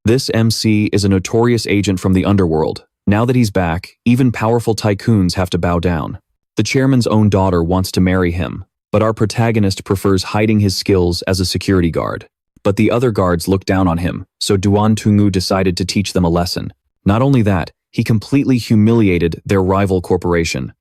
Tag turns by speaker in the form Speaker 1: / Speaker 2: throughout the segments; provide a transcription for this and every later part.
Speaker 1: This MC is a notorious agent from the underworld. Now that he's back, even powerful tycoons have to bow down. The chairman's own daughter wants to marry him, but our protagonist prefers hiding his skills as a security guard. But the other guards look down on him, so Duan Tungu decided to teach them a lesson. Not only that, he completely humiliated their rival corporation.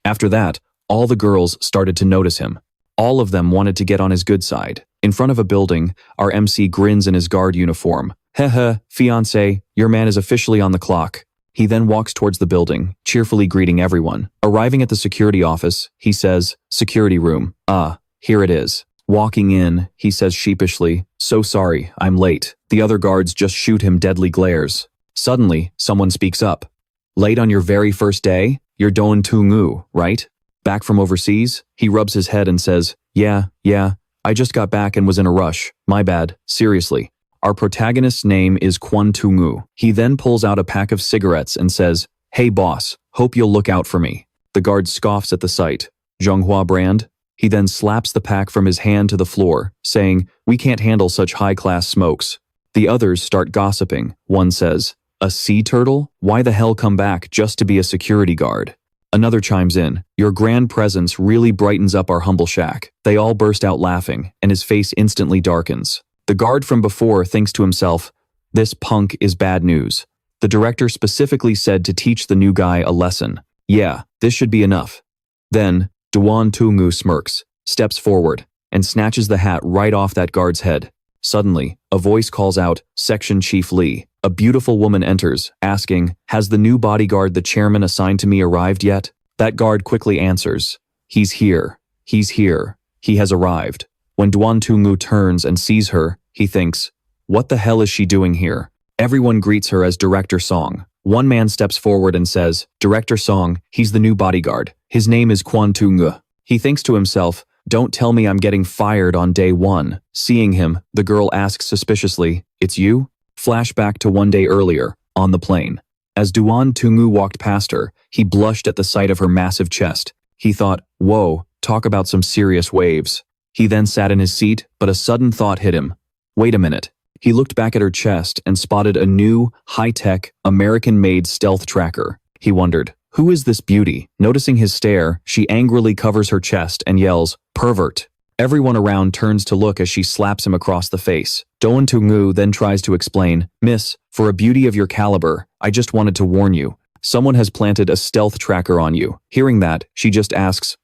Speaker 1: After that, all the girls started to notice him. All of them wanted to get on his good side. In front of a building, our MC grins in his guard uniform. Heh, fiancé, your man is officially on the clock. He then walks towards the building, cheerfully greeting everyone. Arriving at the security office, he says, "Security room. Ah, here it is." Walking in, he says sheepishly, "So sorry, I'm late." The other guards just shoot him deadly glares. Suddenly, someone speaks up. "Late on your very first day? You're Duan Tungu, right? Back from overseas?" He rubs his head and says, Yeah, I just got back and was in a rush. My bad, seriously." Our protagonist's name is Kwon Tungu. He then pulls out a pack of cigarettes and says, "Hey boss, hope you'll look out for me." The guard scoffs at the sight. "Zhonghua brand?" He then slaps the pack from his hand to the floor, saying, "We can't handle such high-class smokes." The others start gossiping. One says, "A sea turtle? Why the hell come back just to be a security guard?" Another chimes in, "Your grand presence really brightens up our humble shack." They all burst out laughing, and his face instantly darkens. The guard from before thinks to himself, "This punk is bad news." The director specifically said to teach the new guy a lesson. Yeah, this should be enough. Then, Duan Tungu smirks, steps forward, and snatches the hat right off that guard's head. Suddenly, a voice calls out, "Section Chief Lee." A beautiful woman enters, asking, "Has the new bodyguard the chairman assigned to me arrived yet?" That guard quickly answers, He's here. He has arrived." When Duan Tungu turns and sees her, he thinks, "What the hell is she doing here?" Everyone greets her as Director Song. One man steps forward and says, "Director Song, he's the new bodyguard. His name is Kwon Tungu." He thinks to himself, "Don't tell me I'm getting fired on day one." Seeing him, the girl asks suspiciously, "It's you?" Flashback to one day earlier, on the plane. As Duan Tungu walked past her, he blushed at the sight of her massive chest. He thought, "Whoa, talk about some serious waves." He then sat in his seat, but a sudden thought hit him. Wait a minute. He looked back at her chest and spotted a new, high-tech, American-made stealth tracker. He wondered, who is this beauty? Noticing his stare, she angrily covers her chest and yells, "Pervert." Everyone around turns to look as she slaps him across the face. Duan Tungu then tries to explain, "Miss, for a beauty of your caliber, I just wanted to warn you. Someone has planted a stealth tracker on you." Hearing that, she just asks,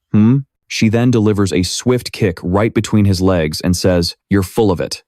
Speaker 1: She then delivers a swift kick right between his legs and says, "You're full of it."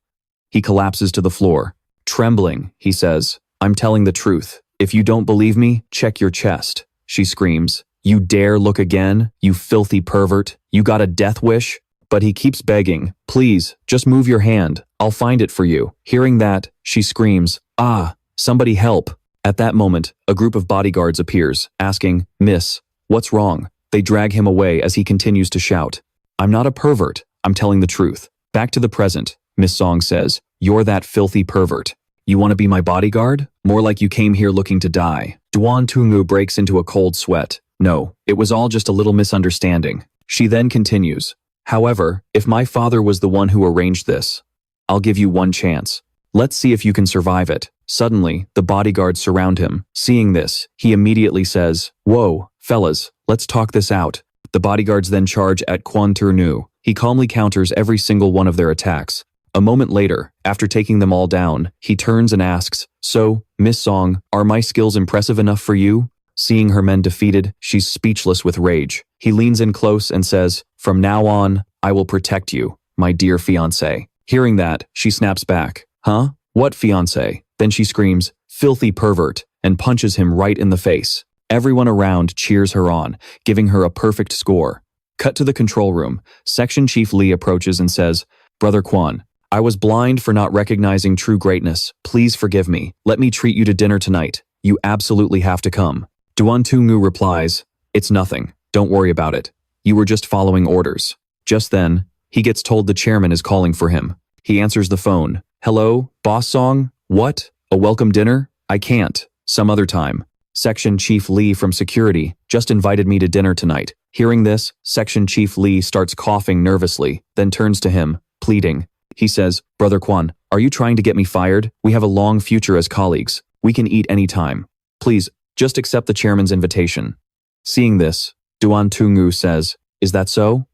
Speaker 1: He collapses to the floor. Trembling, he says, "I'm telling the truth. If you don't believe me, check your chest." She screams, "You dare look again, you filthy pervert? You got a death wish?" But he keeps begging, "Please, just move your hand. I'll find it for you." Hearing that, she screams, "Ah, somebody help." At that moment, a group of bodyguards appears, asking, "Miss, what's wrong?" They drag him away as he continues to shout, "I'm not a pervert. I'm telling the truth." Back to the present, Miss Song says, "You're that filthy pervert. You want to be my bodyguard? More like you came here looking to die." Duan Tungu breaks into a cold sweat. "No, it was all just a little misunderstanding." She then continues, "However, if my father was the one who arranged this, I'll give you one chance. Let's see if you can survive it." Suddenly, the bodyguards surround him. Seeing this, he immediately says, "Whoa, fellas, let's talk this out." The bodyguards then charge at Kwon Tungu. He calmly counters every single one of their attacks. A moment later, after taking them all down, he turns and asks, "So, Miss Song, are my skills impressive enough for you?" Seeing her men defeated, she's speechless with rage. He leans in close and says, "From now on, I will protect you, my dear fiancé." Hearing that, she snaps back. "Huh? What fiancé?" Then she screams, "Filthy pervert," and punches him right in the face. Everyone around cheers her on, giving her a perfect score. Cut to the control room. Section Chief Lee approaches and says, "Brother Kwon, I was blind for not recognizing true greatness. Please forgive me. Let me treat you to dinner tonight. You absolutely have to come." Duan Tungu replies, "It's nothing. Don't worry about it. You were just following orders." Just then, he gets told the chairman is calling for him. He answers the phone. "Hello, Boss Song? What? A welcome dinner? I can't. Some other time. Section Chief Lee from security just invited me to dinner tonight." Hearing this, Section Chief Lee starts coughing nervously, then turns to him, pleading. He says, Brother Quan, are you trying to get me fired? We have a long future as colleagues. We can eat any time. Please, just accept the chairman's invitation. Seeing this, Duan Tungu says, is that so?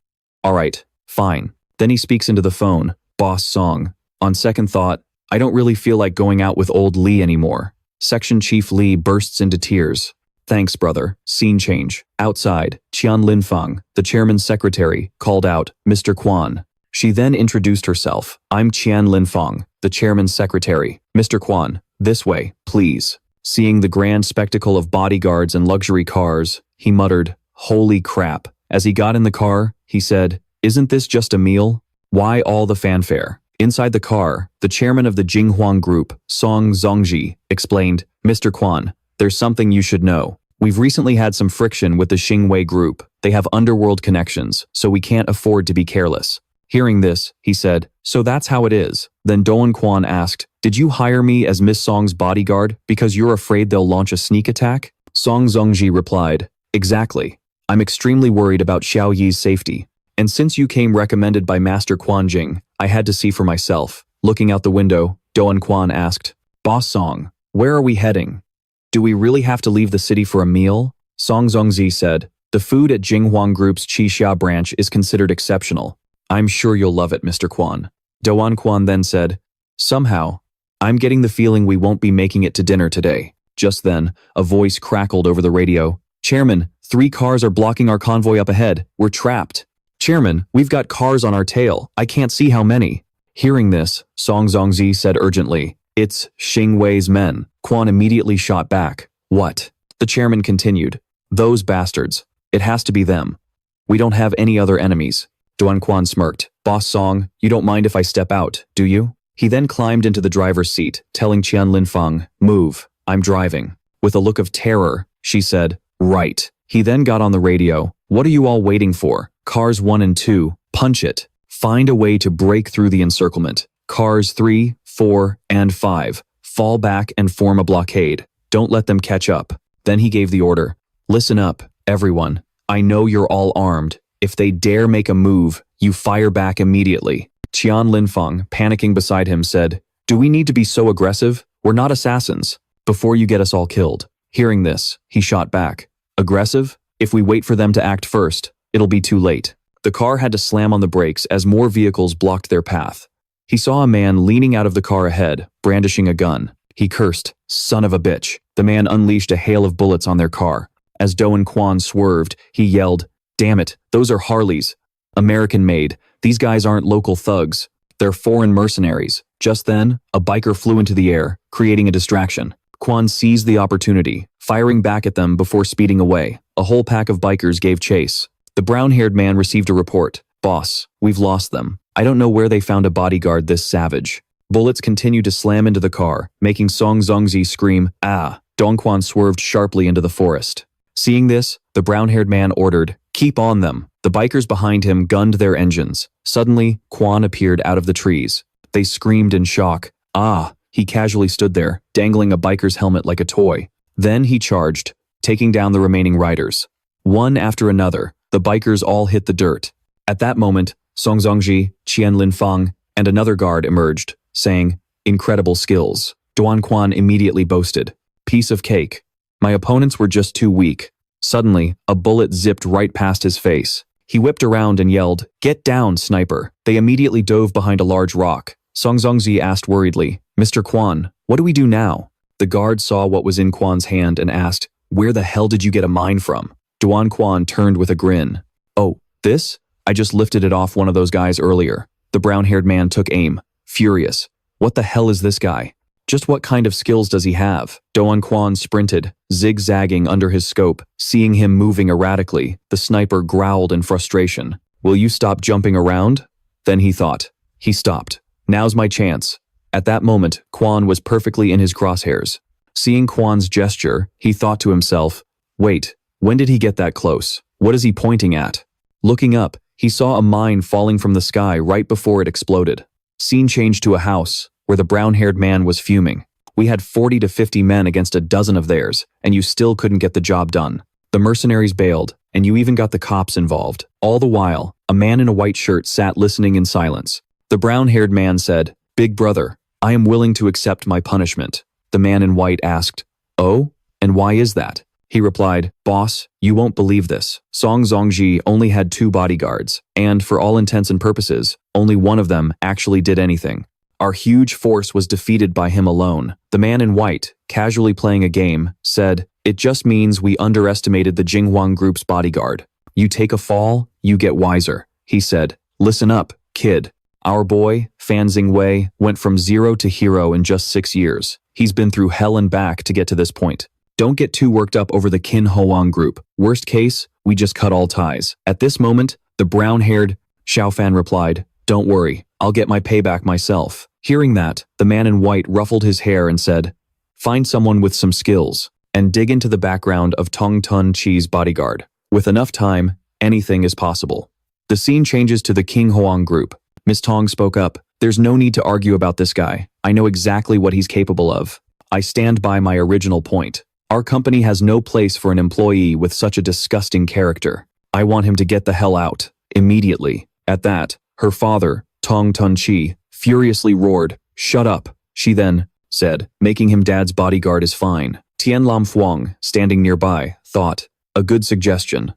Speaker 1: All right, fine. Then he speaks into the phone, Boss Song. On second thought, I don't really feel like going out with old Lee anymore. Section Chief Lee bursts into tears. Thanks, brother. Scene change. Outside, Qian Linfeng, the chairman's secretary, called out, Mr. Quan. She then introduced herself. I'm Qian Linfeng, the chairman's secretary. Mr. Quan, this way, please. Seeing the grand spectacle of bodyguards and luxury cars, he muttered, holy crap. As he got in the car, he said, isn't this just a meal? Why all the fanfare? Inside the car, the chairman of the Jinghuang group, Song Zongji, explained, Mr. Quan, there's something you should know. We've recently had some friction with the Xingwei group. They have underworld connections, so we can't afford to be careless. Hearing this, he said, so that's how it is. Then Doan Quan asked, did you hire me as Miss Song's bodyguard because you're afraid they'll launch a sneak attack? Song Zongji replied, exactly. I'm extremely worried about Xiao Yi's safety. And since you came recommended by Master Quan Jing, I had to see for myself. Looking out the window, Doan Quan asked, Boss Song, where are we heading? Do we really have to leave the city for a meal? Song Zongzi said, the food at Jinghuang Group's Qixia branch is considered exceptional. I'm sure you'll love it, Mr. Quan. Doan Quan then said, somehow, I'm getting the feeling we won't be making it to dinner today. Just then, a voice crackled over the radio. Chairman, 3 cars are blocking our convoy up ahead. We're trapped. Chairman, we've got cars on our tail. I can't see how many. Hearing this, Song Zongzi said urgently, it's Xingwei's men. Quan immediately shot back. What? The chairman continued. Those bastards. It has to be them. We don't have any other enemies. Duan Quan smirked. Boss Song, you don't mind if I step out, do you? He then climbed into the driver's seat, telling Qian Linfeng, move, I'm driving. With a look of terror, she said, right. He then got on the radio. What are you all waiting for? Cars 1 and 2, punch it. Find a way to break through the encirclement. Cars 3, 4, and 5, fall back and form a blockade. Don't let them catch up. Then he gave the order. Listen up, everyone. I know you're all armed. If they dare make a move, you fire back immediately. Qian Linfeng, panicking beside him, said, do we need to be so aggressive? We're not assassins. Before you get us all killed. Hearing this, he shot back. Aggressive? If we wait for them to act first, it'll be too late. The car had to slam on the brakes as more vehicles blocked their path. He saw a man leaning out of the car ahead, brandishing a gun. He cursed, son of a bitch. The man unleashed a hail of bullets on their car. As Doan Quan swerved, he yelled, damn it, those are Harleys. American-made. These guys aren't local thugs. They're foreign mercenaries. Just then, a biker flew into the air, creating a distraction. Quan seized the opportunity, firing back at them before speeding away. A whole pack of bikers gave chase. The brown-haired man received a report. Boss, we've lost them. I don't know where they found a bodyguard this savage. Bullets continued to slam into the car, making Song Zongzi scream, ah. Dong Quan swerved sharply into the forest. Seeing this, the brown-haired man ordered, keep on them. The bikers behind him gunned their engines. Suddenly, Quan appeared out of the trees. They screamed in shock. Ah. He casually stood there, dangling a biker's helmet like a toy. Then he charged, taking down the remaining riders. One after another, the bikers all hit the dirt. At that moment, Song Zongji, Qian Linfeng, and another guard emerged, saying, incredible skills. Duan Quan immediately boasted, piece of cake. My opponents were just too weak. Suddenly, a bullet zipped right past his face. He whipped around and yelled, get down, sniper. They immediately dove behind a large rock. Song Zongzi asked worriedly, Mr. Quan, what do we do now? The guard saw what was in Quan's hand and asked, where the hell did you get a mine from? Duan Quan turned with a grin. Oh, this? I just lifted it off one of those guys earlier. The brown-haired man took aim, furious. What the hell is this guy? Just what kind of skills does he have? Duan Quan sprinted, zigzagging under his scope. Seeing him moving erratically, the sniper growled in frustration. Will you stop jumping around? Then he thought. He stopped. Now's my chance. At that moment, Quan was perfectly in his crosshairs. Seeing Quan's gesture, he thought to himself, wait, when did he get that close? What is he pointing at? Looking up, he saw a mine falling from the sky right before it exploded. Scene changed to a house, where the brown-haired man was fuming. We had 40 to 50 men against a dozen of theirs, and you still couldn't get the job done. The mercenaries bailed, and you even got the cops involved. All the while, a man in a white shirt sat listening in silence. The The brown-haired man said, "Big brother, I am willing to accept my punishment." The man in white asked, "Oh? And why is that?" He replied, "Boss, you won't believe this. Song Zongji only had 2 bodyguards, and for all intents and purposes, only one of them actually did anything. Our huge force was defeated by him alone." The man in white, casually playing a game, said, "It just means we underestimated the Jinghuang group's bodyguard. You take a fall, you get wiser." He said, "Listen up, kid. Our boy, Fan Xingwei, went from 0 to hero in just 6 years. He's been through hell and back to get to this point. Don't get too worked up over the Qin Hoang group. Worst case, we just cut all ties." At this moment, the brown-haired Xiaofan replied, "Don't worry, I'll get my payback myself." Hearing that, the man in white ruffled his hair and said, "Find someone with some skills, and dig into the background of Tong Tun Chi's bodyguard. With enough time, anything is possible." The scene changes to the King Hoang group. Miss Tong spoke up, "There's no need to argue about this guy. I know exactly what he's capable of. I stand by my original point. Our company has no place for an employee with such a disgusting character. I want him to get the hell out, immediately." At that, her father, Tong Tun Chi, furiously roared, "Shut up." She then said, "Making him dad's bodyguard is fine." Tian Lam Fuang, standing nearby, thought, "A good suggestion."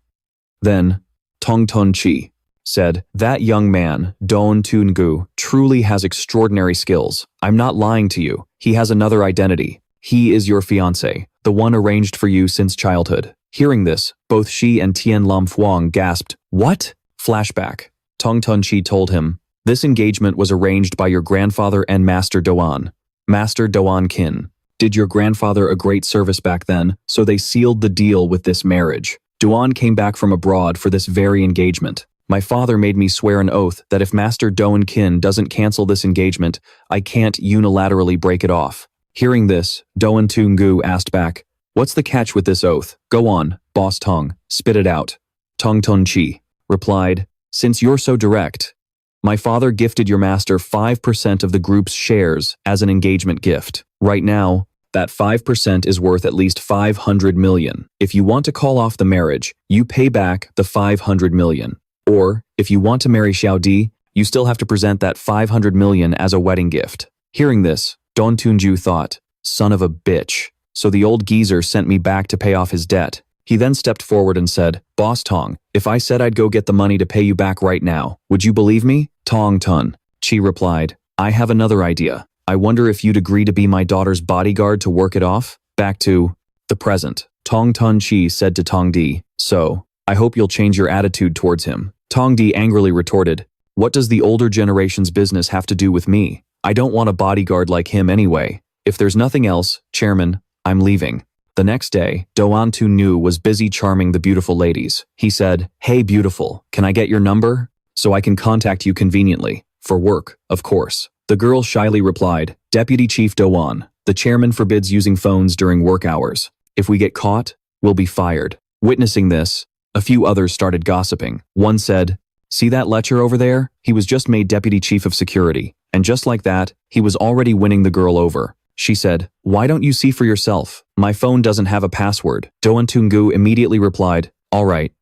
Speaker 1: Then, Tong Tun Chi said, "That young man, Don Tungu, truly has extraordinary skills. I'm not lying to you. He has another identity. He is your fiancé, the one arranged for you since childhood." Hearing this, both she and Tian Lam Fuang gasped, "What?" Flashback. Tong Tun Chi told him, "This engagement was arranged by your grandfather and Master Doan. Master Doan Qin did your grandfather a great service back then, so they sealed the deal with this marriage. Doan came back from abroad for this very engagement. My father made me swear an oath that if Master Doan Qin doesn't cancel this engagement, I can't unilaterally break it off." Hearing this, Doan Tungu asked back, "What's the catch with this oath? Go on, Boss Tong, spit it out." Tong Tun Chi replied, "Since you're so direct, my father gifted your master 5% of the group's shares as an engagement gift. Right now, that 5% is worth at least 500 million. If you want to call off the marriage, you pay back the 500 million. Or, if you want to marry Xiao Di, you still have to present that 500 million as a wedding gift." Hearing this, Don Tunju thought, "Son of a bitch. So the old geezer sent me back to pay off his debt." He then stepped forward and said, "Boss Tong, if I said I'd go get the money to pay you back right now, would you believe me?" Tong Tun Chi replied, "I have another idea. I wonder if you'd agree to be my daughter's bodyguard to work it off." Back to the present. Tong Tun Chi said to Tong Di, "So, I hope you'll change your attitude towards him." Tong Di angrily retorted, "What does the older generation's business have to do with me? I don't want a bodyguard like him anyway. If there's nothing else, Chairman, I'm leaving." The next day, Doan Tu Nu was busy charming the beautiful ladies. He said, "Hey beautiful, can I get your number? So I can contact you conveniently. For work, of course." The girl shyly replied, "Deputy Chief Doan, the chairman forbids using phones during work hours. If we get caught, we'll be fired." Witnessing this, a few others started gossiping. One said, "See that lecher over there? He was just made Deputy Chief of Security. And just like that, he was already winning the girl over." She said, "Why don't you see for yourself? My phone doesn't have a password." Doan Tungu immediately replied, all right,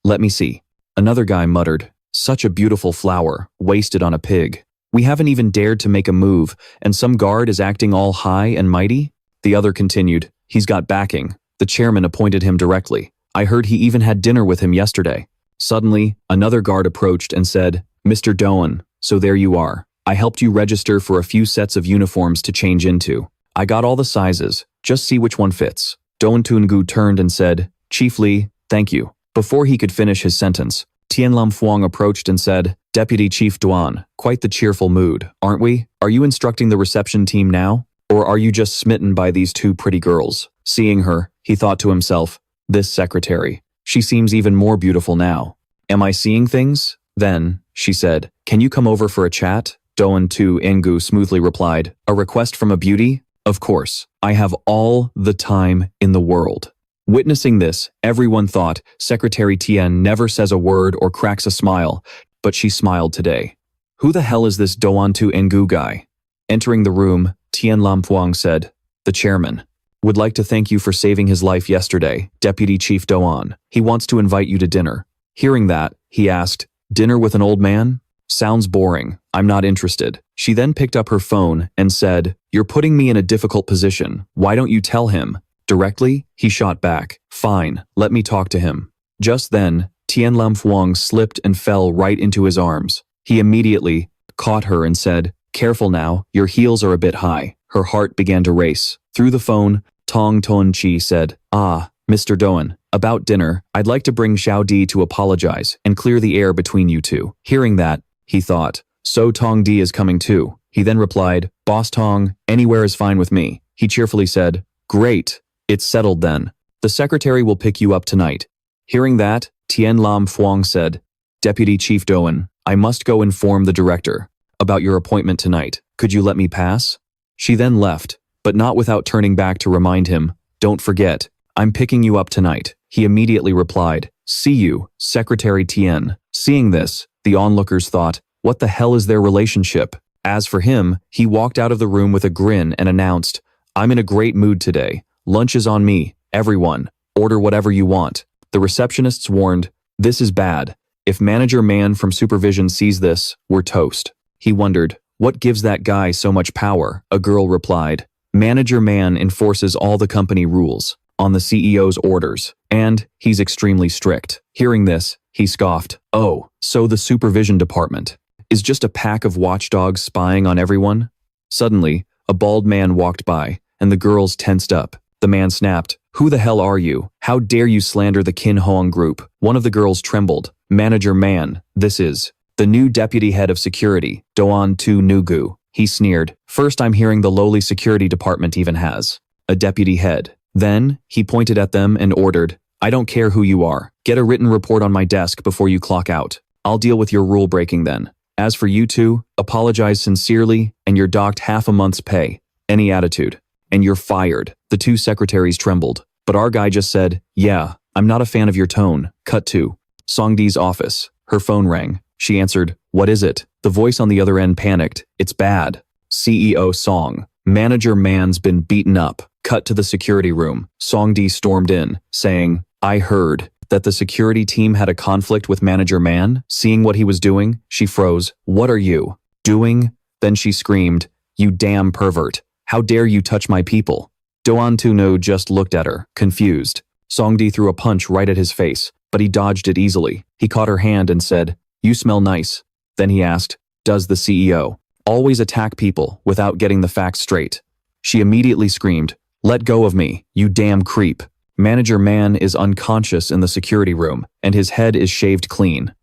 Speaker 1: let me see." Another guy muttered, "Such a beautiful flower, wasted on a pig. We haven't even dared to make a move, and some guard is acting all high and mighty?" The other continued, "He's got backing. The chairman appointed him directly. I heard he even had dinner with him yesterday." Suddenly, another guard approached and said, "Mr. Doan, so there you are. I helped you register for a few sets of uniforms to change into. I got all the sizes, just see which one fits." Doan Tungu turned and said, "Chief Li, thank you." Before he could finish his sentence, Tian Lam Fuang approached and said, "Deputy Chief Duan, quite the cheerful mood, aren't we? Are you instructing the reception team now? Or are you just smitten by these 2 pretty girls?" Seeing her, he thought to himself, "This secretary, she seems even more beautiful now. Am I seeing things?" Then, she said, "Can you come over for a chat?" Doan Tu Engu smoothly replied, "A request from a beauty? Of course, I have all the time in the world." Witnessing this, everyone thought Secretary Tian never says a word or cracks a smile, but she smiled today. "Who the hell is this Doan Tu Engu guy?" Entering the room, Tian Lam Fuang said, "The chairman would like to thank you for saving his life yesterday, Deputy Chief Doan. He wants to invite you to dinner." Hearing that, he asked, "Dinner with an old man?" Sounds boring. I'm not interested. She then picked up her phone and said, "You're putting me in a difficult position. Why don't you tell him?" Directly, he shot back. "Fine, let me talk to him." Just then, Tianlam Fuang slipped and fell right into his arms. He immediately caught her and said, "Careful now, your heels are a bit high." Her heart began to race. Through the phone, Tong Ton Chi said, "Ah, Mr. Doan, about dinner, I'd like to bring Xiao Di to apologize and clear the air between you two." Hearing that, he thought, "So Tong Di is coming too." He then replied, "Boss Tong, anywhere is fine with me." He cheerfully said, "Great, it's settled then. The secretary will pick you up tonight." Hearing that, Tian Lam Fuang said, "Deputy Chief Doan, I must go inform the director about your appointment tonight. Could you let me pass?" She then left, but not without turning back to remind him, "Don't forget, I'm picking you up tonight." He immediately replied, "See you, Secretary Tian." Seeing this, the onlookers thought, what the hell is their relationship? As for him, he walked out of the room with a grin and announced, "I'm in a great mood today. Lunch is on me. Everyone, order whatever you want." The receptionists warned, "This is bad. If Manager Man from Supervision sees this, we're toast." He wondered, what gives that guy so much power? A girl replied, "Manager Man enforces all the company rules on the CEO's orders, and he's extremely strict." Hearing this, he scoffed, "Oh, so the Supervision Department is just a pack of watchdogs spying on everyone?" Suddenly, a bald man walked by, and the girls tensed up. The man snapped, "Who the hell are you? How dare you slander the Kin Hoang group?" One of the girls trembled. "Manager Man, this is the new deputy head of security, Doan Tu Nugu." He sneered, "First I'm hearing the lowly security department even has a deputy head." Then, he pointed at them and ordered, "I don't care who you are. Get a written report on my desk before you clock out. I'll deal with your rule breaking then. As for you two, apologize sincerely and you're docked half a month's pay. Any attitude, and you're fired." The two secretaries trembled, but our guy just said, "Yeah, I'm not a fan of your tone." Cut to Songdi's office. Her phone rang. She answered, "What is it?" The voice on the other end panicked, "It's bad. CEO Song. Manager Man's been beaten up." Cut to the security room. Songdi stormed in, saying, "I heard that the security team had a conflict with Manager Man." Seeing what he was doing, she froze. "What are you doing?" Then she screamed, "You damn pervert. How dare you touch my people?" Doan Tuno just looked at her, confused. Songdi threw a punch right at his face, but he dodged it easily. He caught her hand and said, "You smell nice." Then he asked, "Does the CEO always attack people without getting the facts straight?" She immediately screamed, "Let go of me, you damn creep." Manager Man is unconscious in the security room, and his head is shaved clean.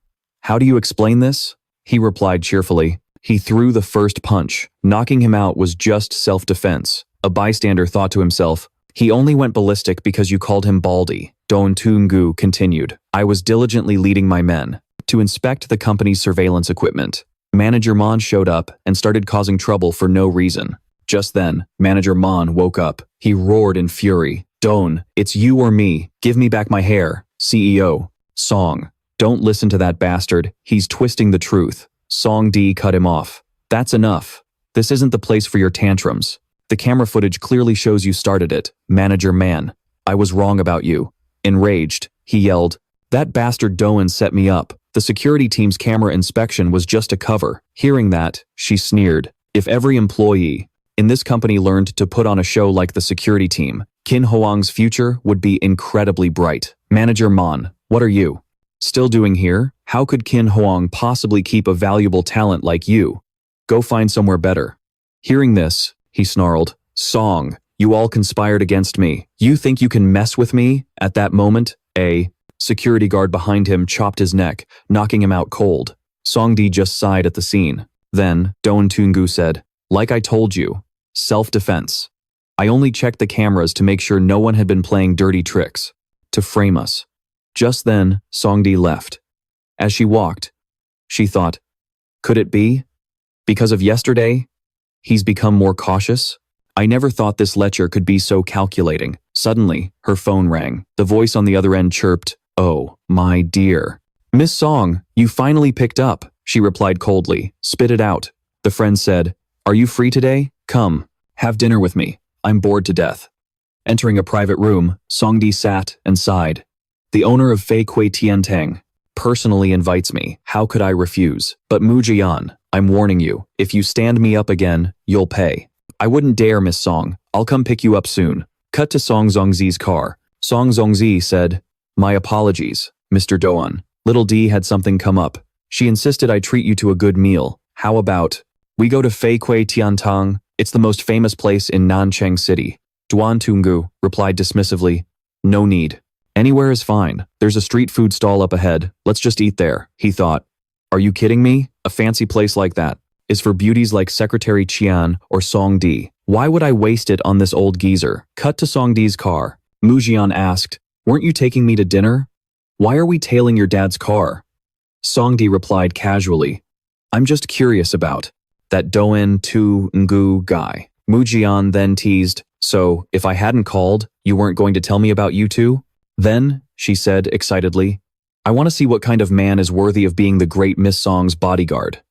Speaker 1: "How do you explain this?" He replied cheerfully. He threw the first punch. Knocking him out was just self-defense. A bystander thought to himself, "He only went ballistic because you called him Baldy." Don Tungu continued, "I was diligently leading my men to inspect the company's surveillance equipment. Manager Mon showed up and started causing trouble for no reason. Just then, Manager Mon woke up. He roared in fury, "Don, it's you or me. Give me back my hair." CEO Song, "Don't listen to that bastard. He's twisting the truth." Song D cut him off. "That's enough. This isn't the place for your tantrums. The camera footage clearly shows you started it, Manager Man. I was wrong about you." Enraged, he yelled, "That bastard Doan set me up. The security team's camera inspection was just a cover." Hearing that, she sneered, "If every employee in this company learned to put on a show like the security team, Kin Hoang's future would be incredibly bright." Manager Mon, "What are you still doing here? How could Kin Hoang possibly keep a valuable talent like you? Go find somewhere better." Hearing this, he snarled, "Song, you all conspired against me. You think you can mess with me?" At that moment, a security guard behind him chopped his neck, knocking him out cold. Songdi just sighed at the scene. Then, Don Tungu said, "Like I told you, self-defense. I only checked the cameras to make sure no one had been playing dirty tricks to frame us." Just then, Songdi left. As she walked, she thought, could it be? Because of yesterday, he's become more cautious? I never thought this lecher could be so calculating. Suddenly, her phone rang. The voice on the other end chirped, "Oh, my dear. Miss Song, you finally picked up," she replied coldly. "Spit it out." The friend said, "Are you free today? Come, have dinner with me. I'm bored to death." Entering a private room, Songdi sat and sighed. The owner of Fei Kui Tiantang personally invites me. How could I refuse? But Mujian, I'm warning you, if you stand me up again, you'll pay. I wouldn't dare, Miss Song. I'll come pick you up soon. Cut to Song Zongzi's car. Song Zongzi said, my apologies, Mr. Doan. Little D had something come up. She insisted I treat you to a good meal. How about we go to Fei Kui Tiantang? It's the most famous place in Nancheng City. Duan Tungu replied dismissively, no need. Anywhere is fine. There's a street food stall up ahead. Let's just eat there, he thought. Are you kidding me? A fancy place like that is for beauties like Secretary Qian or Song Di. Why would I waste it on this old geezer? Cut to Song Di's car. Mujian asked, weren't you taking me to dinner? Why are we tailing your dad's car? Song Di replied casually, I'm just curious about that Doen Tu Ngu guy. Mujian then teased, so if I hadn't called, you weren't going to tell me about you two? Then, she said excitedly, I want to see what kind of man is worthy of being the great Miss Song's bodyguard.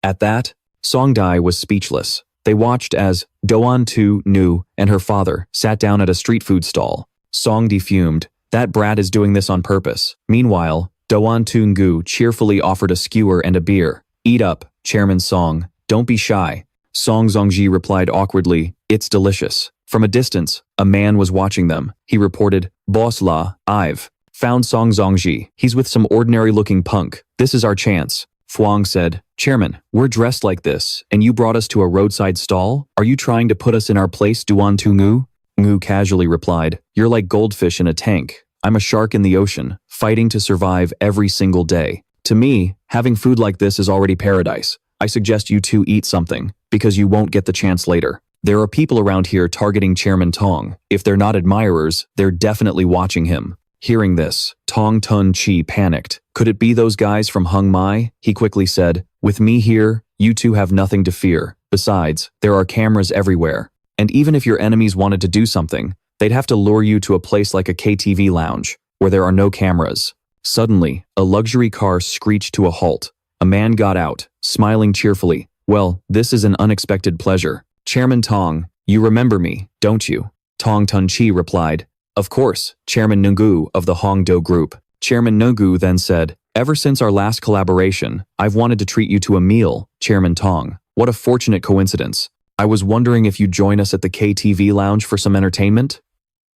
Speaker 1: At that, Song Dai was speechless. They watched as Doan Tu Nu and her father sat down at a street food stall. Song Di fumed, that brat is doing this on purpose. Meanwhile, Doan Tu Ngu cheerfully offered a skewer and a beer. Eat up, Chairman Song, don't be shy. Song Zongji replied awkwardly, it's delicious. From a distance, a man was watching them. He reported, Boss La, I've found Song Zongji. He's with some ordinary-looking punk. This is our chance. Fuang said, Chairman, we're dressed like this, and you brought us to a roadside stall? Are you trying to put us in our place, Duan Tu Ngu? Ngu casually replied, you're like goldfish in a tank. I'm a shark in the ocean, fighting to survive every single day. To me, having food like this is already paradise. I suggest you two eat something, because you won't get the chance later. There are people around here targeting Chairman Tong. If they're not admirers, they're definitely watching him. Hearing this, Tong Tun Chi panicked. Could it be those guys from Hung Mai? He quickly said, with me here, you two have nothing to fear. Besides, there are cameras everywhere. And even if your enemies wanted to do something, they'd have to lure you to a place like a KTV lounge, where there are no cameras. Suddenly, a luxury car screeched to a halt. A man got out, smiling cheerfully. Well, this is an unexpected pleasure. Chairman Tong, you remember me, don't you? Tong Tun Chi replied, of course, Chairman Nungu of the Hongdo Group. Chairman Nungu then said, ever since our last collaboration, I've wanted to treat you to a meal, Chairman Tong. What a fortunate coincidence. I was wondering if you'd join us at the KTV lounge for some entertainment?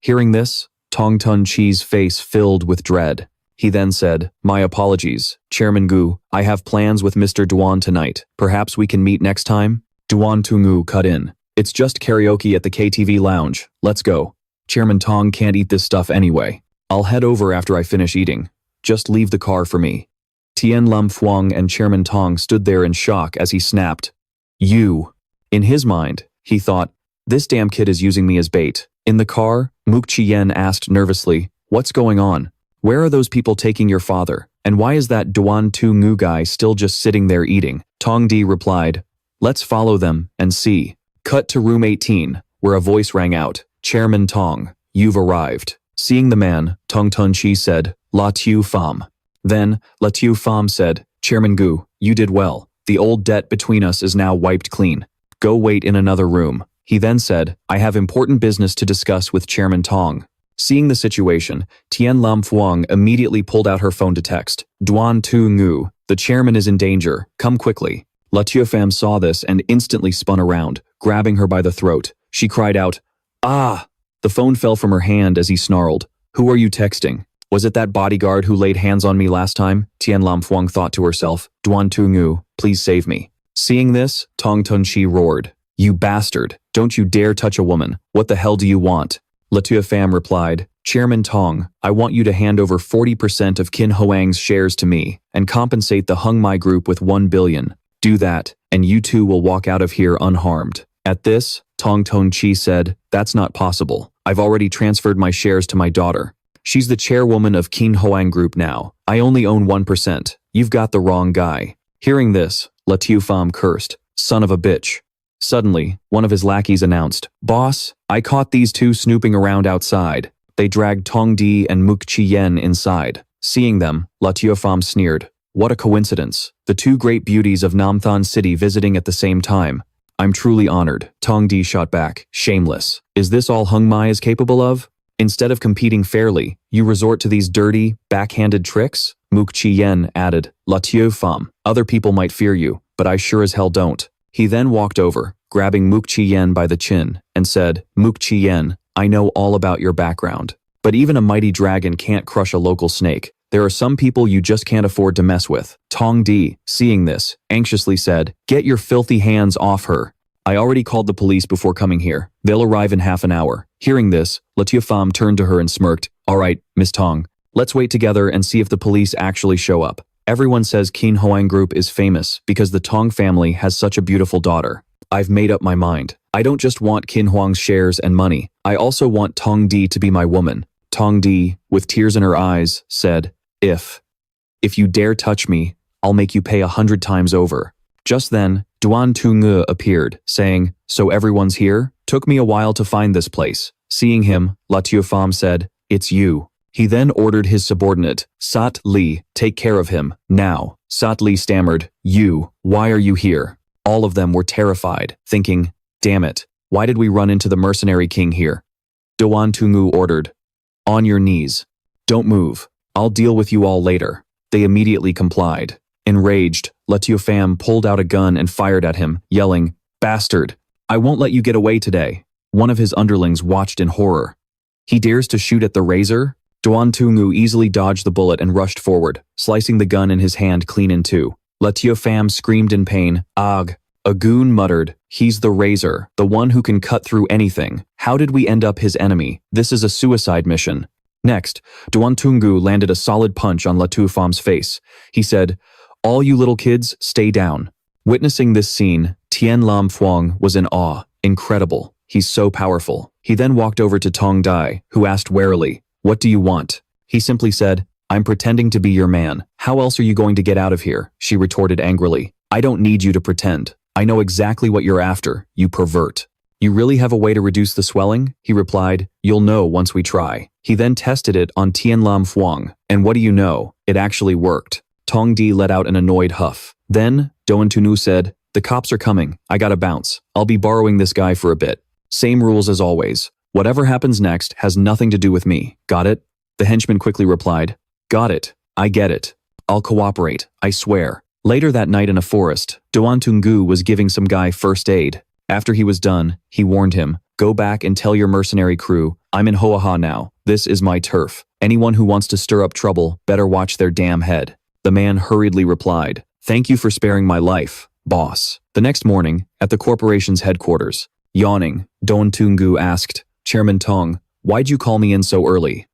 Speaker 1: Hearing this, Tong Tun Chi's face filled with dread. He then said, my apologies, Chairman Gu, I have plans with Mr. Duan tonight. Perhaps we can meet next time? Duan Tungu cut in. It's just karaoke at the KTV lounge. Let's go. Chairman Tong can't eat this stuff anyway. I'll head over after I finish eating. Just leave the car for me. Tian Lam Fuang and Chairman Tong stood there in shock as he snapped. You. In his mind, he thought, this damn kid is using me as bait. In the car, Mook Chien asked nervously, what's going on? Where are those people taking your father? And why is that Duan Tu Ngu guy still just sitting there eating? Tong Di replied, let's follow them and see. Cut to room 18, where a voice rang out, Chairman Tong, you've arrived. Seeing the man, Tong Tun Chi said, La Tiu Pham. Then, La Tiu Pham said, Chairman Gu, you did well. The old debt between us is now wiped clean. Go wait in another room. He then said, I have important business to discuss with Chairman Tong. Seeing the situation, Tian Lam Fuang immediately pulled out her phone to text, Duan Tu Ngu, the chairman is in danger, come quickly. La Tiu Pham saw this and instantly spun around, grabbing her by the throat. She cried out, ah! The phone fell from her hand as he snarled, who are you texting? Was it that bodyguard who laid hands on me last time? Tian Lam Fuang thought to herself, Duan Tu Ngu, please save me. Seeing this, Tong Tun Chi roared, you bastard, don't you dare touch a woman, what the hell do you want? La Tiu Pham replied, Chairman Tong, I want you to hand over 40% of Qin Hoang's shares to me and compensate the Hung Mai Group with 1 billion. Do that, and you two will walk out of here unharmed. At this, Tong Tun Chi said, that's not possible. I've already transferred my shares to my daughter. She's the chairwoman of Qin Hoang Group now. I only own 1%. You've got the wrong guy. Hearing this, La Tiu Pham cursed, son of a bitch. Suddenly, one of his lackeys announced, Boss, I caught these two snooping around outside. They dragged Tong Di and Mook Chien inside. Seeing them, La Tiu Pham sneered, what a coincidence. The two great beauties of Namthan City visiting at the same time. I'm truly honored. Tong Di shot back, shameless. Is this all Hung Mai is capable of? Instead of competing fairly, you resort to these dirty, backhanded tricks? Mook Chi Yen added, La Tio Fam, other people might fear you, but I sure as hell don't. He then walked over, grabbing Mook Chi Yen by the chin, and said, Mook Chi Yen, I know all about your background. But even a mighty dragon can't crush a local snake. There are some people you just can't afford to mess with. Tong Di, seeing this, anxiously said, Get your filthy hands off her. I already called the police before coming here. They'll arrive in half an hour. Hearing this, La Tio Fam turned to her and smirked. All right, Miss Tong. Let's wait together and see if the police actually show up. Everyone says Qin Hoang Group is famous because the Tong family has such a beautiful daughter. I've made up my mind. I don't just want Qin Hoang's shares and money. I also want Tong Di to be my woman. Tong Di, with tears in her eyes, said, If you dare touch me, I'll make you pay 100 times over. Just then, Duan Tunge appeared, saying, So everyone's here? Took me a while to find this place. Seeing him, La Tio Fam said, It's you. He then ordered his subordinate, Sat Li, take care of him, now. Sat Li stammered, You, why are you here? All of them were terrified, thinking, Damn it, why did we run into the mercenary king here? Duan Tungu ordered, On your knees. Don't move. I'll deal with you all later. They immediately complied. Enraged, La Tio Fam pulled out a gun and fired at him, yelling, Bastard! I won't let you get away today. One of his underlings watched in horror. He dares to shoot at the razor? Duan Tungu easily dodged the bullet and rushed forward, slicing the gun in his hand clean in two. La Tio Fam screamed in pain, Ag! A goon muttered, He's the razor, the one who can cut through anything. How did we end up his enemy? This is a suicide mission. Next, Duan Tungu landed a solid punch on La Tio Fam's face. He said, All you little kids, stay down. Witnessing this scene, Tian Lam Fuang was in awe. Incredible. He's so powerful. He then walked over to Tong Dai, who asked warily, What do you want? He simply said, I'm pretending to be your man. How else are you going to get out of here? She retorted angrily. I don't need you to pretend. I know exactly what you're after, you pervert. You really have a way to reduce the swelling? He replied, You'll know once we try. He then tested it on Tian Lam Fuang, and what do you know? It actually worked. Tong Di let out an annoyed huff. Then, Doan Tunu said, The cops are coming. I gotta bounce. I'll be borrowing this guy for a bit. Same rules as always. Whatever happens next has nothing to do with me. Got it? The henchman quickly replied, Got it. I get it. I'll cooperate. I swear. Later that night in a forest, Doan Tungu was giving some guy first aid. After he was done, he warned him, Go back and tell your mercenary crew, I'm in Hoaha now. This is my turf. Anyone who wants to stir up trouble better watch their damn head. The man hurriedly replied, Thank you for sparing my life, boss. The next morning, at the corporation's headquarters, yawning, Doan Tungu asked, Chairman Tong, why'd you call me in so early?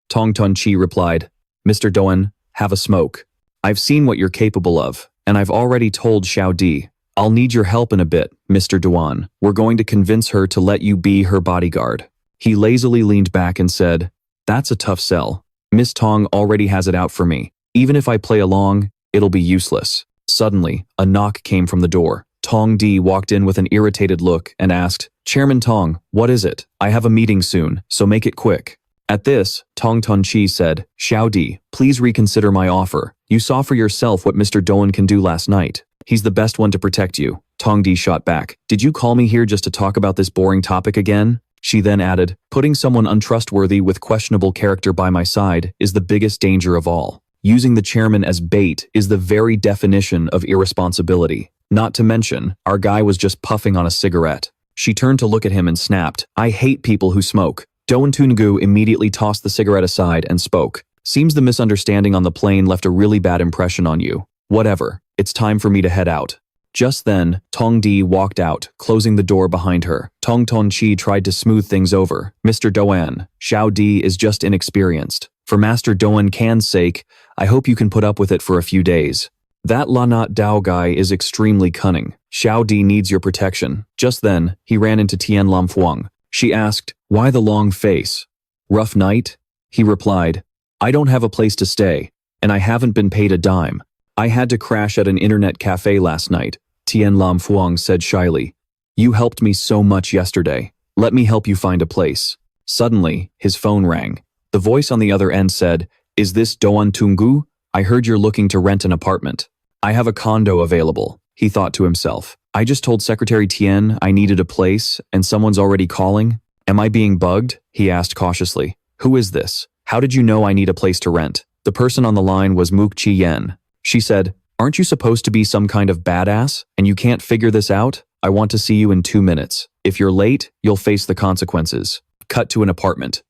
Speaker 1: Tong Tun Chi replied, Mr. Doan, have a smoke. I've seen what you're capable of, and I've already told Xiao Di. I'll need your help in a bit, Mr. Duan. We're going to convince her to let you be her bodyguard. He lazily leaned back and said, That's a tough sell. Miss Tong already has it out for me. Even if I play along, it'll be useless. Suddenly, a knock came from the door. Tong Di walked in with an irritated look and asked, Chairman Tong, what is it? I have a meeting soon, so make it quick. At this, Tong Tun Chi said, Xiao Di, please reconsider my offer. You saw for yourself what Mr. Doan can do last night. He's the best one to protect you. Tong Di shot back. Did you call me here just to talk about this boring topic again? She then added, Putting someone untrustworthy with questionable character by my side is the biggest danger of all. Using the chairman as bait is the very definition of irresponsibility. Not to mention, our guy was just puffing on a cigarette. She turned to look at him and snapped, I hate people who smoke. Doan Tungu immediately tossed the cigarette aside and spoke. Seems the misunderstanding on the plane left a really bad impression on you. Whatever, it's time for me to head out. Just then, Tong Di walked out, closing the door behind her. Tong Ton Chi tried to smooth things over. Mr. Doan, Xiao Di is just inexperienced. For Master Doan Kan's sake, I hope you can put up with it for a few days. That Lanat Dao guy is extremely cunning. Xiao Di needs your protection. Just then, he ran into Tian Lam Fuang. She asked, Why the long face? Rough night? He replied, I don't have a place to stay, and I haven't been paid a dime. I had to crash at an internet cafe last night, Tian Lam Fuang said shyly. You helped me so much yesterday. Let me help you find a place. Suddenly, his phone rang. The voice on the other end said, Is this Doan Tungu? I heard you're looking to rent an apartment. I have a condo available, he thought to himself. I just told Secretary Tian I needed a place, and someone's already calling? Am I being bugged? He asked cautiously. Who is this? How did you know I need a place to rent? The person on the line was Mook Chi Yen. She said, "Aren't you supposed to be some kind of badass, and you can't figure this out? I want to see you in 2 minutes. If you're late, you'll face the consequences." Cut to an apartment.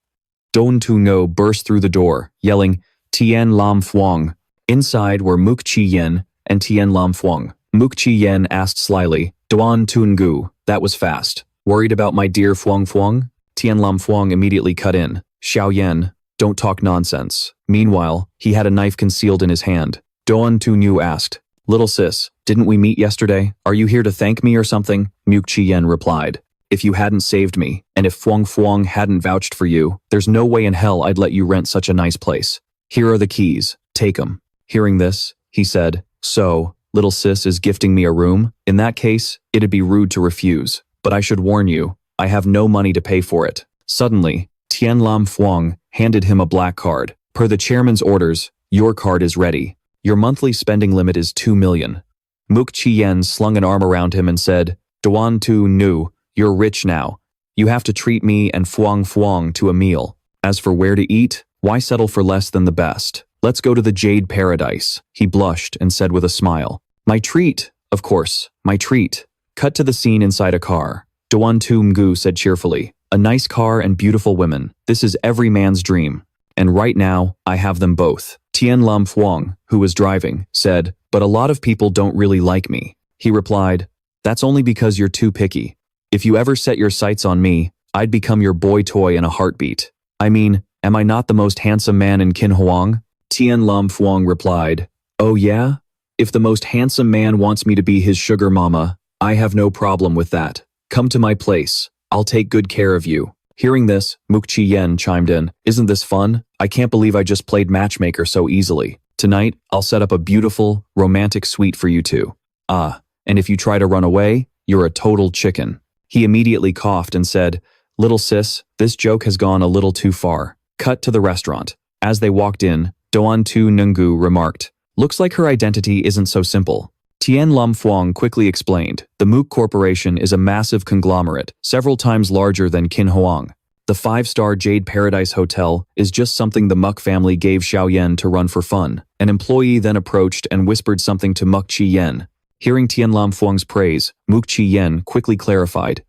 Speaker 1: Don Tu-ngo burst through the door, yelling, "Tian Lam Phuong." Inside were Mook Chi Yen and Tian Lam Phuong. Mook Chi Yen asked slyly, "Duan Tu-ngo, that was fast. Worried about my dear Phuong Phuong?" Tian Lam Phuong immediately cut in. "Xiao Yen, don't talk nonsense." Meanwhile, he had a knife concealed in his hand. Duan Tu-ngo asked, "Little sis, didn't we meet yesterday? Are you here to thank me or something?" Mook Chi Yen replied, "If you hadn't saved me, and if Phuong Phuong hadn't vouched for you, there's no way in hell I'd let you rent such a nice place. Here are the keys, take 'em." Hearing this, he said, "So, little sis is gifting me a room? In that case, it'd be rude to refuse. But I should warn you, I have no money to pay for it." Suddenly, Tian Lam Phuong handed him a black card. "Per the chairman's orders, your card is ready. Your monthly spending limit is 2 million. Mook Chi Yen slung an arm around him and said, "Duan Tu-ngo, you're rich now. You have to treat me and Phuong Phuong to a meal. As for where to eat, why settle for less than the best? Let's go to the Jade Paradise." He blushed and said with a smile, "My treat, of course, my treat." Cut to the scene inside a car. Duan Tu-ngo said cheerfully, "A nice car and beautiful women. This is every man's dream. And right now, I have them both." Tian Lam Phuong, who was driving, said, "But a lot of people don't really like me." He replied, "That's only because you're too picky. If you ever set your sights on me, I'd become your boy toy in a heartbeat. I mean, am I not the most handsome man in Kin Hoang?" Tian Lam Phuong replied, "Oh yeah? If the most handsome man wants me to be his sugar mama, I have no problem with that. Come to my place. I'll take good care of you." Hearing this, Mook Chi Yen chimed in, "Isn't this fun? I can't believe I just played matchmaker so easily. Tonight, I'll set up a beautiful, romantic suite for you two. Ah, and if you try to run away, you're a total chicken." He immediately coughed and said, "Little sis, this joke has gone a little too far." Cut to the restaurant. As they walked in, Duan Tu-ngo remarked, "Looks like her identity isn't so simple." Tian Lam Phuong quickly explained, "The Mook Corporation is a massive conglomerate, several times larger than Kin Hoang. The 5-star Jade Paradise Hotel is just something the Muck family gave Xiao Yen to run for fun." An employee then approached and whispered something to Mook Chi Yen. Hearing Tian Lam Phuong's praise, Mook Chi Yen quickly clarified,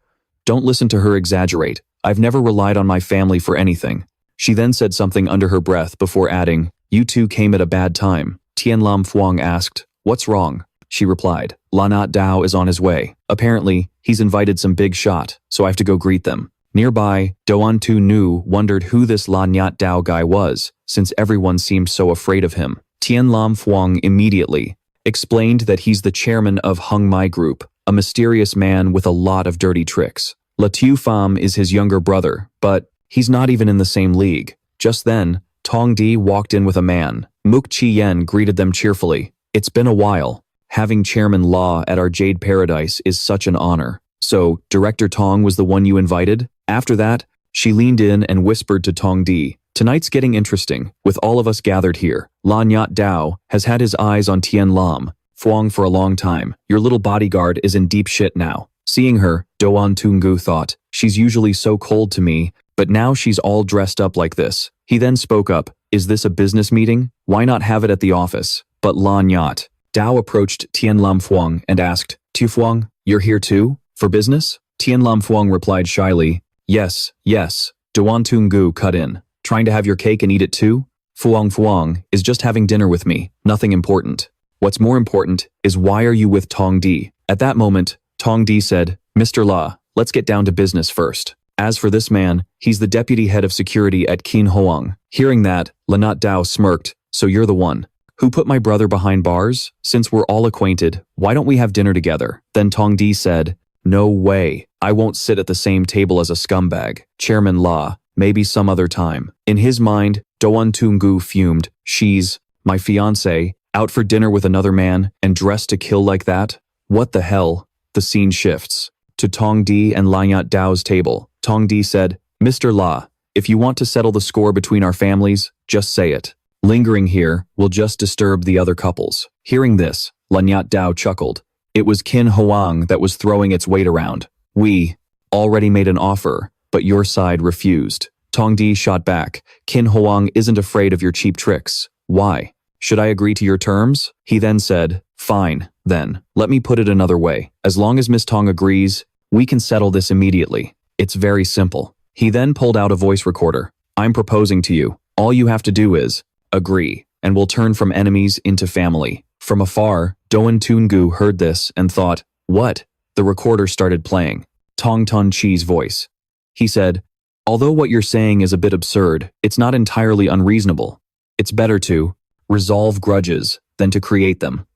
Speaker 1: "Don't listen to her exaggerate. I've never relied on my family for anything." She then said something under her breath before adding, "You two came at a bad time." Tian Lam Phuong asked, "What's wrong?" She replied, "Lanat Dao is on his way. Apparently, he's invited some big shot, so I have to go greet them." Nearby, Duan Tu-ngo wondered who this Lanat Dao guy was, since everyone seemed so afraid of him. Tian Lam Phuong immediately explained that he's the chairman of Hung Mai Group, a mysterious man with a lot of dirty tricks. La Tu Pham is his younger brother, but he's not even in the same league. Just then, Tong Di walked in with a man. Mook Chi Yen greeted them cheerfully. "It's been a while. Having Chairman Law at our Jade Paradise is such an honor. So, Director Tong was the one you invited?" After that, she leaned in and whispered to Tong Di, "Tonight's getting interesting, with all of us gathered here. Lanyat Dao has had his eyes on Tian Lam Phuong for a long time. Your little bodyguard is in deep shit now." Seeing her, Duan Tu-ngo thought, "She's usually so cold to me, but now she's all dressed up like this." He then spoke up, "Is this a business meeting? Why not have it at the office?" But Lanyat Dao approached Tian Lam Phuong and asked, "Tu Phuong, you're here too? For business?" Tian Lam Phuong replied shyly, Yes. Duan Tu-ngo cut in. "Trying to have your cake and eat it too? Phuong Phuong is just having dinner with me, nothing important. What's more important is why are you with Tong Di?" At that moment, Tong Di said, "Mr. La, let's get down to business first. As for this man, he's the deputy head of security at Kin Hoang." Hearing that, Lanat Dao smirked, "So you're the one who put my brother behind bars? Since we're all acquainted, why don't we have dinner together?" Then Tong Di said, "No way. I won't sit at the same table as a scumbag. Chairman La, maybe some other time." In his mind, Duan Tu-ngo fumed. "She's my fiancée, out for dinner with another man, and dressed to kill like that? What the hell?" The scene shifts to Tong Di and Lanyat Dao's table. Tong Di said, "Mr. La, if you want to settle the score between our families, just say it. Lingering here will just disturb the other couples." Hearing this, Lanyat Dao chuckled. It was Kin Hoang that was throwing its weight around. "We already made an offer, but your side refused." Tong Di shot back, "Kin Hoang isn't afraid of your cheap tricks. Why? Should I agree to your terms? He then said, fine, then. Let me put it another way. As long as Miss Tong agrees, we can settle this immediately. It's very simple. He then pulled out a voice recorder. I'm proposing to you. All you have to do is agree, and we'll turn from enemies into family. From afar, Doan Toongu heard this and thought, what? The recorder started playing. Tong Tun Chi's voice. He said, although what you're saying is a bit absurd, it's not entirely unreasonable. It's better to resolve grudges than to create them.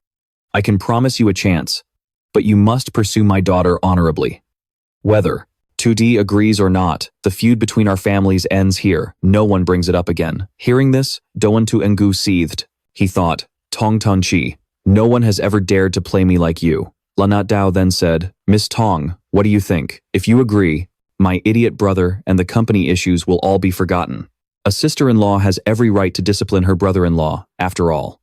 Speaker 1: I can promise you a chance, but you must pursue my daughter honorably. Whether 2D agrees or not, the feud between our families ends here. No one brings it up again. Hearing this, Doan Toongu seethed. He thought, Tong Tun Chi, no one has ever dared to play me like you. Lanat Dao then said, Miss Tong, what do you think? If you agree, my idiot brother and the company issues will all be forgotten. A sister-in-law has every right to discipline her brother-in-law, after all.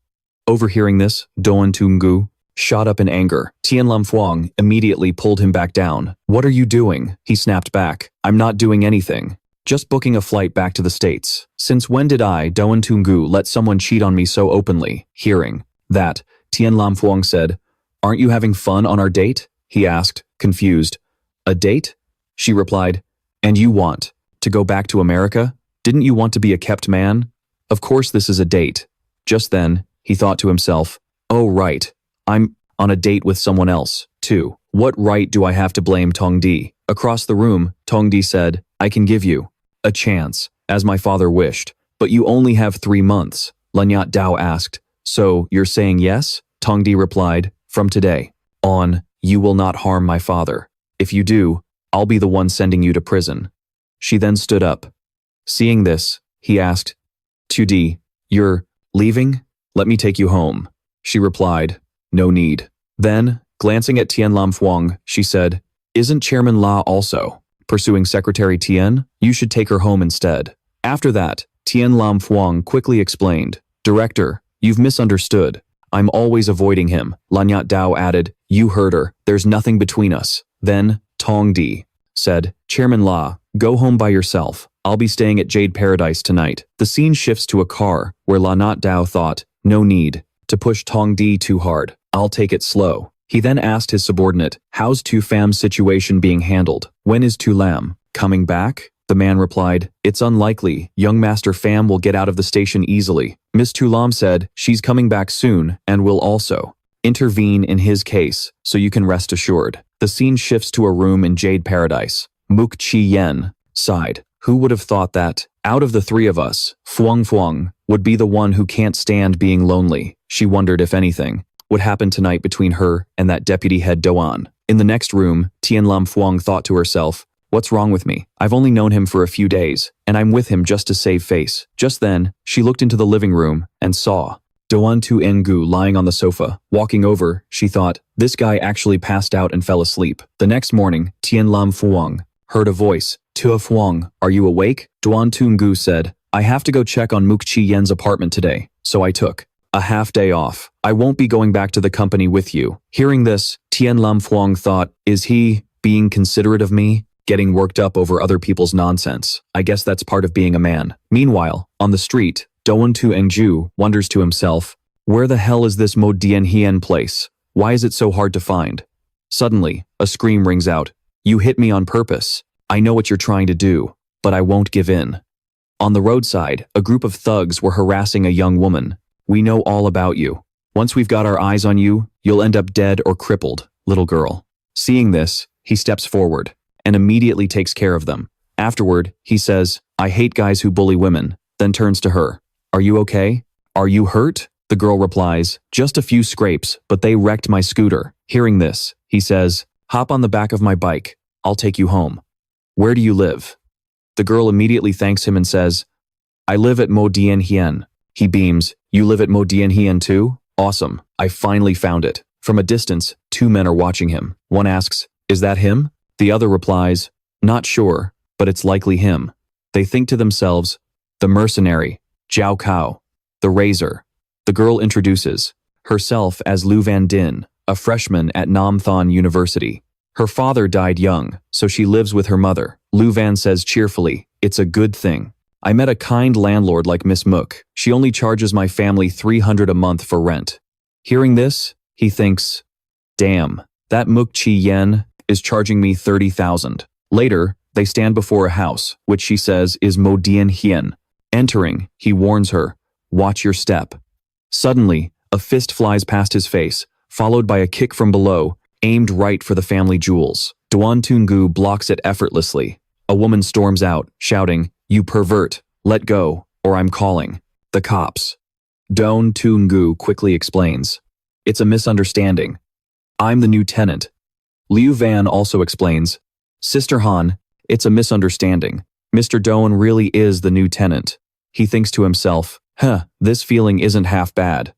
Speaker 1: Overhearing this, Doan Toongu shot up in anger. Tianlam Fuang immediately pulled him back down. What are you doing? He snapped back. I'm not doing anything. Just booking a flight back to the States. Since when did I, Doan Toongu, let someone cheat on me so openly? Hearing that, Tianlam Fuang said, aren't you having fun on our date? He asked, confused. A date? She replied, and you want to go back to America? Didn't you want to be a kept man? Of course this is a date. Just then, he thought to himself, oh right, I'm on a date with someone else, too. What right do I have to blame Tongdi? Across the room, Tongdi said, I can give you a chance, as my father wished, but you only have 3 months. Lanyat Dao asked, so you're saying yes? Tongdi replied, from today on, you will not harm my father. If you do, I'll be the one sending you to prison. She then stood up. Seeing this, he asked, 2D, you're leaving? Let me take you home. She replied, no need. Then, glancing at Tianlam Fuang, she said, isn't Chairman La also pursuing Secretary Tian? You should take her home instead. After that, Tianlam Fuang quickly explained, Director, you've misunderstood. I'm always avoiding him. Lanyat Dao added, you heard her. There's nothing between us. Then, Tongdi said, Chairman La, go home by yourself. I'll be staying at Jade Paradise tonight. The scene shifts to a car, where Lanat Dao thought, no need to push Tongdi too hard. I'll take it slow. He then asked his subordinate, how's Tu Fam's situation being handled? When is Tu Lam coming back? The man replied, it's unlikely. Young Master Pham will get out of the station easily. Miss Tu Lam said, she's coming back soon and will also intervene in his case, so you can rest assured. The scene shifts to a room in Jade Paradise. Mook Chi Yen sighed. Who would have thought that, out of the 3 of us, Fuang Fuang would be the one who can't stand being lonely? She wondered if anything would happen tonight between her and that deputy head Doan. In the next room, Tianlam Fuang thought to herself, what's wrong with me? I've only known him for a few days, and I'm with him just to save face. Just then, she looked into the living room and saw Doan Tu Engu lying on the sofa. Walking over, she thought, this guy actually passed out and fell asleep. The next morning, Tianlam Fuang heard a voice. Tua Fuang, are you awake? Doan Toongu said, I have to go check on Mook Chi Yen's apartment today, so I took a half day off. I won't be going back to the company with you. Hearing this, Tianlam Fuang thought, is he being considerate of me? Getting worked up over other people's nonsense. I guess that's part of being a man. Meanwhile, on the street, Doan Tu Engju wonders to himself, where the hell is this Mo Dien Hien place? Why is it so hard to find? Suddenly, a scream rings out. You hit me on purpose. I know what you're trying to do, but I won't give in. On the roadside, a group of thugs were harassing a young woman. We know all about you. Once we've got our eyes on you, you'll end up dead or crippled, little girl. Seeing this, he steps forward and immediately takes care of them. Afterward, he says, I hate guys who bully women, then turns to her. Are you okay? Are you hurt? The girl replies, just a few scrapes, but they wrecked my scooter. Hearing this, he says, hop on the back of my bike. I'll take you home. Where do you live? The girl immediately thanks him and says, I live at Mo Dien Hien. He beams, you live at Mo Dien Hien too? Awesome, I finally found it. From a distance, 2 men are watching him. One asks, is that him? The other replies, not sure, but it's likely him. They think to themselves, the mercenary, Jiao Kao, the razor. The girl introduces herself as Lu Van Din, a freshman at Nam Thon University. Her father died young, so she lives with her mother. Lu Van says cheerfully, it's a good thing. I met a kind landlord like Miss Mook. She only charges my family 300 a month for rent. Hearing this, he thinks, damn, that Mook Chi Yen is charging me 30,000. Later, they stand before a house, which she says is Mo Dian Hien. Entering, he warns her, watch your step. Suddenly, a fist flies past his face, followed by a kick from below, aimed right for the family jewels. Duan Tungu blocks it effortlessly. A woman storms out, shouting, you pervert, let go, or I'm calling the cops. Don Tungu quickly explains, it's a misunderstanding. I'm the new tenant. Liu Van also explains, Sister Han, it's a misunderstanding. Mr. Doan really is the new tenant. He thinks to himself, this feeling isn't half bad.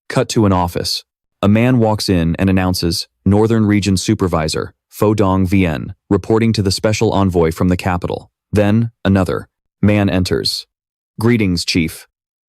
Speaker 1: Cut to an office. A man walks in and announces, Northern Region Supervisor, Fo Dong Vien, reporting to the special envoy from the capital. Then, another man enters. Greetings, Chief.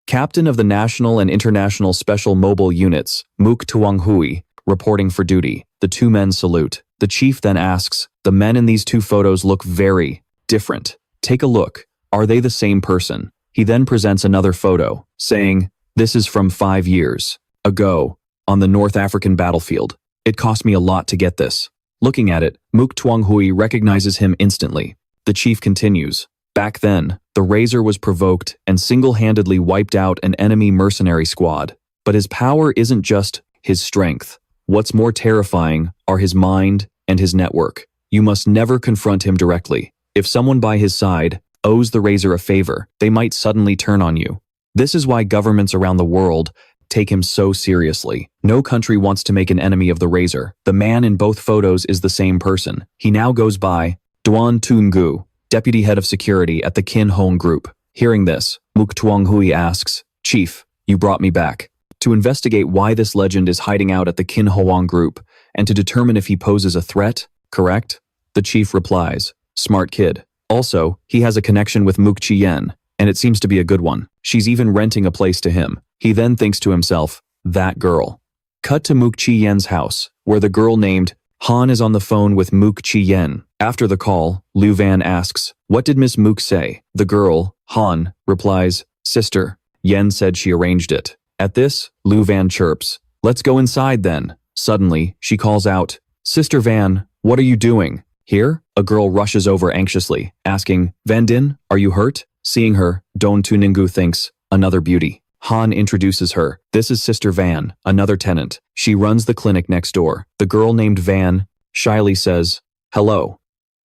Speaker 1: Captain of the National and International Special Mobile Units, Mook Tuang Hui, reporting for duty. The two men salute. The chief then asks, the men in these two photos look very different. Take a look. Are they the same person? He then presents another photo, saying, this is from 5 years ago, on the North African battlefield. It cost me a lot to get this. Looking at it, Mook Tuang Hui recognizes him instantly. The chief continues, back then, the Razor was provoked and single-handedly wiped out an enemy mercenary squad. But his power isn't just his strength. What's more terrifying are his mind and his network. You must never confront him directly. If someone by his side owes the Razor a favor, they might suddenly turn on you. This is why governments around the world take him so seriously. No country wants to make an enemy of the Razor. The man in both photos is the same person. He now goes by Duan Tungu, deputy head of security at the Kin Hong Group. Hearing this, Mook Tuang Hui asks, Chief, you brought me back to investigate why this legend is hiding out at the Kin Hoang Group and to determine if he poses a threat, correct? The chief replies, smart kid. Also, he has a connection with Mook Chi Yen, and it seems to be a good one. She's even renting a place to him. He then thinks to himself, that girl. Cut to Mook Chi Yen's house, where the girl named Han is on the phone with Mook Chi Yen. After the call, Liu Van asks, what did Miss Mook say? The girl, Han, replies, sister, Yen said she arranged it. At this, Liu Van chirps, let's go inside then. Suddenly, she calls out, Sister Van, what are you doing? Here, a girl rushes over anxiously, asking, Van Din, are you hurt? Seeing her, Don Tuningu thinks, another beauty. Han introduces her. This is Sister Van, another tenant. She runs the clinic next door. The girl named Van shyly says, hello.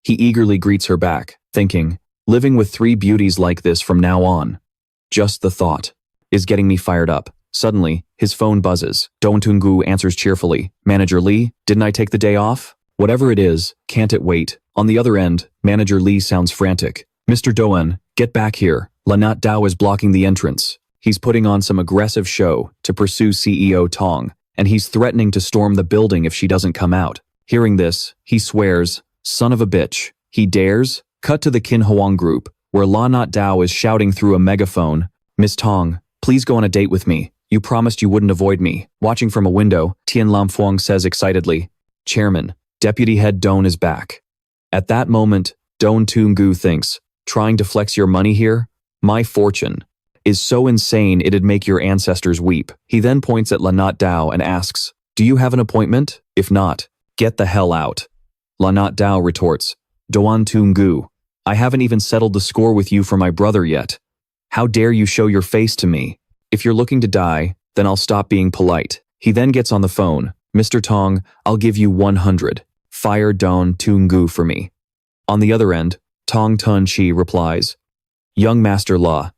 Speaker 1: He eagerly greets her back, thinking, living with 3 beauties like this from now on. Just the thought is getting me fired up. Suddenly, his phone buzzes. Don Tungu answers cheerfully, Manager Lee, didn't I take the day off? Whatever it is, can't it wait? On the other end, Manager Lee sounds frantic. Mr. Doan, get back here. Lanat Dao is blocking the entrance. He's putting on some aggressive show to pursue CEO Tong, and he's threatening to storm the building if she doesn't come out. Hearing this, he swears, son of a bitch. He dares? Cut to the Kin Hoang Group, where Lanat Dao is shouting through a megaphone, Miss Tong, please go on a date with me. You promised you wouldn't avoid me. Watching from a window, Tian Lamfuang says excitedly, Chairman, Deputy Head Don is back. At that moment, Don Tungu thinks, trying to flex your money here? My fortune is so insane it'd make your ancestors weep. He then points at Lanat Dao and asks, do you have an appointment? If not, get the hell out. Lanat Dao retorts, Doan Tungu, I haven't even settled the score with you for my brother yet. How dare you show your face to me? If you're looking to die, then I'll stop being polite. He then gets on the phone. Mr. Tong, I'll give you 100. Fire Don Tungu for me. On the other end, Tong Tun Chi replies, Young Master Law,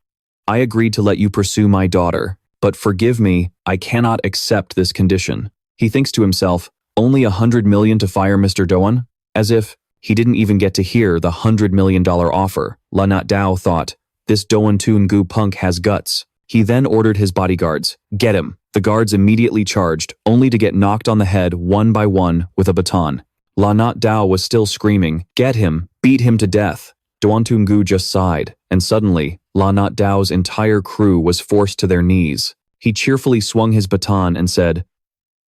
Speaker 1: I agreed to let you pursue my daughter, but forgive me, I cannot accept this condition. He thinks to himself, only 100 million to fire Mr. Doan? As if he didn't even get to hear the $100 million offer. Lanat Dao thought, this Doan Tungu punk has guts. He then ordered his bodyguards, get him. The guards immediately charged, only to get knocked on the head one by one with a baton. Lanat Dao was still screaming, get him, beat him to death. Doan Tungu just sighed, and suddenly, Lanat Dao's entire crew was forced to their knees. He cheerfully swung his baton and said,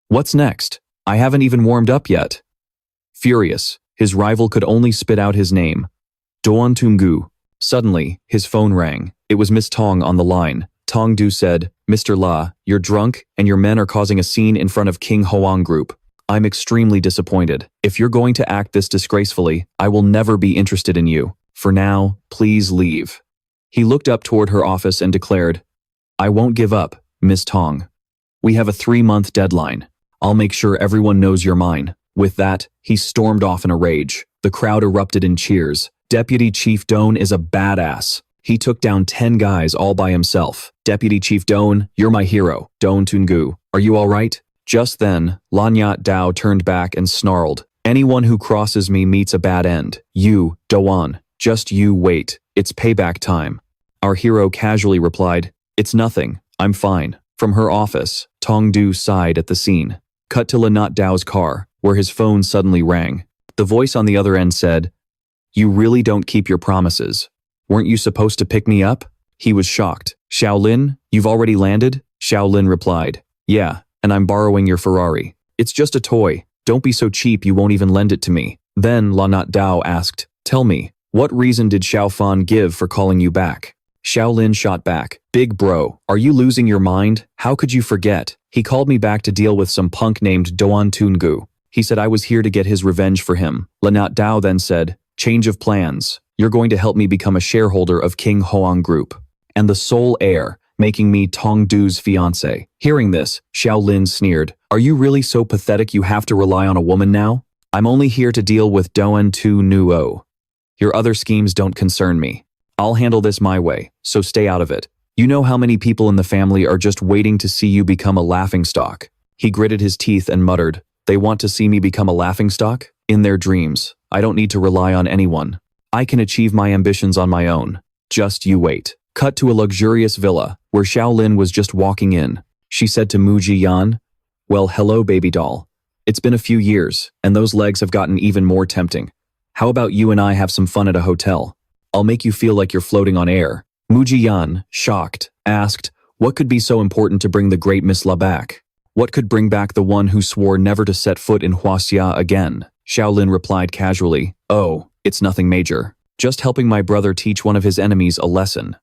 Speaker 1: what's next? I haven't even warmed up yet. Furious, his rival could only spit out his name. Doan Tungu, Suddenly, his phone rang. It was Miss Tong on the line. Tong Du said, "Mr. La, you're drunk and your men are causing a scene in front of King Hoang Group. I'm extremely disappointed. If you're going to act this disgracefully, I will never be interested in you. For now, please leave." He looked up toward her office and declared, "I won't give up, Miss Tong. We have a 3-month deadline. I'll make sure everyone knows you're mine." With that, he stormed off in a rage. The crowd erupted in cheers. Deputy Chief Doan is a badass. He took down 10 guys all by himself. "Deputy Chief Doan, you're my hero. Doan Tungu, are you all right?" Just then, Lanyat Dao turned back and snarled, "Anyone who crosses me meets a bad end. You, Doan, just you wait. It's payback time." Our hero casually replied, "It's nothing. I'm fine." From her office, Tong Du sighed at the scene. Cut to Lanyat Dao's car, where his phone suddenly rang. The voice on the other end said, "You really don't keep your promises. Weren't you supposed to pick me up?" He was shocked. "Shaolin, you've already landed?" Shaolin replied, "Yeah, and I'm borrowing your Ferrari. It's just a toy. Don't be so cheap you won't even lend it to me." Then Lanyat Dao asked, "Tell me, what reason did Xiao Fan give for calling you back?" Shaolin shot back, "Big bro, are you losing your mind? How could you forget? He called me back to deal with some punk named Doan Tungu. He said I was here to get his revenge for him." Lanyat Dao then said, "Change of plans. You're going to help me become a shareholder of King Hoang Group and the sole heir, making me Tong Du's fiancé." Hearing this, Shaolin sneered, "Are you really so pathetic you have to rely on a woman now? I'm only here to deal with Doan Tu Nuo. Your other schemes don't concern me. I'll handle this my way, so stay out of it. You know how many people in the family are just waiting to see you become a laughingstock." He gritted his teeth and muttered, "They want to see me become a laughingstock? In their dreams. I don't need to rely on anyone. I can achieve my ambitions on my own. Just you wait." Cut to a luxurious villa, where Shaolin was just walking in. She said to Mu Ji-yan, "Well, hello, baby doll. It's been a few years, and those legs have gotten even more tempting. How about you and I have some fun at a hotel? I'll make you feel like you're floating on air." Mu Ji-yan, shocked, asked, "What could be so important to bring the great Miss La back? What could bring back the one who swore never to set foot in Huaxia again?" Shaolin replied casually, "Oh, it's nothing major. Just helping my brother teach one of his enemies a lesson.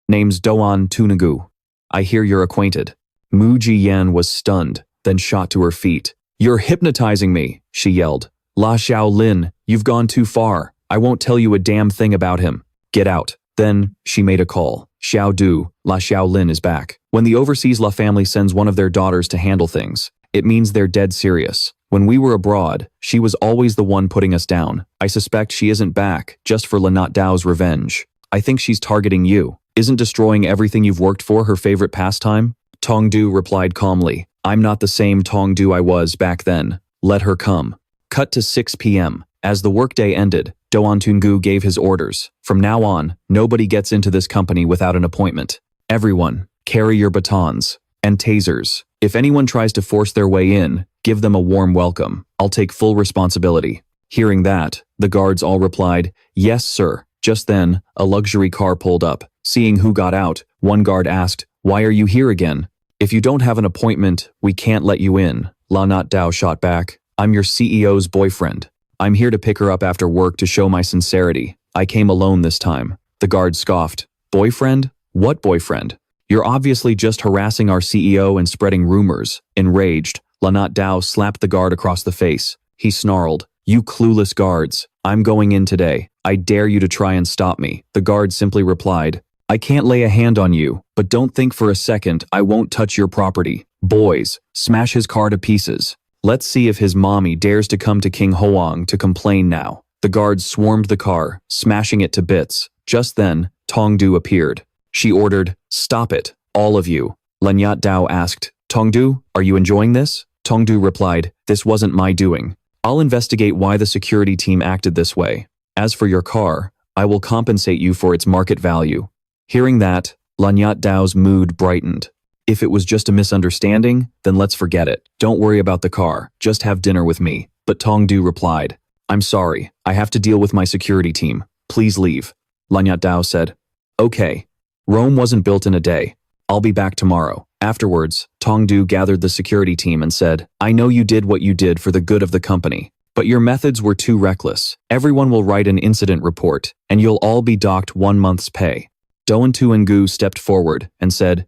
Speaker 1: Name's Doan Tunugu. I hear you're acquainted." Mu Ji-yan was stunned, then shot to her feet. "You're hypnotizing me," she yelled. "La Shaolin, you've gone too far. I won't tell you a damn thing about him. Get out." Then, she made a call. "Xiao Du, La Shaolin is back." When the overseas La family sends one of their daughters to handle things, it means they're dead serious. When we were abroad, she was always the one putting us down. I suspect she isn't back, just for Lanyat Dao's revenge. I think she's targeting you. Isn't destroying everything you've worked for her favorite pastime? Tong Du replied calmly, "I'm not the same Tong Du I was back then. Let her come." Cut to 6 p.m. As the workday ended, Doan Tungu gave his orders. "From now on, nobody gets into this company without an appointment. Everyone, carry your batons and tasers. If anyone tries to force their way in, give them a warm welcome. I'll take full responsibility." Hearing that, the guards all replied, "Yes, sir." Just then, a luxury car pulled up. Seeing who got out, one guard asked, "Why are you here again?" "If you don't have an appointment, we can't let you in." Lanyat Dao shot back, "I'm your CEO's boyfriend. I'm here to pick her up after work to show my sincerity. I came alone this time." The guard scoffed, "Boyfriend? What boyfriend? You're obviously just harassing our CEO and spreading rumors." Enraged, Lanyat Dao slapped the guard across the face. He snarled, "You clueless guards. I'm going in today. I dare you to try and stop me." The guard simply replied, "I can't lay a hand on you, but don't think for a second I won't touch your property. Boys, smash his car to pieces. Let's see if his mommy dares to come to King Hoang to complain now." The guards swarmed the car, smashing it to bits. Just then, Tong Du appeared. She ordered, "Stop it, all of you." Lanyat Dao asked, "Tong Du, are you enjoying this?" Tong Du replied, "This wasn't my doing. I'll investigate why the security team acted this way. As for your car, I will compensate you for its market value." Hearing that, Lanyat Dao's mood brightened. If it was just a misunderstanding, then let's forget it. Don't worry about the car, just have dinner with me. But Tong Du replied, "I'm sorry, I have to deal with my security team. Please leave." Lanyat Dao said, "Okay. Rome wasn't built in a day. I'll be back tomorrow." Afterwards, Tong Du gathered the security team and said, "I know you did what you did for the good of the company. But your methods were too reckless. Everyone will write an incident report, and you'll all be docked 1 month's pay. Doan-tu and Gu stepped forward and said,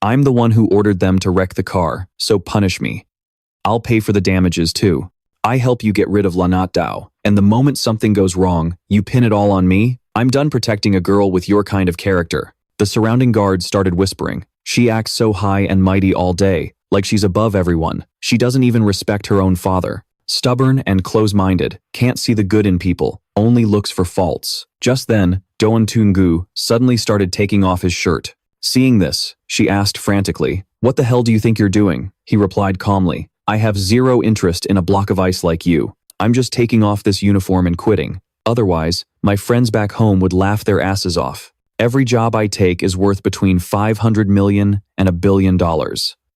Speaker 1: I'm the one who ordered them to wreck the car, so punish me. I'll pay for the damages too. I help you get rid of Lanat Dao, and the moment something goes wrong, you pin it all on me? I'm done protecting a girl with your kind of character. The surrounding guards started whispering. She acts so high and mighty all day, like she's above everyone. She doesn't even respect her own father. Stubborn and close-minded, can't see the good in people, only looks for faults. Just then, Doan-tu suddenly started taking off his shirt. Seeing this, she asked frantically, What the hell do you think you're doing? He replied calmly, I have zero interest in a block of ice like you. I'm just taking off this uniform and quitting. Otherwise, my friends back home would laugh their asses off. Every job I take is worth between $500 million and $1 billion.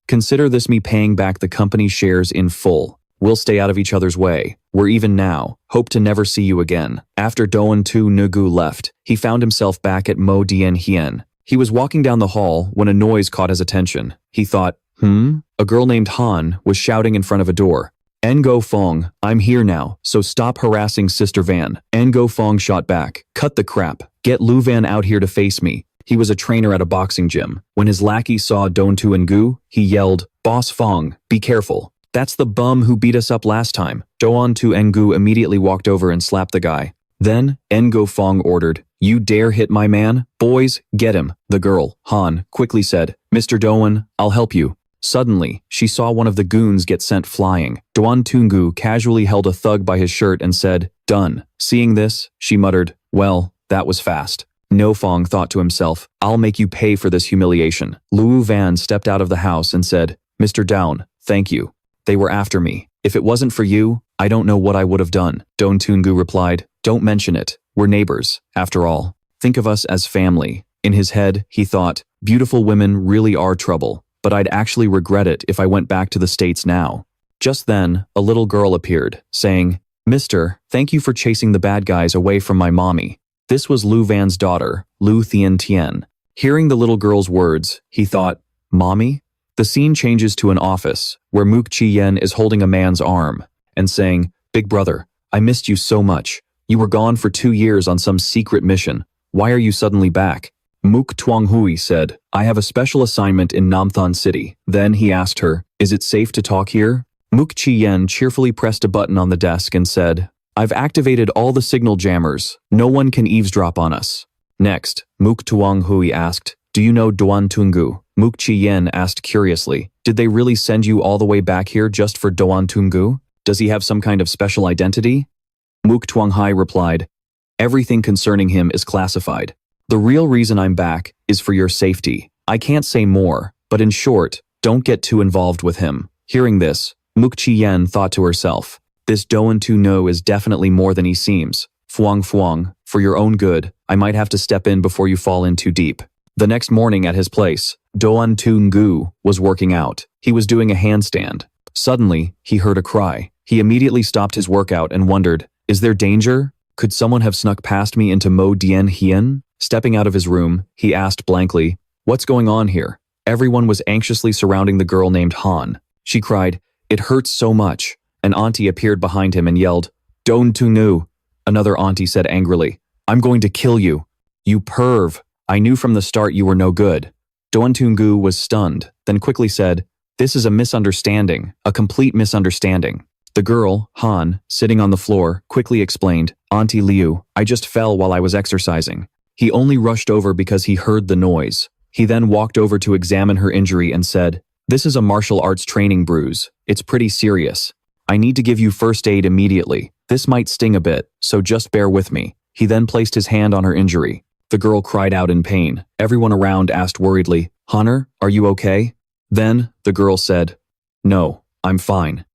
Speaker 1: Consider this me paying back the company's shares in full. We'll stay out of each other's way. We're even now. Hope to never see you again. After Doan-tu left, he found himself back at Mo Dien Hien. He was walking down the hall when a noise caught his attention. He thought, A girl named Han was shouting in front of a door. Ngo Fong, I'm here now, so stop harassing Sister Van. Ngo Fong shot back, cut the crap. Get Lu Van out here to face me. He was a trainer at a boxing gym. When his lackey saw Doan-tu, he yelled, Boss Fong, be careful. That's the bum who beat us up last time. Doan-tu immediately walked over and slapped the guy. Then, Ngo Fong ordered, You dare hit my man? Boys, get him. The girl, Han, quickly said, Mr. Doan, I'll help you. Suddenly, she saw one of the goons get sent flying. Doan-tu casually held a thug by his shirt and said, Done. Seeing this, she muttered, Well, that was fast. No Fong thought to himself, I'll make you pay for this humiliation. Lu Van stepped out of the house and said, Mr. Down, thank you. They were after me. If it wasn't for you, I don't know what I would have done. Doan-tu replied, Don't mention it. We're neighbors, after all. Think of us as family. In his head, he thought, Beautiful women really are trouble, but I'd actually regret it if I went back to the States now. Just then, a little girl appeared, saying, Mister, thank you for chasing the bad guys away from my mommy. This was Lu Van's daughter, Lu Thien Tien. Hearing the little girl's words, he thought, Mommy? The scene changes to an office, where Mook Chi-yen is holding a man's arm, and saying, Big brother, I missed you so much. You were gone for 2 years on some secret mission. Why are you suddenly back? Mook Tuang-hui said, I have a special assignment in Namthon City. Then he asked her, Is it safe to talk here? Mook Chi-yen cheerfully pressed a button on the desk and said, I've activated all the signal jammers. No one can eavesdrop on us. Next, Mook Tuang-hui asked, Do you know Doan-tu? Mook Chi-yen asked curiously, Did they really send you all the way back here just for Doan-tu? Does he have some kind of special identity? Mook Tuang-hai replied, Everything concerning him is classified. The real reason I'm back is for your safety. I can't say more, but in short, don't get too involved with him. Hearing this, Mook Chi-yen thought to herself, This Doan-tu is definitely more than he seems. Fuang, for your own good, I might have to step in before you fall in too deep. The next morning at his place, Doan-tu was working out. He was doing a handstand. Suddenly, he heard a cry. He immediately stopped his workout and wondered, Is there danger? Could someone have snuck past me into Mo Dien Hien? Stepping out of his room, he asked blankly, What's going on here? Everyone was anxiously surrounding the girl named Han. She cried, It hurts so much. An auntie appeared behind him and yelled, Doan-tu. Another auntie said angrily, I'm going to kill you. You perv. I knew from the start you were no good. Doan-tu was stunned, then quickly said, This is a misunderstanding, a complete misunderstanding. The girl, Han, sitting on the floor, quickly explained, Auntie Liu, I just fell while I was exercising. He only rushed over because he heard the noise. He then walked over to examine her injury and said, This is a martial arts training bruise. It's pretty serious. I need to give you first aid immediately. This might sting a bit, so just bear with me. He then placed his hand on her injury. The girl cried out in pain. Everyone around asked worriedly, Hunter, are you okay? Then, the girl said, No, I'm fine.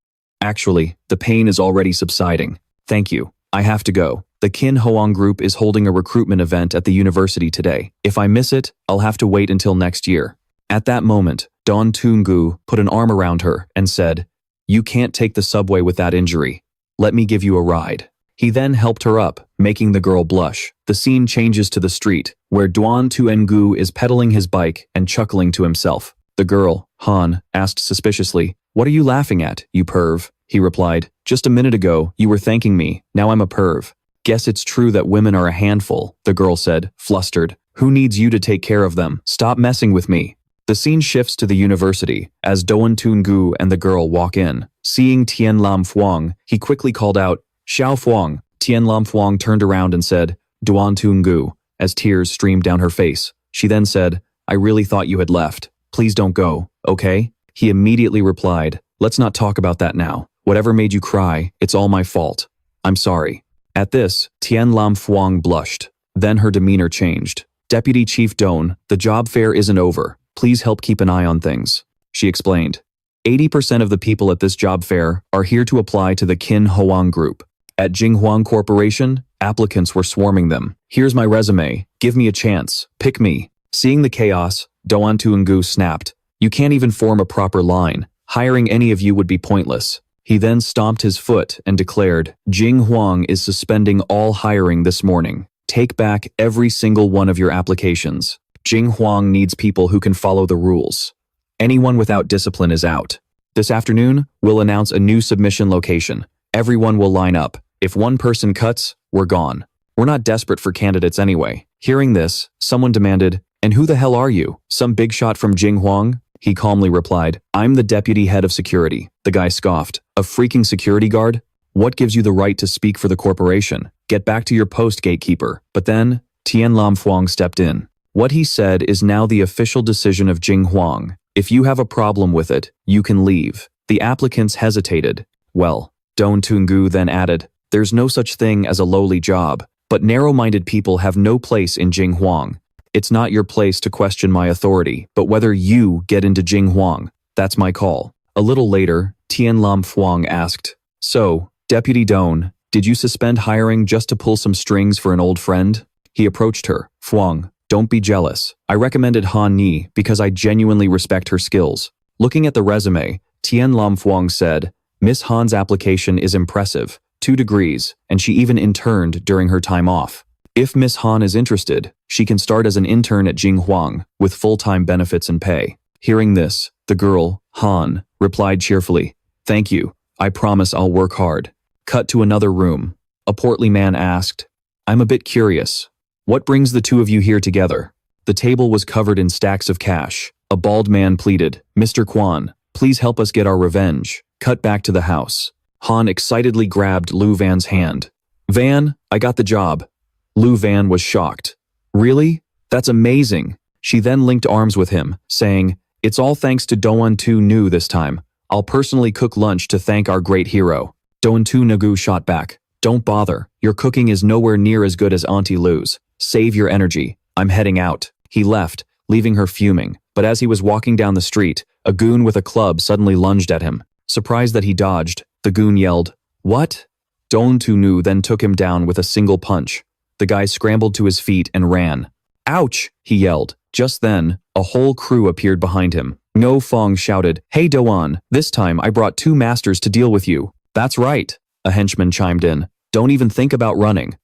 Speaker 1: Actually, the pain is already subsiding. Thank you. I have to go. The Kin Hoang group is holding a recruitment event at the university today. If I miss it, I'll have to wait until next year. At that moment, Doan-tu put an arm around her and said, You can't take the subway with that injury. Let me give you a ride. He then helped her up, making the girl blush. The scene changes to the street, where Doan-tu is pedaling his bike and chuckling to himself. The girl, Han, asked suspiciously, What are you laughing at, you perv? he replied. Just a minute ago, you were thanking me, now I'm a perv. Guess it's true that women are a handful, the girl said, flustered. Who needs you to take care of them? Stop messing with me. The scene shifts to the university, as Doan Tungu and the girl walk in. Seeing Tian Lam Fuang, he quickly called out, Xiao Fuang. Tian Lam Fuang turned around and said, Doan Tungu, as tears streamed down her face. She then said, I really thought you had left. Please don't go, okay? He immediately replied, let's not talk about that now. Whatever made you cry, it's all my fault. I'm sorry. At this, Tian Lam Fuang blushed. Then her demeanor changed. Deputy Chief Doan, the job fair isn't over. Please help keep an eye on things. She explained. 80% of the people at this job fair are here to apply to the Qin Hoang Group. At Jinghuang Corporation, applicants were swarming them. Here's my resume. Give me a chance. Pick me. Seeing the chaos, Doan Tuangu snapped. You can't even form a proper line. Hiring any of you would be pointless. He then stomped his foot and declared, Jinghuang is suspending all hiring this morning. Take back every single one of your applications. Jinghuang needs people who can follow the rules. Anyone without discipline is out. This afternoon, we'll announce a new submission location. Everyone will line up. If one person cuts, we're gone. We're not desperate for candidates anyway. Hearing this, someone demanded, and who the hell are you? Some big shot from Jinghuang? He calmly replied, I'm the deputy head of security. The guy scoffed. A freaking security guard? What gives you the right to speak for the corporation? Get back to your post, gatekeeper. But then, Tian Lam Fuang stepped in. What he said is now the official decision of Jinghuang. If you have a problem with it, you can leave. The applicants hesitated. Well, Doan Tungu then added, there's no such thing as a lowly job, but narrow-minded people have no place in Jinghuang. It's not your place to question my authority, but whether you get into Jinghuang, that's my call. A little later, Tian Lam Fuang asked, so, Deputy Doan, did you suspend hiring just to pull some strings for an old friend? He approached her. Fuang, don't be jealous. I recommended Han Ni because I genuinely respect her skills. Looking at the resume, Tian Lam Fuang said, Miss Han's application is impressive, 2 degrees, and she even interned during her time off. If Miss Han is interested, she can start as an intern at Jinghuang, with full-time benefits and pay. Hearing this, the girl, Han, replied cheerfully, thank you, I promise I'll work hard. Cut to another room. A portly man asked, I'm a bit curious. What brings the two of you here together? The table was covered in stacks of cash. A bald man pleaded, Mr. Quan, please help us get our revenge. Cut back to the house. Han excitedly grabbed Lu Van's hand. Van, I got the job. Lu Van was shocked. Really? That's amazing. She then linked arms with him, saying, it's all thanks to Doan Tu Nu this time. I'll personally cook lunch to thank our great hero. Doan Tu Nagu shot back. Don't bother. Your cooking is nowhere near as good as Auntie Lu's. Save your energy. I'm heading out. He left, leaving her fuming. But as he was walking down the street, a goon with a club suddenly lunged at him. Surprised that he dodged, the goon yelled, what? Doan Tu Nu then took him down with a single punch. The guy scrambled to his feet and ran. Ouch, he yelled. Just then, a whole crew appeared behind him. Ngo Fong shouted, hey Doan, this time I brought 2 masters to deal with you. That's right, a henchman chimed in. Don't even think about running.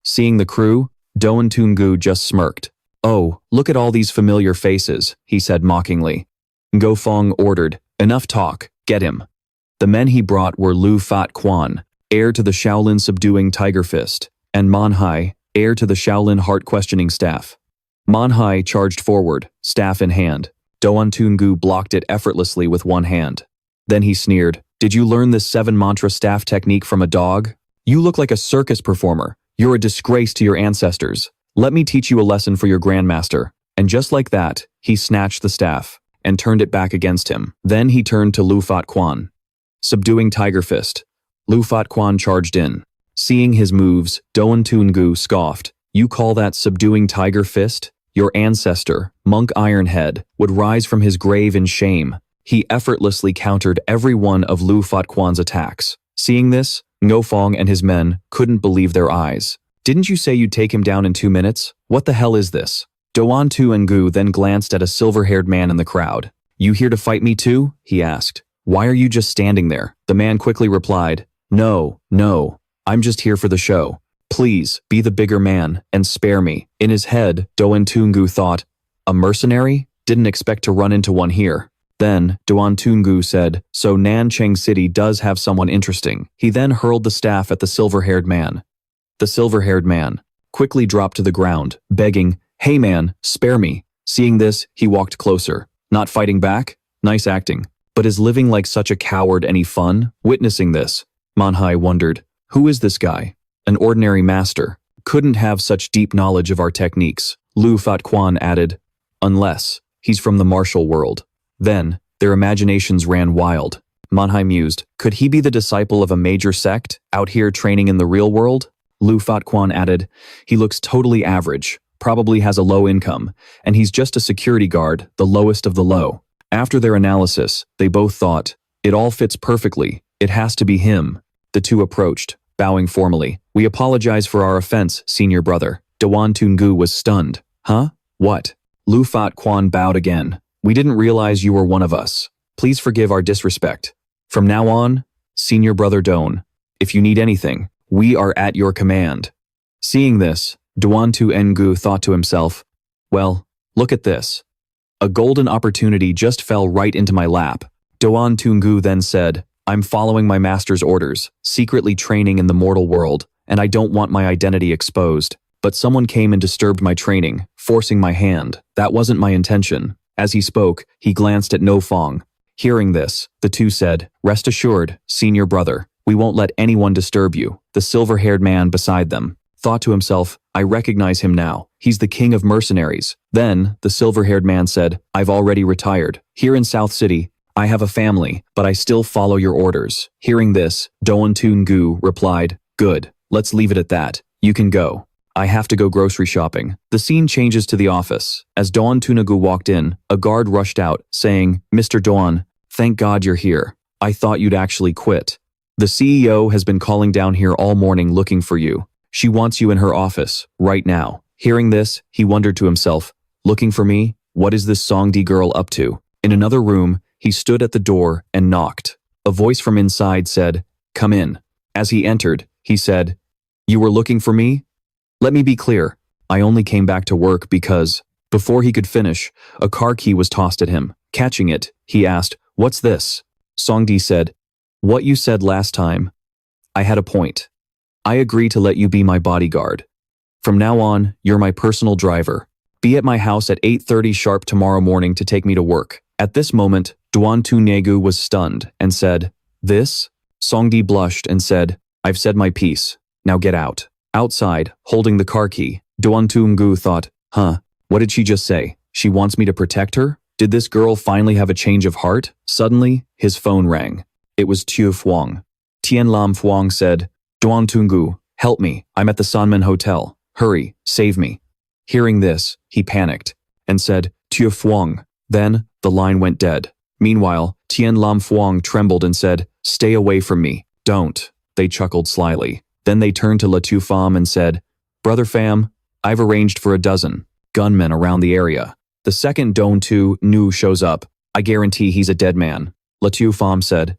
Speaker 1: Seeing the crew, Doan Tungu just smirked. Oh, look at all these familiar faces, he said mockingly. Ngo Fong ordered, enough talk, get him. The men he brought were Lu Fat Quan, heir to the Shaolin subduing Tiger Fist, and Manhwa, heir to the Shaolin heart-questioning staff. Manhwa charged forward, staff in hand. Doan Tungu blocked it effortlessly with one hand. Then he sneered, did you learn this 7-mantra staff technique from a dog? You look like a circus performer. You're a disgrace to your ancestors. Let me teach you a lesson for your grandmaster. And just like that, he snatched the staff and turned it back against him. Then he turned to Lu Fat Quan. Subduing Tiger Fist. Lu Fat Quan charged in. Seeing his moves, Doan Tungu scoffed. You call that subduing Tiger Fist? Your ancestor, Monk Ironhead, would rise from his grave in shame. He effortlessly countered every one of Lu Fat Quan's attacks. Seeing this, Ngo Fong and his men couldn't believe their eyes. Didn't you say you'd take him down in 2 minutes? What the hell is this? Doan Tungu then glanced at a silver-haired man in the crowd. You here to fight me too? He asked. Why are you just standing there? The man quickly replied, no, I'm just here for the show. Please, be the bigger man, and spare me. In his head, Doan Tungu thought, a mercenary? Didn't expect to run into one here. Then, Duan Tungu said, so Nancheng City does have someone interesting. He then hurled the staff at the silver-haired man. The silver-haired man quickly dropped to the ground, begging, hey man, spare me. Seeing this, he walked closer. Not fighting back? Nice acting. But is living like such a coward any fun? Witnessing this, Manhwa wondered, who is this guy? An ordinary master. Couldn't have such deep knowledge of our techniques. Lu Fatquan added, unless he's from the martial world. Then, their imaginations ran wild. Manhwa mused, could he be the disciple of a major sect, out here training in the real world? Lu Fatquan added, he looks totally average, probably has a low income, and he's just a security guard, the lowest of the low. After their analysis, they both thought, it all fits perfectly, it has to be him. The two approached, bowing formally. We apologize for our offense, senior brother. Duan Tungu was stunned. Huh? What? Lu Fatquan bowed again. We didn't realize you were one of us. Please forgive our disrespect. From now on, senior brother Don, if you need anything, we are at your command. Seeing this, Duan Tungu thought to himself, well, look at this. A golden opportunity just fell right into my lap. Duan Tungu then said, I'm following my master's orders, secretly training in the mortal world, and I don't want my identity exposed. But someone came and disturbed my training, forcing my hand. That wasn't my intention. As he spoke, he glanced at No Fong. Hearing this, the two said, rest assured, senior brother, we won't let anyone disturb you. The silver-haired man beside them thought to himself, I recognize him now. He's the king of mercenaries. Then, the silver-haired man said, I've already retired. Here in South City, I have a family, but I still follow your orders. Hearing this, Duan Tungu replied, good, let's leave it at that. You can go. I have to go grocery shopping. The scene changes to the office. As Duan Tungu walked in, a guard rushed out, saying, Mr. Duan, thank God you're here. I thought you'd actually quit. The CEO has been calling down here all morning looking for you. She wants you in her office, right now. Hearing this, he wondered to himself, looking for me? What is this Songdi girl up to? In another room, he stood at the door and knocked. A voice from inside said, come in. As he entered, he said, you were looking for me? Let me be clear, I only came back to work because… Before he could finish, a car key was tossed at him. Catching it, he asked, what's this? Songdi said, what you said last time. I had a point. I agree to let you be my bodyguard. From now on, you're my personal driver. Be at my house at 8:30 sharp tomorrow morning to take me to work. At this moment, Duan Tunegu was stunned and said, this? Songdi blushed and said, I've said my piece. Now get out. Outside, holding the car key, Duan Tungu thought, what did she just say? She wants me to protect her? Did this girl finally have a change of heart? Suddenly, his phone rang. It was Tiu Fuang. Tian Lam Fuang said, Duan Tungu, help me, I'm at the Sanmen Hotel. Hurry, save me. Hearing this, he panicked and said, Tiu Fuang. Then, the line went dead. Meanwhile, Tian Lam Fuang trembled and said, stay away from me. Don't. They chuckled slyly. Then they turned to La Tu Pham and said, brother Pham, I've arranged for 12 gunmen around the area. The second Don Tu Nu shows up, I guarantee he's a dead man. La Tu Pham said,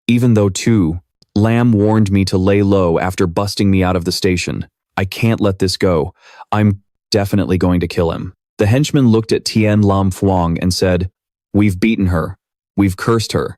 Speaker 1: even though Tu Lam warned me to lay low after busting me out of the station, I can't let this go. I'm definitely going to kill him. The henchman looked at Tian Lam Fuang and said, we've beaten her. We've cursed her.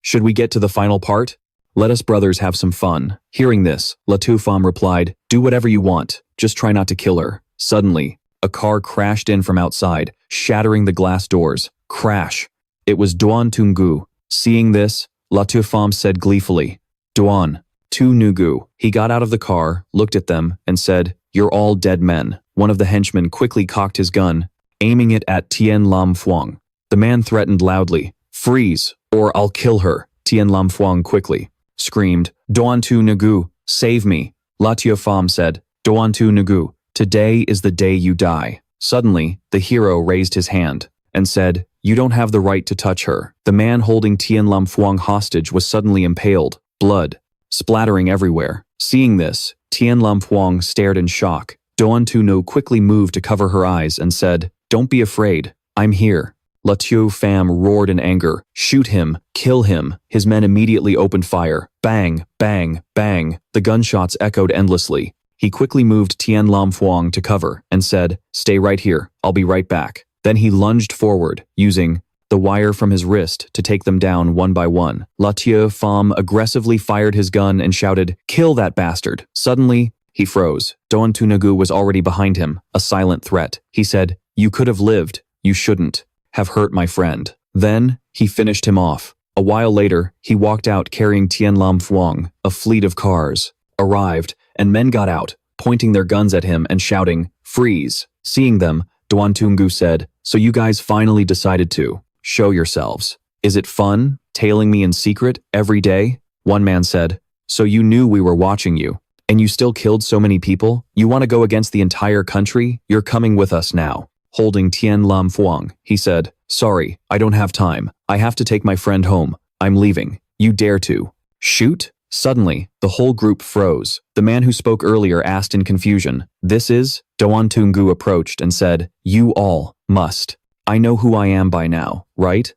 Speaker 1: Should we get to the final part? Let us brothers have some fun. Hearing this, La Tu Pham replied, do whatever you want, just try not to kill her. Suddenly, a car crashed in from outside, shattering the glass doors. Crash. It was Duan Tungu. Seeing this, La Tu Pham said gleefully, Duan, Tungu. He got out of the car, looked at them, and said, you're all dead men. One of the henchmen quickly cocked his gun, aiming it at Tian Lam Fuang. The man threatened loudly, freeze, or I'll kill her. Tian Lam Fuang quickly screamed, Duan Tungu, save me. La Tu Pham said, Duan Tungu, today is the day you die. Suddenly, the hero raised his hand and said, you don't have the right to touch her. The man holding Tian Lam Fuang hostage was suddenly impaled, blood splattering everywhere. Seeing this, Tian Lam Fuang stared in shock. Duan Tungu quickly moved to cover her eyes and said, don't be afraid, I'm here. La Tu Pham roared in anger, shoot him, kill him. His men immediately opened fire. Bang, bang, bang. The gunshots echoed endlessly. He quickly moved Tian Lam Fuang to cover and said, stay right here, I'll be right back. Then he lunged forward, using the wire from his wrist to take them down one by one. Latieu Pham aggressively fired his gun and shouted, "Kill that bastard!" Suddenly, he froze. Doan Tunagu was already behind him, a silent threat. He said, "You could have lived. You shouldn't have hurt my friend." Then, he finished him off. A while later, he walked out carrying Tian Lam Phuong. A fleet of cars arrived, and men got out, pointing their guns at him and shouting, "Freeze!" Seeing them, Doan Tungu said, "So you guys finally decided to show yourselves. Is it fun, tailing me in secret every day?" One man said, "So you knew we were watching you, and you still killed so many people? You want to go against the entire country? You're coming with us now." Holding Tian Lam Phuong, he said, "Sorry, I don't have time. I have to take my friend home. I'm leaving. You dare to shoot?" Suddenly, the whole group froze. The man who spoke earlier asked in confusion, "This is?" Doan Tungu approached and said, "You all must. I know who I am by now, right?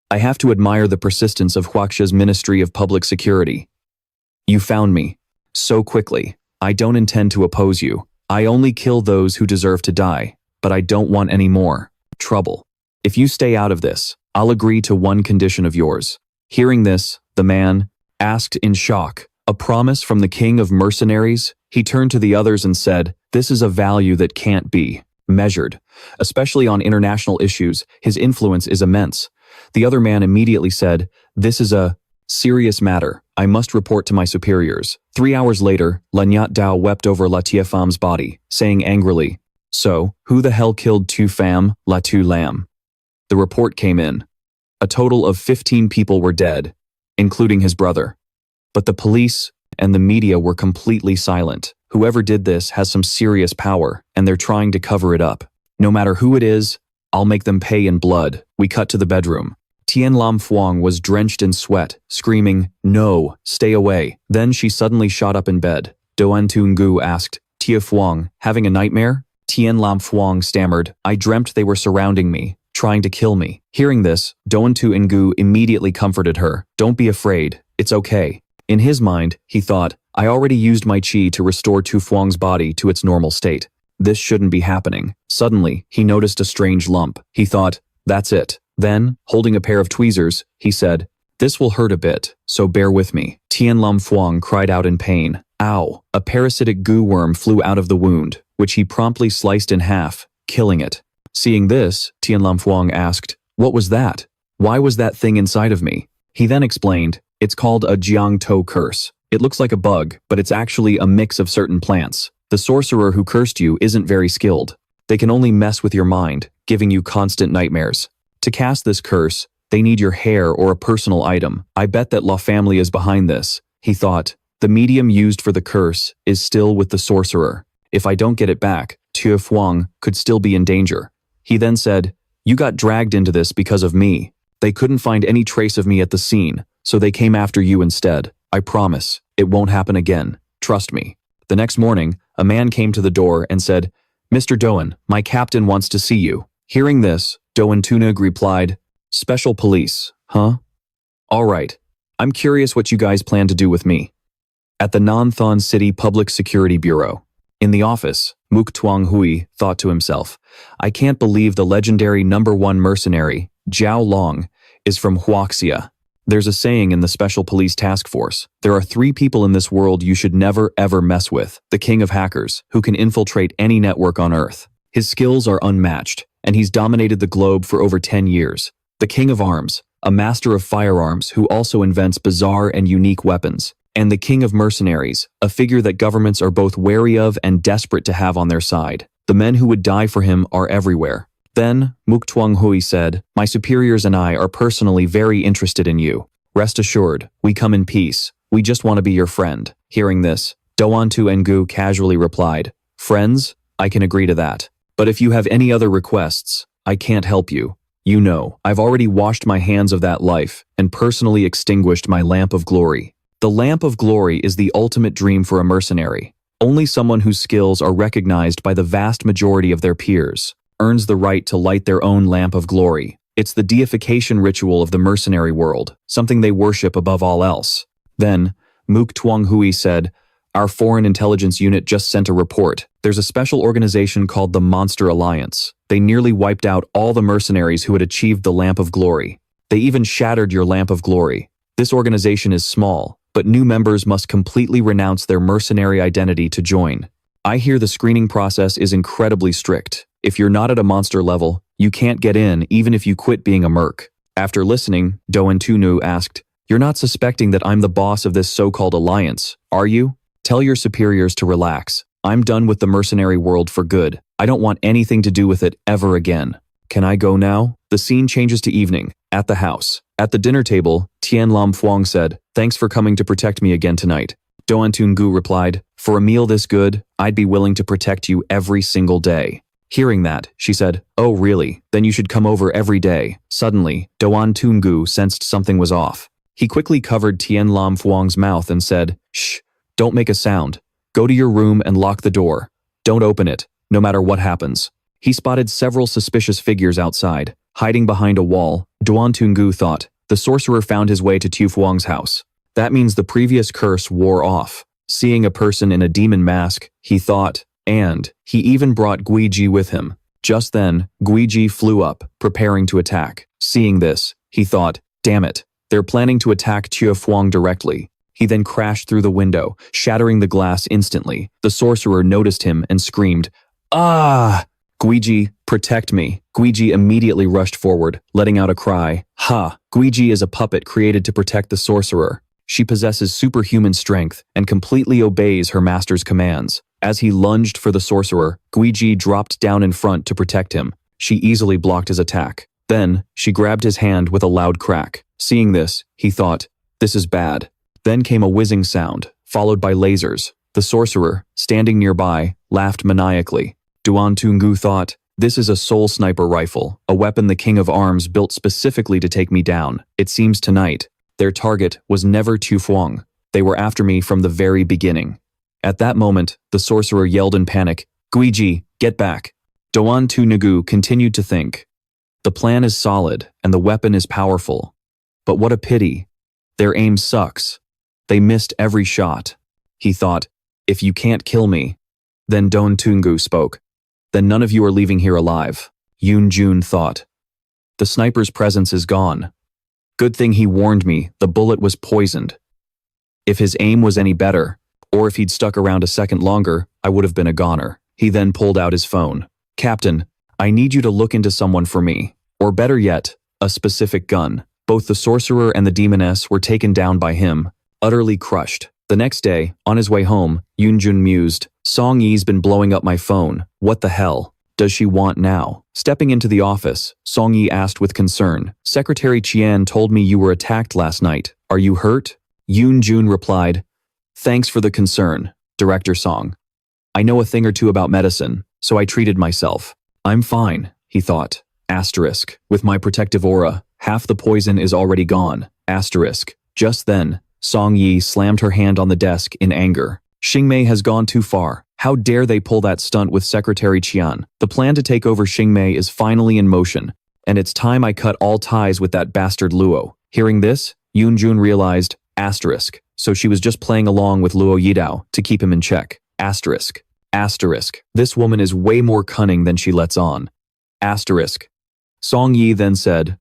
Speaker 1: I have to admire the persistence of Huaxa's Ministry of Public Security. You found me so quickly. I don't intend to oppose you. I only kill those who deserve to die, but I don't want any more trouble. If you stay out of this, I'll agree to one condition of yours." Hearing this, the man asked in shock, "A promise from the king of mercenaries?" He turned to the others and said, "This is a value that can't be measured. Especially on international issues, his influence is immense." The other man immediately said, "This is a serious matter. I must report to my superiors." 3 hours later, Lanyat Dao wept over Latieu Pham's body, saying angrily, "So, who the hell killed Tu Pham, Latu Lam?" The report came in. A total of 15 people were dead, including his brother. But the police and the media were completely silent. Whoever did this has some serious power, and they're trying to cover it up. No matter who it is, I'll make them pay in blood. We cut to the bedroom. Tian Lam Phuong was drenched in sweat, screaming, "No, stay away." Then she suddenly shot up in bed. Doan Tungu asked, "Tia Phuong, having a nightmare?" Tian Lam Phuong stammered, "I dreamt they were surrounding me, trying to kill me." Hearing this, Doan Tungu immediately comforted her. "Don't be afraid, it's okay." In his mind, he thought, "I already used my chi to restore Tu Phuong's body to its normal state. This shouldn't be happening." Suddenly, he noticed a strange lump. He thought, "That's it." Then, holding a pair of tweezers, he said, "This will hurt a bit, so bear with me." Tian Lam Phuong cried out in pain. Ow! A parasitic goo worm flew out of the wound, which he promptly sliced in half, killing it. Seeing this, Tian Lam Phuong asked, "What was that? Why was that thing inside of me?" He then explained, "It's called a Jiang To curse. It looks like a bug, but it's actually a mix of certain plants. The sorcerer who cursed you isn't very skilled. They can only mess with your mind, giving you constant nightmares. To cast this curse, they need your hair or a personal item. I bet that La Family is behind this." He thought, "The medium used for the curse is still with the sorcerer. If I don't get it back, Tu Phuong could still be in danger." He then said, "You got dragged into this because of me. They couldn't find any trace of me at the scene, so they came after you instead. I promise, it won't happen again. Trust me." The next morning, a man came to the door and said, "Mr. Doan, my captain wants to see you." Hearing this, Doan Tunug replied, "Special police, huh? All right. I'm curious what you guys plan to do with me." At the Nanthon City Public Security Bureau. In the office, Muk Tuang Hui thought to himself, "I can't believe the legendary #1 mercenary, Zhao Long, is from Huaxia. There's a saying in the Special Police Task Force, there are 3 people in this world you should never ever mess with. The king of hackers, who can infiltrate any network on Earth. His skills are unmatched, and he's dominated the globe for over 10 years. The king of arms, a master of firearms who also invents bizarre and unique weapons. And the king of mercenaries, a figure that governments are both wary of and desperate to have on their side. The men who would die for him are everywhere." Then, Muk Tuang Hui said, "My superiors and I are personally very interested in you. Rest assured, we come in peace. We just want to be your friend." Hearing this, Doan Tu Ngu casually replied, "Friends, I can agree to that. But if you have any other requests, I can't help you. You know, I've already washed my hands of that life and personally extinguished my lamp of glory. The lamp of glory is the ultimate dream for a mercenary. Only someone whose skills are recognized by the vast majority of their peers earns the right to light their own lamp of glory. It's the deification ritual of the mercenary world, something they worship above all else." Then, Muk Tuang Hui said, Our foreign intelligence unit just sent a report. There's a special organization called the Monster Alliance. They nearly wiped out all the mercenaries who had achieved the Lamp of Glory. They even shattered your Lamp of Glory. This organization is small, but new members must completely renounce their mercenary identity to join. I hear the screening process is incredibly strict. If you're not at a monster level, you can't get in even if you quit being a merc. After listening, Doan Tunu asked, "You're not suspecting that I'm the boss of this so-called alliance, are you? Tell your superiors to relax. I'm done with the mercenary world for good. I don't want anything to do with it ever again. Can I go now?" The scene changes to evening, at the house. At the dinner table, Tian Lam Fuang said, "Thanks for coming to protect me again tonight." Doan Tungu replied, "For a meal this good, I'd be willing to protect you every single day." Hearing that, she said, "Oh really? Then you should come over every day." Suddenly, Doan Tungu sensed something was off. He quickly covered Tian Lam Fuang's mouth and said, "Shh, don't make a sound. Go to your room and lock the door. Don't open it, no matter what happens." He spotted several suspicious figures outside. Hiding behind a wall, Doan Tungu thought, the sorcerer found his way to Tu Fuang's house. That means the previous curse wore off. Seeing a person in a demon mask, he thought, and he even brought Guiji with him. Just then, Guiji flew up, preparing to attack. Seeing this, he thought, damn it, they're planning to attack Tu Fuang directly. He then crashed through the window, shattering the glass instantly. The sorcerer noticed him and screamed, "Ah! Guiji, protect me." Guiji immediately rushed forward, letting out a cry. Ha! Guiji is a puppet created to protect the sorcerer. She possesses superhuman strength and completely obeys her master's commands. As he lunged for the sorcerer, Guiji dropped down in front to protect him. She easily blocked his attack. Then, she grabbed his hand with a loud crack. Seeing this, he thought, this is bad. Then came a whizzing sound, followed by lasers. The sorcerer, standing nearby, laughed maniacally. Doan Tungu thought, this is a soul sniper rifle, a weapon the king of arms built specifically to take me down. It seems tonight, their target was never Tu Fuang. They were after me from the very beginning. At that moment, the sorcerer yelled in panic, "Guiji, get back." Doan Tungu continued to think, the plan is solid and the weapon is powerful. But what a pity. Their aim sucks. They missed every shot. He thought, if you can't kill me. Then Doan Tungu spoke. Then none of you are leaving here alive. Yoon Jun thought. The sniper's presence is gone. Good thing he warned me, the bullet was poisoned. If his aim was any better, or if he'd stuck around a second longer, I would have been a goner. He then pulled out his phone. Captain, I need you to look into someone for me. Or better yet, a specific gun. Both the sorcerer and the demoness were taken down by him, utterly crushed. The next day, on his way home, Yoonjun mused, Song Yi's been blowing up my phone. What the hell does she want now? Stepping into the office, Song Yi asked with concern, Secretary Qian told me you were attacked last night. Are you hurt? Yoonjun replied, thanks for the concern, Director Song. I know a thing or two about medicine, so I treated myself. I'm fine, he thought. Asterisk. With my protective aura, half the poison is already gone. Asterisk. Just then, Song Yi slammed her hand on the desk in anger. Xingmei has gone too far. How dare they pull that stunt with Secretary Qian? The plan to take over Xingmei is finally in motion, and it's time I cut all ties with that bastard Luo. Hearing this, Yoonjun realized, asterisk, so she was just playing along with Luo Yidao to keep him in check. Asterisk. Asterisk. This woman is way more cunning than she lets on. Asterisk. Song Yi then said,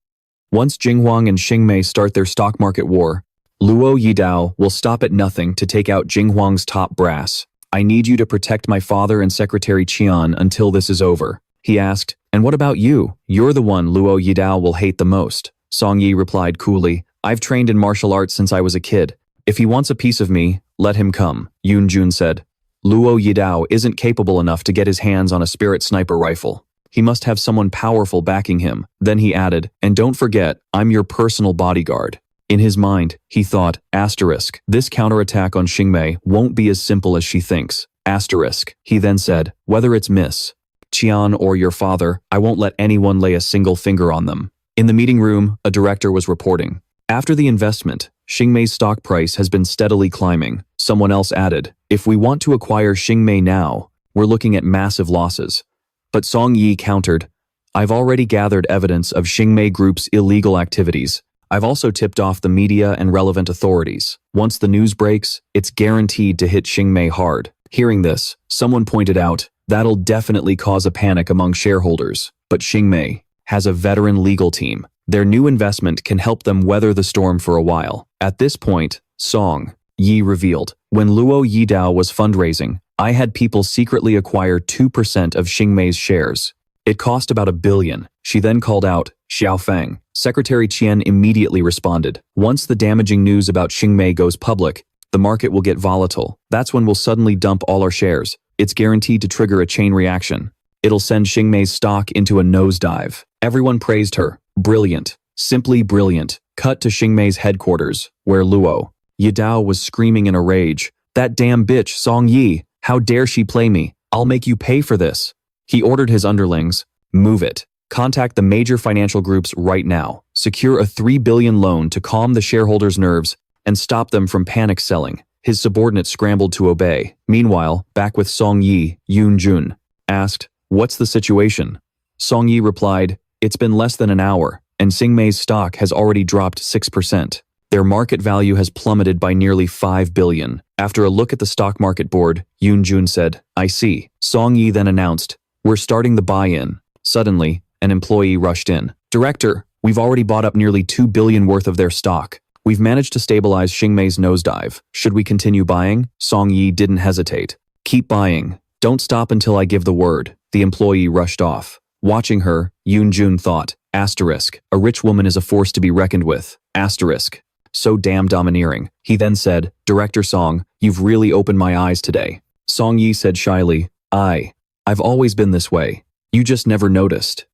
Speaker 1: once Jinghuang and Xingmei start their stock market war, Luo Yidao will stop at nothing to take out Jinghuang's top brass. I need you to protect my father and Secretary Qian until this is over. He asked, and what about you? You're the one Luo Yidao will hate the most. Song Yi replied coolly, I've trained in martial arts since I was a kid. If he wants a piece of me, let him come. Yoonjun said, Luo Yidao isn't capable enough to get his hands on a spirit sniper rifle. He must have someone powerful backing him. Then he added, and don't forget, I'm your personal bodyguard. In his mind, he thought, asterisk, this counterattack on Xingmei won't be as simple as she thinks. Asterisk. He then said, whether it's Miss Qian or your father, I won't let anyone lay a single finger on them. In the meeting room, a director was reporting. After the investment, Xingmei's stock price has been steadily climbing. Someone else added, if we want to acquire Xingmei now, we're looking at massive losses. But Song Yi countered, I've already gathered evidence of Xingmei Group's illegal activities. I've also tipped off the media and relevant authorities. Once the news breaks, it's guaranteed to hit Xingmei hard. Hearing this, someone pointed out, that'll definitely cause a panic among shareholders. But Xingmei has a veteran legal team. Their new investment can help them weather the storm for a while. At this point, Song Yi revealed, when Luo Yidao was fundraising, I had people secretly acquire 2% of Xingmei's shares. It cost about $1 billion. She then called out, Xiaofeng. Secretary Qian immediately responded, once the damaging news about Xingmei goes public, the market will get volatile. That's when we'll suddenly dump all our shares. It's guaranteed to trigger a chain reaction. It'll send Xingmei's stock into a nosedive. Everyone praised her. Brilliant. Simply brilliant. Cut to Xingmei's headquarters, where Luo Yidao was screaming in a rage. That damn bitch, Song Yi. How dare she play me? I'll make you pay for this. He ordered his underlings, move it. Contact the major financial groups right now. Secure a $3 billion loan to calm the shareholders' nerves and stop them from panic selling. His subordinate scrambled to obey. Meanwhile, back with Song Yi, Yoon Jun asked, what's the situation? Song Yi replied, it's been less than an hour, and Xingmei's stock has already dropped 6%. Their market value has plummeted by nearly $5 billion. After a look at the stock market board, Yoon Jun said, I see. Song Yi then announced, we're starting the buy-in. Suddenly, an employee rushed in. Director, we've already bought up nearly $2 billion worth of their stock. We've managed to stabilize Xingmei's nosedive. Should we continue buying? Song Yi didn't hesitate. Keep buying. Don't stop until I give the word. The employee rushed off. Watching her, Yoon Jun thought, asterisk, a rich woman is a force to be reckoned with, asterisk. So damn domineering. He then said, Director Song, you've really opened my eyes today. Song Yi said shyly, I've always been this way. You just never noticed.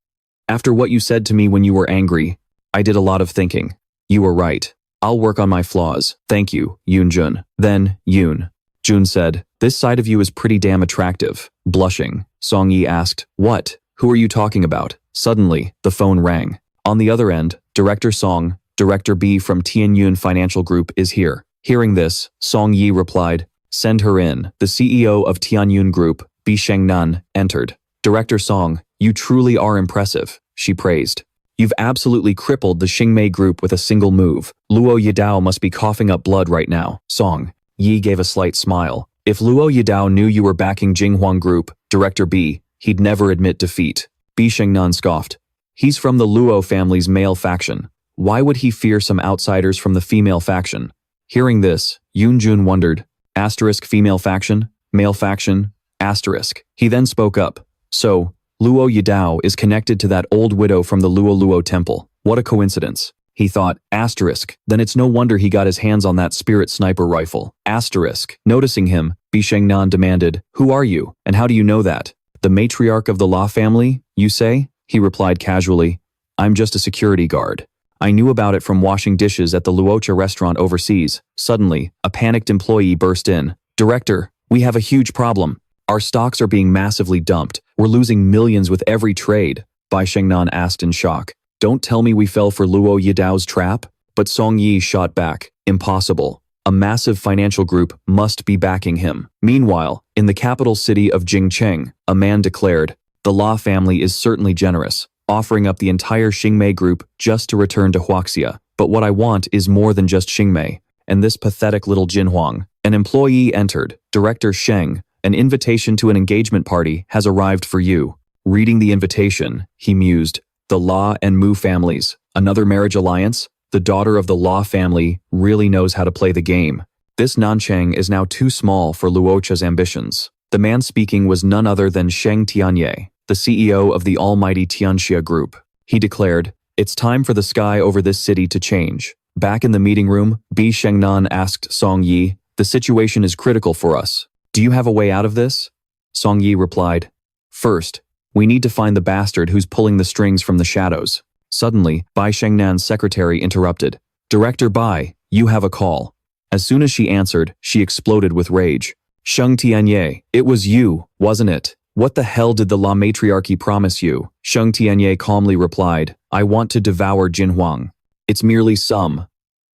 Speaker 1: After what you said to me when you were angry, I did a lot of thinking. You were right. I'll work on my flaws. Thank you, Yoon Jun. Then, Yoon Jun said, this side of you is pretty damn attractive. Blushing, Song Yi asked, what? Who are you talking about? Suddenly, the phone rang. On the other end, Director Song, Director B from Tianyun Financial Group is here. Hearing this, Song Yi replied, send her in. The CEO of Tianyun Group, Bi Shengnan, entered. Director Song, you truly are impressive, she praised. You've absolutely crippled the Xingmei Group with a single move. Luo Yidao must be coughing up blood right now. Song Yi gave a slight smile. If Luo Yidao knew you were backing Jinghuang Group, Director B, he'd never admit defeat. Bi Shengnan scoffed. He's from the Luo family's male faction. Why would he fear some outsiders from the female faction? Hearing this, Yoon Jun wondered, asterisk female faction, male faction, asterisk. He then spoke up. So, Luo Yidao is connected to that old widow from the Luo temple. What a coincidence. He thought, asterisk. Then it's no wonder he got his hands on that spirit sniper rifle. Asterisk. Noticing him, Bi Shengnan demanded, who are you, and how do you know that? The matriarch of the La family, you say? He replied casually, I'm just a security guard. I knew about it from washing dishes at the Luocha restaurant overseas. Suddenly, a panicked employee burst in. Director, we have a huge problem. Our stocks are being massively dumped. We're losing millions with every trade. Bai Shengnan asked in shock. Don't tell me we fell for Luo Yidao's trap? But Song Yi shot back. Impossible. A massive financial group must be backing him. Meanwhile, in the capital city of Jingcheng, a man declared, the La family is certainly generous, offering up the entire Xingmei Group just to return to Huaxia. But what I want is more than just Xingmei, and this pathetic little Jinhuang. An employee entered. Director Sheng, an invitation to an engagement party has arrived for you. Reading the invitation, he mused, the La and Mu families, another marriage alliance? The daughter of the La family really knows how to play the game. This Nanchang is now too small for Luocha's ambitions. The man speaking was none other than Sheng Tianye, the CEO of the almighty Tianxia Group. He declared, it's time for the sky over this city to change. Back in the meeting room, Bi Shengnan asked Song Yi, the situation is critical for us. Do you have a way out of this? Song Yi replied, first, we need to find the bastard who's pulling the strings from the shadows. Suddenly, Bai Shengnan's secretary interrupted. Director Bai, you have a call. As soon as she answered, she exploded with rage. Sheng Tianye, it was you, wasn't it? What the hell did the La matriarchy promise you? Sheng Tianye calmly replied, I want to devour Jinhuang. It's merely some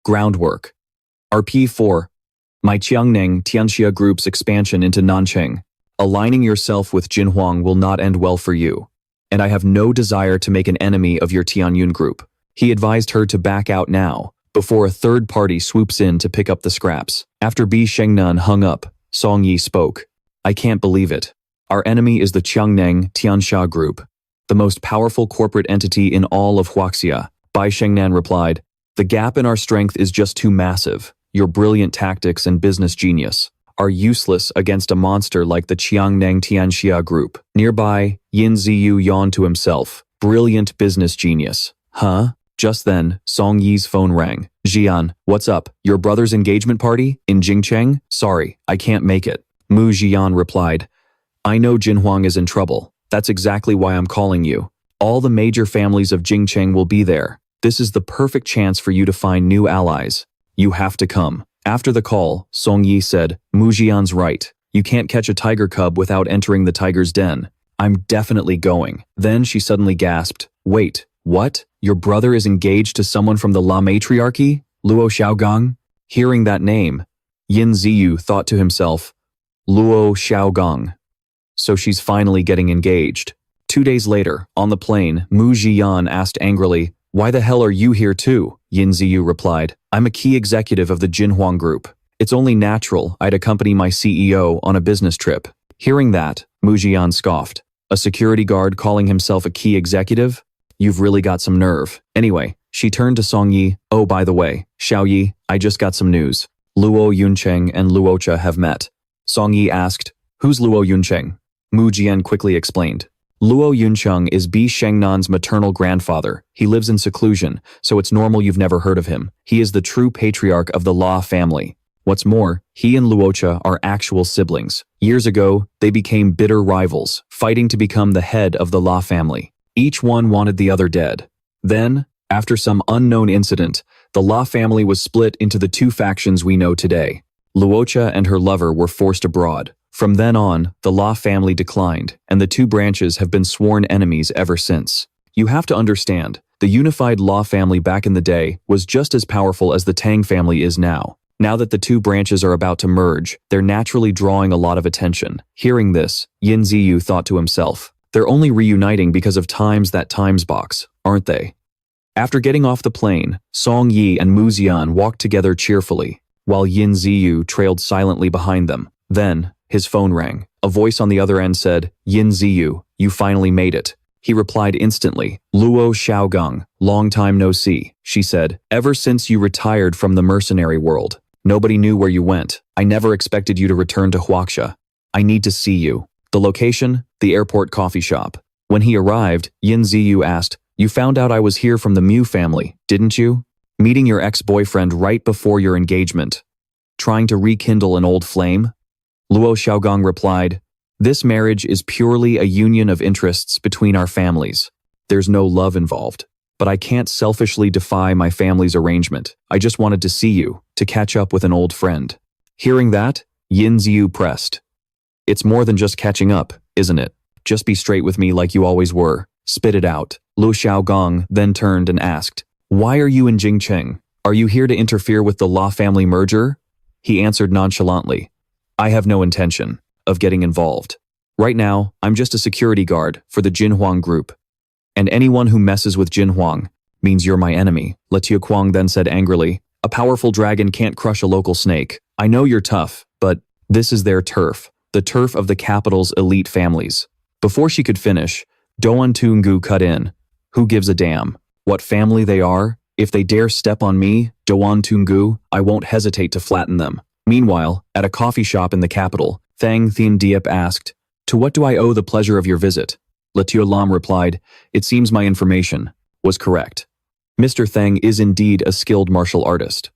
Speaker 1: groundwork. RP4. My Qiangneng Tianxia Group's expansion into Nancheng. Aligning yourself with Jinhuang will not end well for you. And I have no desire to make an enemy of your Tianyun Group. He advised her to back out now, before a third party swoops in to pick up the scraps. After Bi Shengnan hung up, Song Yi spoke. I can't believe it. Our enemy is the Qiangneng Tianhao Group, the most powerful corporate entity in all of Huaxia. Bai Shengnan replied, the gap in our strength is just too massive. Your brilliant tactics and business genius are useless against a monster like the Qiangneng Tianhao Group. Nearby, Yin Ziyu yawned to himself. Brilliant business genius. Huh? Just then, Song Yi's phone rang. Jian, what's up? Your brother's engagement party? In Jingcheng? Sorry, I can't make it. Mu Jian replied, I know Jinhuang is in trouble. That's exactly why I'm calling you. All the major families of Jingcheng will be there. This is the perfect chance for you to find new allies. You have to come. After the call, Song Yi said, Mu Jian's right. You can't catch a tiger cub without entering the tiger's den. I'm definitely going. Then she suddenly gasped, wait, what? Your brother is engaged to someone from the La Matriarchy? Luo Xiaogang? Hearing that name, Yin Ziyu thought to himself, Luo Xiaogang. So she's finally getting engaged. 2 days later, on the plane, Mu Jian asked angrily, why the hell are you here too? Yin Ziyu replied, I'm a key executive of the Jinhuang Group. It's only natural I'd accompany my CEO on a business trip. Hearing that, Mu Jian scoffed. A security guard calling himself a key executive? You've really got some nerve. Anyway, she turned to Song Yi. Oh, by the way, Xiao Yi, I just got some news. Luo Yuncheng and Luocha have met. Song Yi asked, who's Luo Yuncheng? Mu Jian quickly explained. Luo Yuncheng is Bi Shengnan's maternal grandfather. He lives in seclusion, so it's normal you've never heard of him. He is the true patriarch of the La family. What's more, he and Luocha are actual siblings. Years ago, they became bitter rivals, fighting to become the head of the La family. Each one wanted the other dead. Then, after some unknown incident, the La family was split into the two factions we know today. Luocha and her lover were forced abroad. From then on, the La family declined, and the two branches have been sworn enemies ever since. You have to understand, the unified La family back in the day was just as powerful as the Tang family is now. Now that the two branches are about to merge, they're naturally drawing a lot of attention. Hearing this, Yin Ziyu thought to himself, they're only reuniting because of that times box, aren't they? After getting off the plane, Song Yi and Mu Jian walked together cheerfully, while Yin Ziyu trailed silently behind them. Then, his phone rang. A voice on the other end said, Yin Ziyu, you finally made it. He replied instantly, Luo Xiaogang, long time no see. She said, ever since you retired from the mercenary world, nobody knew where you went. I never expected you to return to Huaxia. I need to see you. The location? The airport coffee shop. When he arrived, Yin Ziyu asked, you found out I was here from the Mu family, didn't you? Meeting your ex-boyfriend right before your engagement. Trying to rekindle an old flame? Luo Xiaogang replied, this marriage is purely a union of interests between our families. There's no love involved. But I can't selfishly defy my family's arrangement. I just wanted to see you, to catch up with an old friend. Hearing that, Yin Ziyu pressed. It's more than just catching up, isn't it? Just be straight with me like you always were. Spit it out. Lu Xiaogong then turned and asked, why are you in Jingcheng? Are you here to interfere with the La family merger? He answered nonchalantly, I have no intention of getting involved. Right now, I'm just a security guard for the Jinhuang Group. And anyone who messes with Jinhuang means you're my enemy. Letiu Kuang then said angrily, a powerful dragon can't crush a local snake. I know you're tough, but this is their turf. The turf of the capital's elite families. Before she could finish, Doan Tungu cut in. Who gives a damn what family they are? If they dare step on me, Doan Tungu, I won't hesitate to flatten them. Meanwhile, at a coffee shop in the capital, Thang Thien Diep asked, to what do I owe the pleasure of your visit? Letiu Lam replied, it seems my information was correct. Mr. Thang is indeed a skilled martial artist.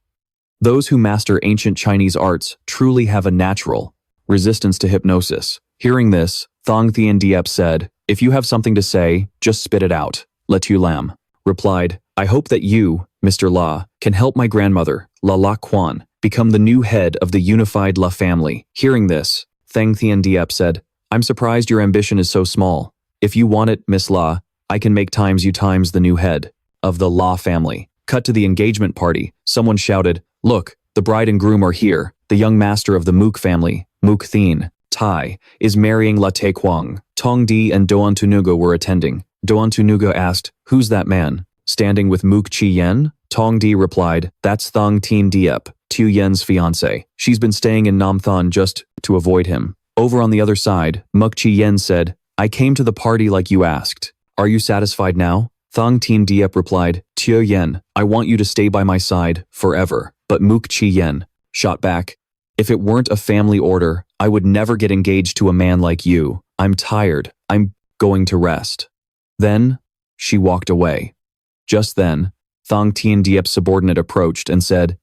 Speaker 1: Those who master ancient Chinese arts truly have a natural resistance to hypnosis. Hearing this, Thang Thien Diep said, if you have something to say, just spit it out. Letiu Lam replied, I hope that you, Mr. La, can help my grandmother, La Quan, become the new head of the unified La family. Hearing this, Thang Thien Diep said, I'm surprised your ambition is so small. If you want it, Miss La, I can make you times the new head of the La family. Cut to the engagement party. Someone shouted, look, the bride and groom are here. The young master of the Mook family, Mook Thien, Tai, is marrying La Te Kuang. Tong Di and Doan Tunuga were attending. Doan Tunuga asked, who's that man? Standing with Mook Chi Yen? Tong Di replied, that's Thong Tien Diep, Tu Yen's fiancé. She's been staying in Nam Thon just to avoid him. Over on the other side, Mook Chi Yen said, I came to the party like you asked. Are you satisfied now? Thong Tien Diep replied, Tio Yen, I want you to stay by my side forever. But Mook Chi Yen shot back, if it weren't a family order, I would never get engaged to a man like you. I'm tired. I'm going to rest. Then, she walked away. Just then, Thong Tien Diep's subordinate approached and said,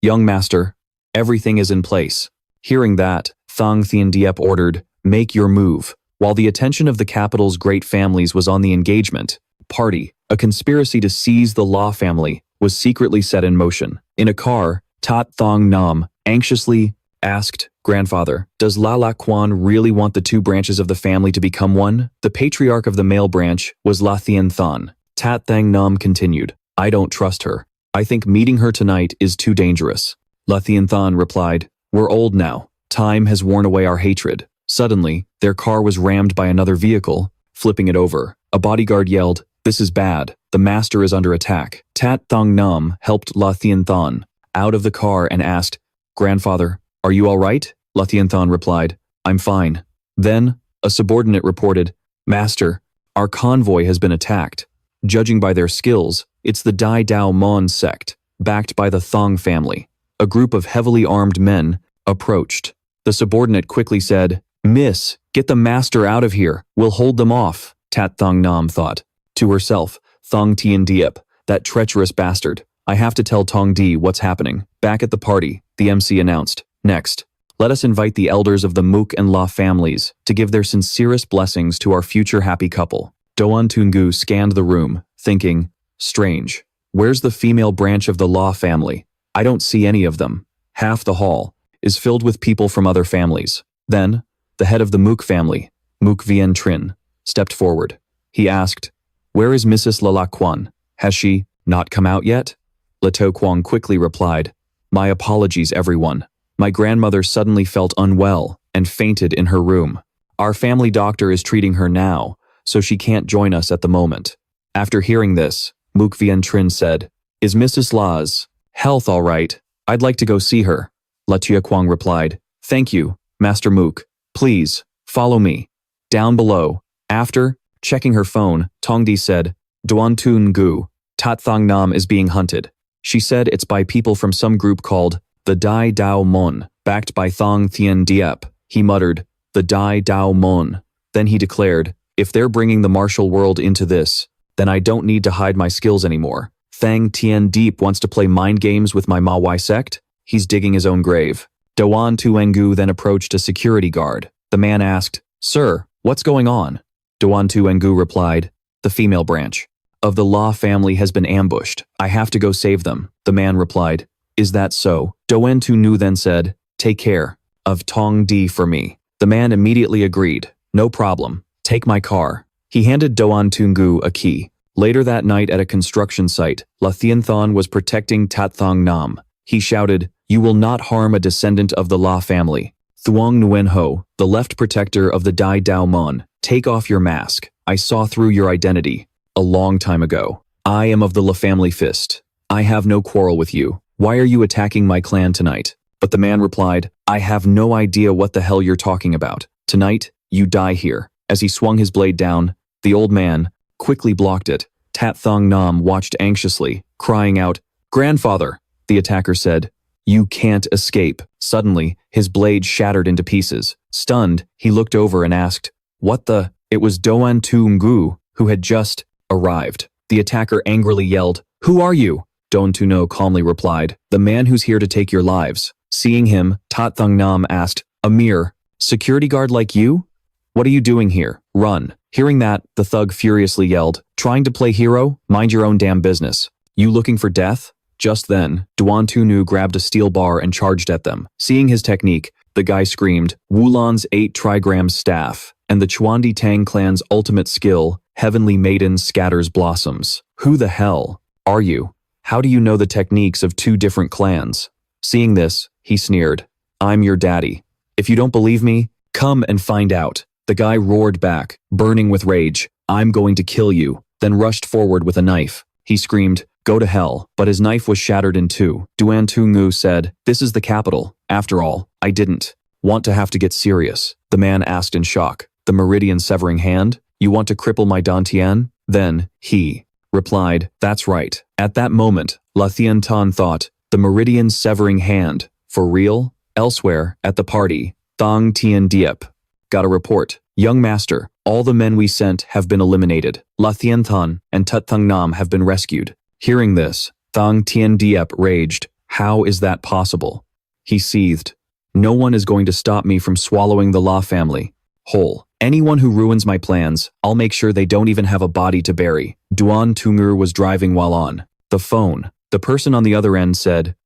Speaker 1: Young master, everything is in place. Hearing that, Thong Tien Diep ordered, make your move. While the attention of the capital's great families was on the engagement party, a conspiracy to seize the Law family was secretly set in motion. In a car, Tat Thong Nam anxiously asked, Grandfather, does La La Quan really want the two branches of the family to become one? The patriarch of the male branch was La Thien Thon. Tat Thang Nam continued, I don't trust her. I think meeting her tonight is too dangerous. La Thien Thon replied, we're old now. Time has worn away our hatred. Suddenly, their car was rammed by another vehicle, flipping it over. A bodyguard yelled, this is bad. The master is under attack. Tat Thong Nam helped La Thien Thon out of the car and asked, Grandfather, are you all right? La Thien Thon replied, I'm fine. Then, a subordinate reported, Master, our convoy has been attacked. Judging by their skills, it's the Dai Dao Mon sect, backed by the Thong family. A group of heavily armed men approached. The subordinate quickly said, Miss, get the master out of here. We'll hold them off. Tat Thong Nam thought. To herself, Thong Tien Diep, that treacherous bastard. I have to tell Tong Di what's happening. Back at the party, the MC announced, next, let us invite the elders of the Mook and La families to give their sincerest blessings to our future happy couple. Doan Tungu scanned the room, thinking, strange. Where's the female branch of the La family? I don't see any of them. Half the hall is filled with people from other families. Then, the head of the Mook family, Mook Vien Trin, stepped forward. He asked, where is Mrs. Lala Quan? Has she not come out yet? Leto Kwong quickly replied, my apologies everyone. My grandmother suddenly felt unwell and fainted in her room. Our family doctor is treating her now, so she can't join us at the moment. After hearing this, Mook Vien Trin said, is Mrs. La's health all right? I'd like to go see her. Latia Kwong replied, thank you, Master Mook. Please, follow me. Down below. After checking her phone, Tongdi said, Duan Tun Gu, Tat Thong Nam is being hunted. She said it's by people from some group called the Dai Dao Mon, backed by Thong Thien Diep. He muttered, the Dai Dao Mon. Then he declared, if they're bringing the martial world into this, then I don't need to hide my skills anymore. Thang Tien Diep wants to play mind games with my Ma Wai sect? He's digging his own grave. Doan Tuengu then approached a security guard. The man asked, Sir, what's going on? Doan Tuengu replied, the female branch of the La family has been ambushed. I have to go save them. The man replied, is that so? Doan Tu then said, take care of Tong Di for me. The man immediately agreed. No problem. Take my car. He handed Doan Tungu a key. Later that night at a construction site, La Thien Thon was protecting Tat Thong Nam. He shouted, you will not harm a descendant of the La family. Thuong Nguyen Ho, the left protector of the Dai Dao Mon, take off your mask. I saw through your identity a long time ago. I am of the La family fist. I have no quarrel with you. Why are you attacking my clan tonight? But the man replied, I have no idea what the hell you're talking about. Tonight, you die here. As he swung his blade down, the old man quickly blocked it. Tat Thong Nam watched anxiously, crying out, Grandfather! The attacker said, you can't escape. Suddenly, his blade shattered into pieces. Stunned, he looked over and asked, what the? It was Doan Tu Ngu, who had just arrived. The attacker angrily yelled, who are you? Don Tuno calmly replied, the man who's here to take your lives. Seeing him, Tat Thong Nam asked, Amir, security guard like you? What are you doing here? Run. Hearing that, the thug furiously yelled, trying to play hero? Mind your own damn business. You looking for death? Just then, Duan Tunu grabbed a steel bar and charged at them. Seeing his technique, the guy screamed, Wulan's 8 trigram staff, and the Chuandi Tang clan's ultimate skill, Heavenly Maiden scatters blossoms. Who the hell are you? How do you know the techniques of 2 different clans? Seeing this, he sneered, I'm your daddy. If you don't believe me, come and find out. The guy roared back, burning with rage, I'm going to kill you, then rushed forward with a knife. He He screamed, "Go to hell," but his knife was shattered in two. Duan Tu said, "This is the capital. After all, I didn't want to have to get serious." The man asked in shock, "The meridian severing hand? You want to cripple my Dantian?" Then, he replied, "That's right." At that moment, La Tiantan thought, "The meridian severing hand? For real?" Elsewhere, at the party, Thang Tian Diep got a report. "Young master, all the men we sent have been eliminated. La Tiantan and Tut Thang Nam have been rescued." Hearing this, Thang Tian Diep raged. "How is that possible?" He seethed. "No one is going to stop me from swallowing the La family whole. Anyone who ruins my plans, I'll make sure they don't even have a body to bury." Duan Tungur was driving while on the phone. The person on the other end said,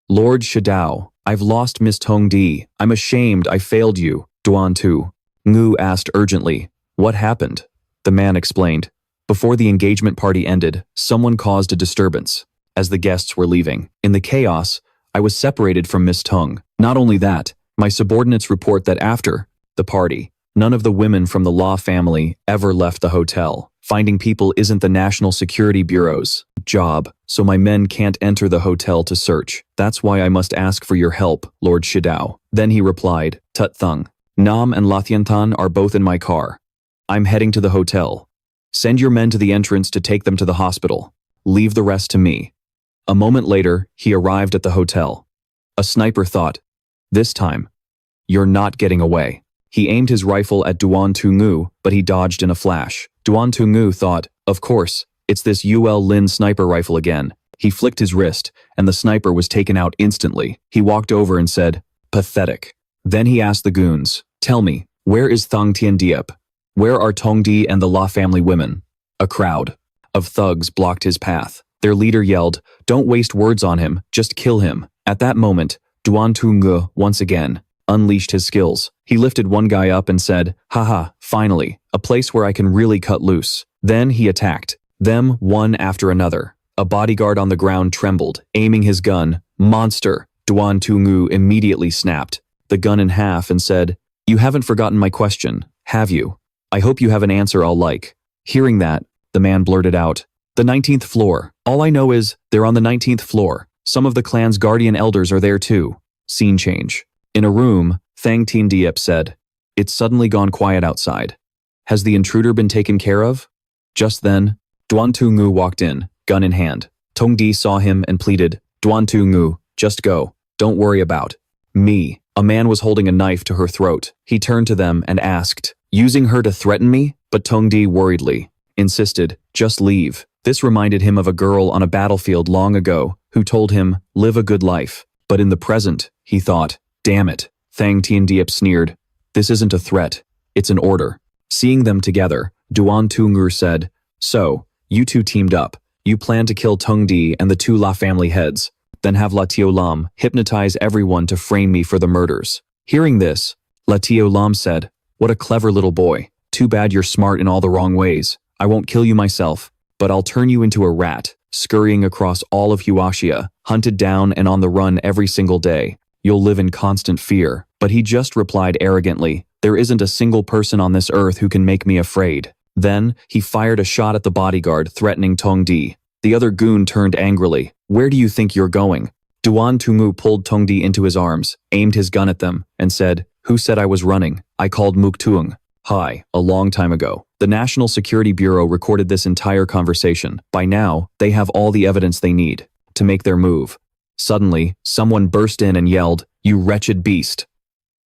Speaker 1: "Lord Shadao, I've lost Miss Tongdi. I'm ashamed I failed you." Duan Tu Ngu asked urgently, "What happened?" The man explained. Before the engagement party ended, someone caused a disturbance as the guests were leaving. In the chaos, I was separated from Miss Tung. Not only that, my subordinates report that after the party, none of the women from the La family ever left the hotel. Finding people isn't the National Security Bureau's job, so my men can't enter the hotel to search. That's why I must ask for your help, Lord Shidao. Then he replied, "Tut Thung Nam and Lathiantan are both in my car. I'm heading to the hotel. Send your men to the entrance to take them to the hospital. Leave the rest to me." A moment later, he arrived at the hotel. A sniper thought, "This time, you're not getting away." He aimed his rifle at Duan Tungu, but he dodged in a flash. Duan Tungu thought, "Of course, it's this UL Lin sniper rifle again." He flicked his wrist, and the sniper was taken out instantly. He walked over and said, "Pathetic." Then he asked the goons, "Tell me, where is Thang Tian Diep? Where are Tongdi and the La family women?" A crowd of thugs blocked his path. Their leader yelled, "Don't waste words on him, just kill him." At that moment, Duan Tungu once again unleashed his skills. He lifted one guy up and said, "Haha, finally, a place where I can really cut loose." Then he attacked them one after another. A bodyguard on the ground trembled, aiming his gun. "Monster!" Duan Tungu immediately snapped the gun in half and said, "You haven't forgotten my question, have you? I hope you have an answer I'll like." Hearing that, the man blurted out, "The 19th floor. All I know is they're on the 19th floor. Some of the clan's guardian elders are there too." Scene change. In a room, Thang Tien Diep said, "It's suddenly gone quiet outside. Has the intruder been taken care of?" Just then, Duan Tungu walked in, gun in hand. Tong Di saw him and pleaded, "Duan Tungu, just go. Don't worry about me." A man was holding a knife to her throat. He turned to them and asked, "Using her to threaten me?" But Tong Di worriedly insisted, "Just leave." This reminded him of a girl on a battlefield long ago who told him, "Live a good life." But in the present, he thought, "Damn it." Thang Tien Diep sneered, "This isn't a threat, it's an order." Seeing them together, Duan Tungur said, "So, you two teamed up. You plan to kill Tong Di and the two La family heads, then have La Tio Lam hypnotize everyone to frame me for the murders." Hearing this, La Tio Lam said, "What a clever little boy. Too bad you're smart in all the wrong ways. I won't kill you myself, but I'll turn you into a rat, scurrying across all of Huaxia, hunted down and on the run every single day. You'll live in constant fear." But he just replied arrogantly, "There isn't a single person on this earth who can make me afraid." Then, he fired a shot at the bodyguard, threatening Tong Di. The other goon turned angrily. "Where do you think you're going?" Duan Tungu pulled Tong Di into his arms, aimed his gun at them, and said, "Who said I was running? I called Muktung. Hi, a long time ago." The National Security Bureau recorded this entire conversation. By now, they have all the evidence they need to make their move. Suddenly, someone burst in and yelled, "You wretched beast!"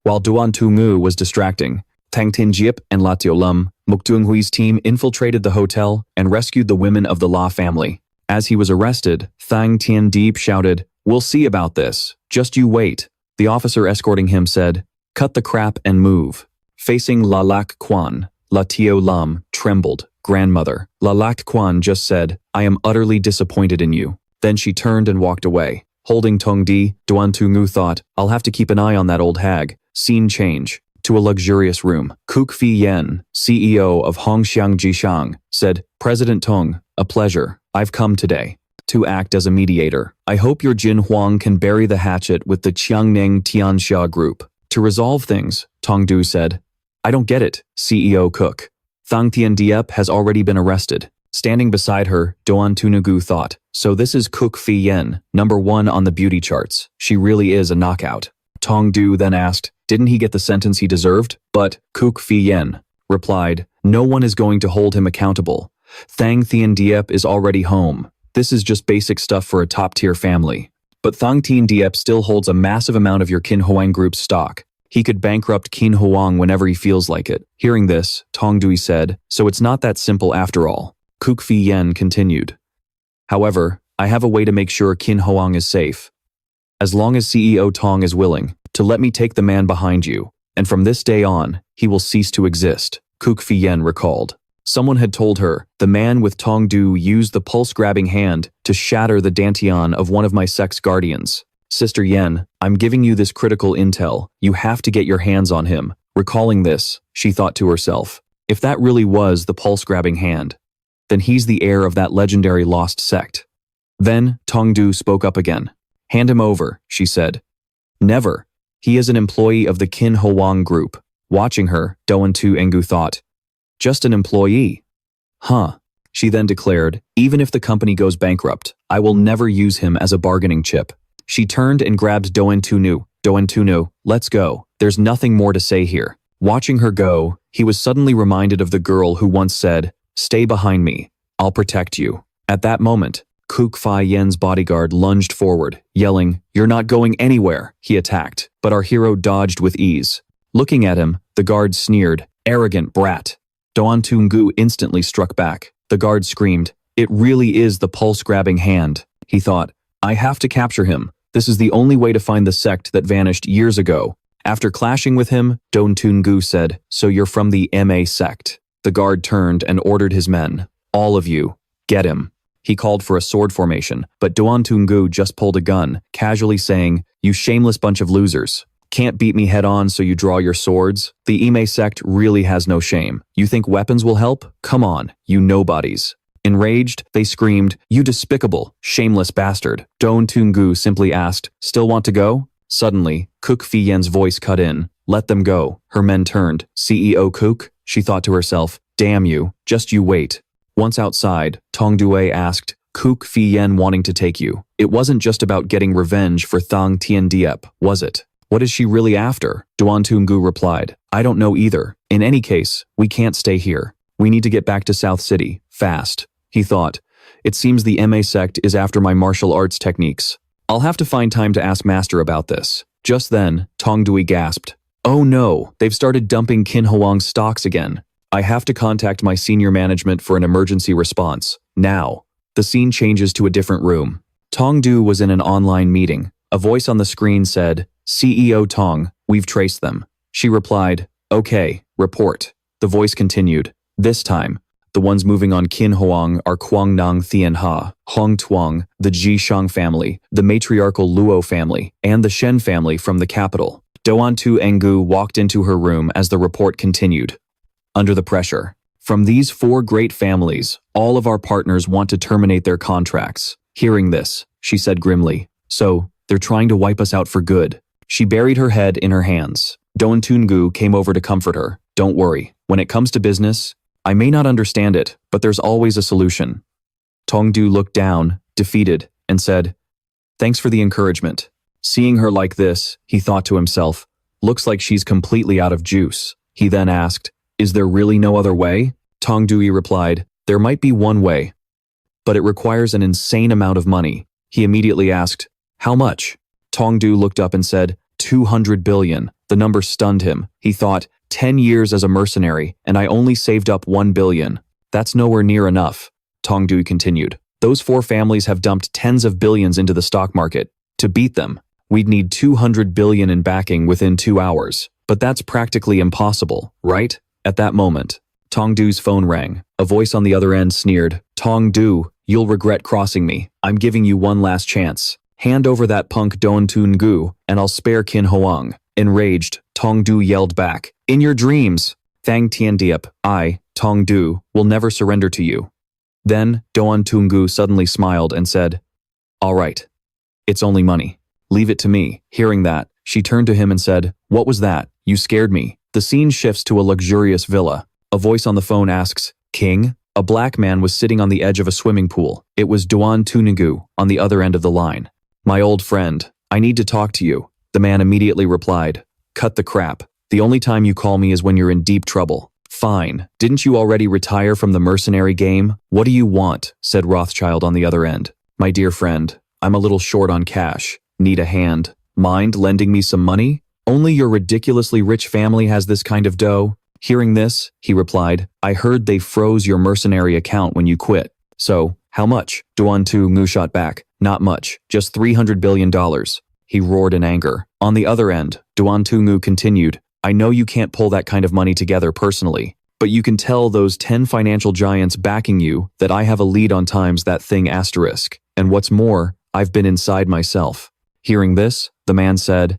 Speaker 1: While Duan Tungu was distracting, Thang Tin Jiep and La Tio Lum, Muktung Hui's team infiltrated the hotel and rescued the women of the La family. As he was arrested, Thang Tien Diep shouted, "We'll see about this. Just you wait." The officer escorting him said, "Cut the crap and move." Facing La Lac Quan, La Tio Lam trembled. "Grandmother." La Lac Quan just said, "I am utterly disappointed in you." Then she turned and walked away. Holding Tong Di, Duan Tungu thought, "I'll have to keep an eye on that old hag." Scene change. To a luxurious room. Kuk Fi Yen, CEO of Hongxiang Jishang, said, "President Tong, a pleasure. I've come today to act as a mediator. I hope your Jin Huang can bury the hatchet with the Qiangneng Tianxia group to resolve things," Tong Du said. "I don't get it, CEO Cook. Thang Tian Diep has already been arrested. Standing beside her, Doan Tunugu thought, so this is Cook Fi Yen, #1 on the beauty charts. She really is a knockout. Tong Du then asked, didn't he get the sentence he deserved? But Cook Fi Yen replied, no one is going to hold him accountable. Thang Thien Diep is already home. This is just basic stuff for a top-tier family. But Thang Thien Diep still holds a massive amount of your Kin Hoang Group's stock. He could bankrupt Kin Hoang whenever he feels like it. Hearing this, Tong Dui said, so it's not that simple after all. Cook Fi Yen continued. However, I have a way to make sure Kin Hoang is safe. As long as CEO Tong is willing to let me take the man behind you, and from this day on, he will cease to exist, Cook Fi Yen recalled. Someone had told her, the man with Tong Du used the pulse-grabbing hand to shatter the dantian of one of my sex guardians. Sister Yen, I'm giving you this critical intel. You have to get your hands on him. Recalling this, she thought to herself, if that really was the pulse-grabbing hand, then he's the heir of that legendary lost sect. Then, Tong Du spoke up again. Hand him over, she said. Never. He is an employee of the Kin Hoang Group. Watching her, Doan Tu Engu thought, just an employee? Huh. She then declared, even if the company goes bankrupt, I will never use him as a bargaining chip. She turned and grabbed Doan Tunu. Doan Tunu, let's go. There's nothing more to say here. Watching her go, he was suddenly reminded of the girl who once said, stay behind me. I'll protect you. At that moment, Cook Fi Yen's bodyguard lunged forward, yelling, you're not going anywhere. He attacked, but our hero dodged with ease. Looking at him, the guard sneered, arrogant brat. Doan Tungu instantly struck back. The guard screamed, it really is the pulse-grabbing hand. He thought, I have to capture him. This is the only way to find the sect that vanished years ago. After clashing with him, Doan Tungu said, so you're from the MA sect. The guard turned and ordered his men. All of you, get him. He called for a sword formation, but Doan Tungu just pulled a gun, casually saying, you shameless bunch of losers. Can't beat me head on so you draw your swords? The Ime sect really has no shame. You think weapons will help? Come on, you nobodies. Enraged, they screamed, you despicable, shameless bastard. Doan Tungu simply asked, still want to go? Suddenly, Cook Fi Yen's voice cut in. Let them go. Her men turned. CEO Cook? She thought to herself, damn you, just you wait. Once outside, Tong Due asked, Cook Fi Yen wanting to take you. It wasn't just about getting revenge for Thang Thien Diep, was it? What is she really after? Doan Tungu replied, I don't know either. In any case, we can't stay here. We need to get back to South City, fast. He thought, it seems the MA sect is after my martial arts techniques. I'll have to find time to ask Master about this. Just then, Tong Dui gasped, oh no, they've started dumping Kin Hoang's stocks again. I have to contact my senior management for an emergency response. Now. The scene changes to a different room. Tong Du was in an online meeting. A voice on the screen said, CEO Tong, we've traced them. She replied, okay, report. The voice continued, this time, the ones moving on Kin Hoang are Quang Nang Thien Ha, Hong Tuang, the Ji Shang family, the matriarchal Luo family, and the Shen family from the capital. Doan Tu Engu walked into her room as the report continued. Under the pressure. From these 4 great families, all of our partners want to terminate their contracts. Hearing this, she said grimly, so, they're trying to wipe us out for good. She buried her head in her hands. Doan Tungu came over to comfort her. Don't worry, when it comes to business, I may not understand it, but there's always a solution. Tong Du looked down, defeated, and said, thanks for the encouragement. Seeing her like this, he thought to himself, looks like she's completely out of juice. He then asked, is there really no other way? Tong Dui replied, there might be one way, but it requires an insane amount of money. He immediately asked, how much? Tong Du looked up and said, 200 billion. The number stunned him. He thought, 10 years as a mercenary, and I only saved up 1 billion. That's nowhere near enough. Tong Du continued, those 4 families have dumped tens of billions into the stock market. To beat them, we'd need 200 billion in backing within 2 hours. But that's practically impossible, right? At that moment, Tong Du's phone rang. A voice on the other end sneered, Tong Du, you'll regret crossing me. I'm giving you one last chance. Hand over that punk Doan Tungu, and I'll spare Kin Hoang. Enraged, Tong Du yelled back, in your dreams. Thang Thien Diep, I, Tong Du, will never surrender to you. Then, Doan Tungu suddenly smiled and said, all right. It's only money. Leave it to me. Hearing that, she turned to him and said, what was that? You scared me. The scene shifts to a luxurious villa. A voice on the phone asks, King? A black man was sitting on the edge of a swimming pool. It was Duan Tunigu on the other end of the line. "My old friend, I need to talk to you," the man immediately replied. "Cut the crap. The only time you call me is when you're in deep trouble." "Fine. Didn't you already retire from the mercenary game? What do you want?" said Rothschild on the other end. "My dear friend, I'm a little short on cash. Need a hand. Mind lending me some money? Only your ridiculously rich family has this kind of dough." Hearing this, he replied, "I heard they froze your mercenary account when you quit. So, how much?" Duan Tu shot back. "Not much, just $300 billion. He roared in anger. On the other end, Duan Tu continued, "I know you can't pull that kind of money together personally, but you can tell those 10 financial giants backing you that I have a lead on times that thing asterisk. And what's more, I've been inside myself." Hearing this, the man said,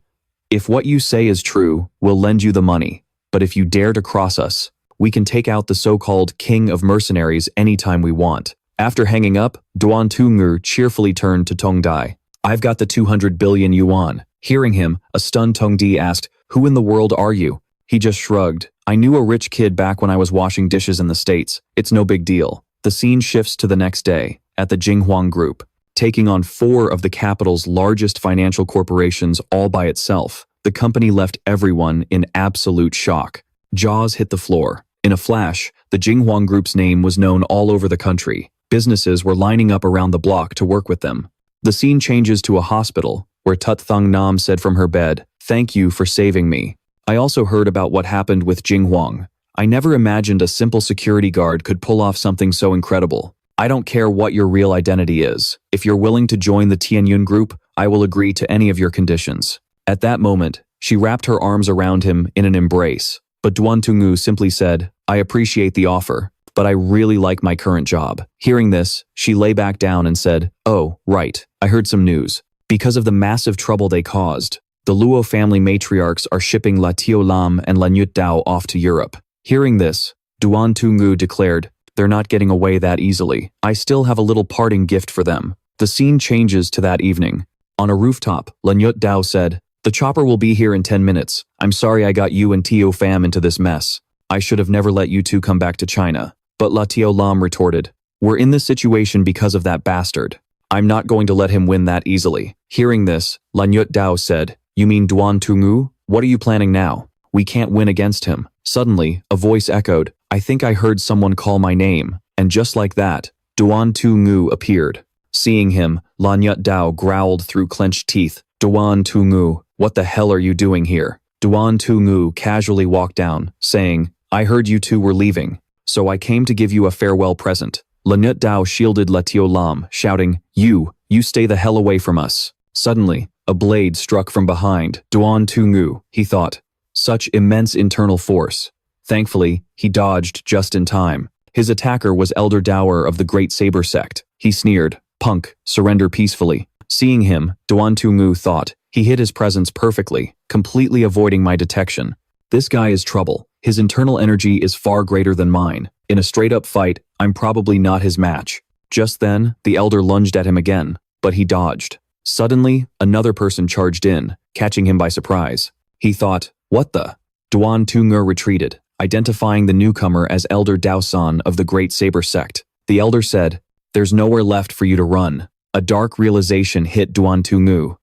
Speaker 1: "If what you say is true, we'll lend you the money. But if you dare to cross us, we can take out the so-called king of mercenaries anytime we want." After hanging up, Duan Tu cheerfully turned to Tong Dai. "I've got the 200 billion yuan. Hearing him, a stunned Tong Di asked, "Who in the world are you?" He just shrugged. "I knew a rich kid back when I was washing dishes in the States. It's no big deal." The scene shifts to the next day, at the Jinghuang Group. Taking on 4 of the capital's largest financial corporations all by itself, the company left everyone in absolute shock. Jaws hit the floor. In a flash, the Jinghuang Group's name was known all over the country. Businesses were lining up around the block to work with them. The scene changes to a hospital, where Tut Thung Nam said from her bed, "Thank you for saving me. I also heard about what happened with Jinghuang. I never imagined a simple security guard could pull off something so incredible. I don't care what your real identity is. If you're willing to join the Tianyun Group, I will agree to any of your conditions." At that moment, she wrapped her arms around him in an embrace. But Duan Tungu simply said, "I appreciate the offer, but I really like my current job." Hearing this, she lay back down and said, "Oh, right, I heard some news. Because of the massive trouble they caused, the Luo family matriarchs are shipping La Tio Lam and La Nyut Dao off to Europe." Hearing this, Duan Tungu declared, "They're not getting away that easily. I still have a little parting gift for them." The scene changes to that evening. On a rooftop, La Nyut Dao said, "The chopper will be here in 10 minutes. I'm sorry I got you and Tio Pham into this mess. I should have never let you two come back to China." But La Tio Lam retorted, "We're in this situation because of that bastard. I'm not going to let him win that easily." Hearing this, La Nyut Dao said, "You mean Duan Tungu? What are you planning now? We can't win against him." Suddenly, a voice echoed, "I think I heard someone call my name." And just like that, Duan Tungu appeared. Seeing him, La Nyut Dao growled through clenched teeth, "Duan Tungu, what the hell are you doing here?" Duan Tungu casually walked down, saying, "I heard you two were leaving, so I came to give you a farewell present." La Nyut Dao shielded La Tio Lam, shouting, You stay the hell away from us." Suddenly, a blade struck from behind Duan Tungu, he thought. Such immense internal force. Thankfully, he dodged just in time. His attacker was Elder Dower of the Great Saber Sect. He sneered, "Punk, surrender peacefully." Seeing him, Duan Tungu thought, he hid his presence perfectly, completely avoiding my detection. This guy is trouble. His internal energy is far greater than mine. In a straight-up fight, I'm probably not his match. Just then, the Elder lunged at him again, but he dodged. Suddenly, another person charged in, catching him by surprise. He thought, "What the?" Duan Tungu retreated, identifying the newcomer as Elder Daosan of the Great Saber Sect. The Elder said, "There's nowhere left for you to run." A dark realization hit Duan Tungu.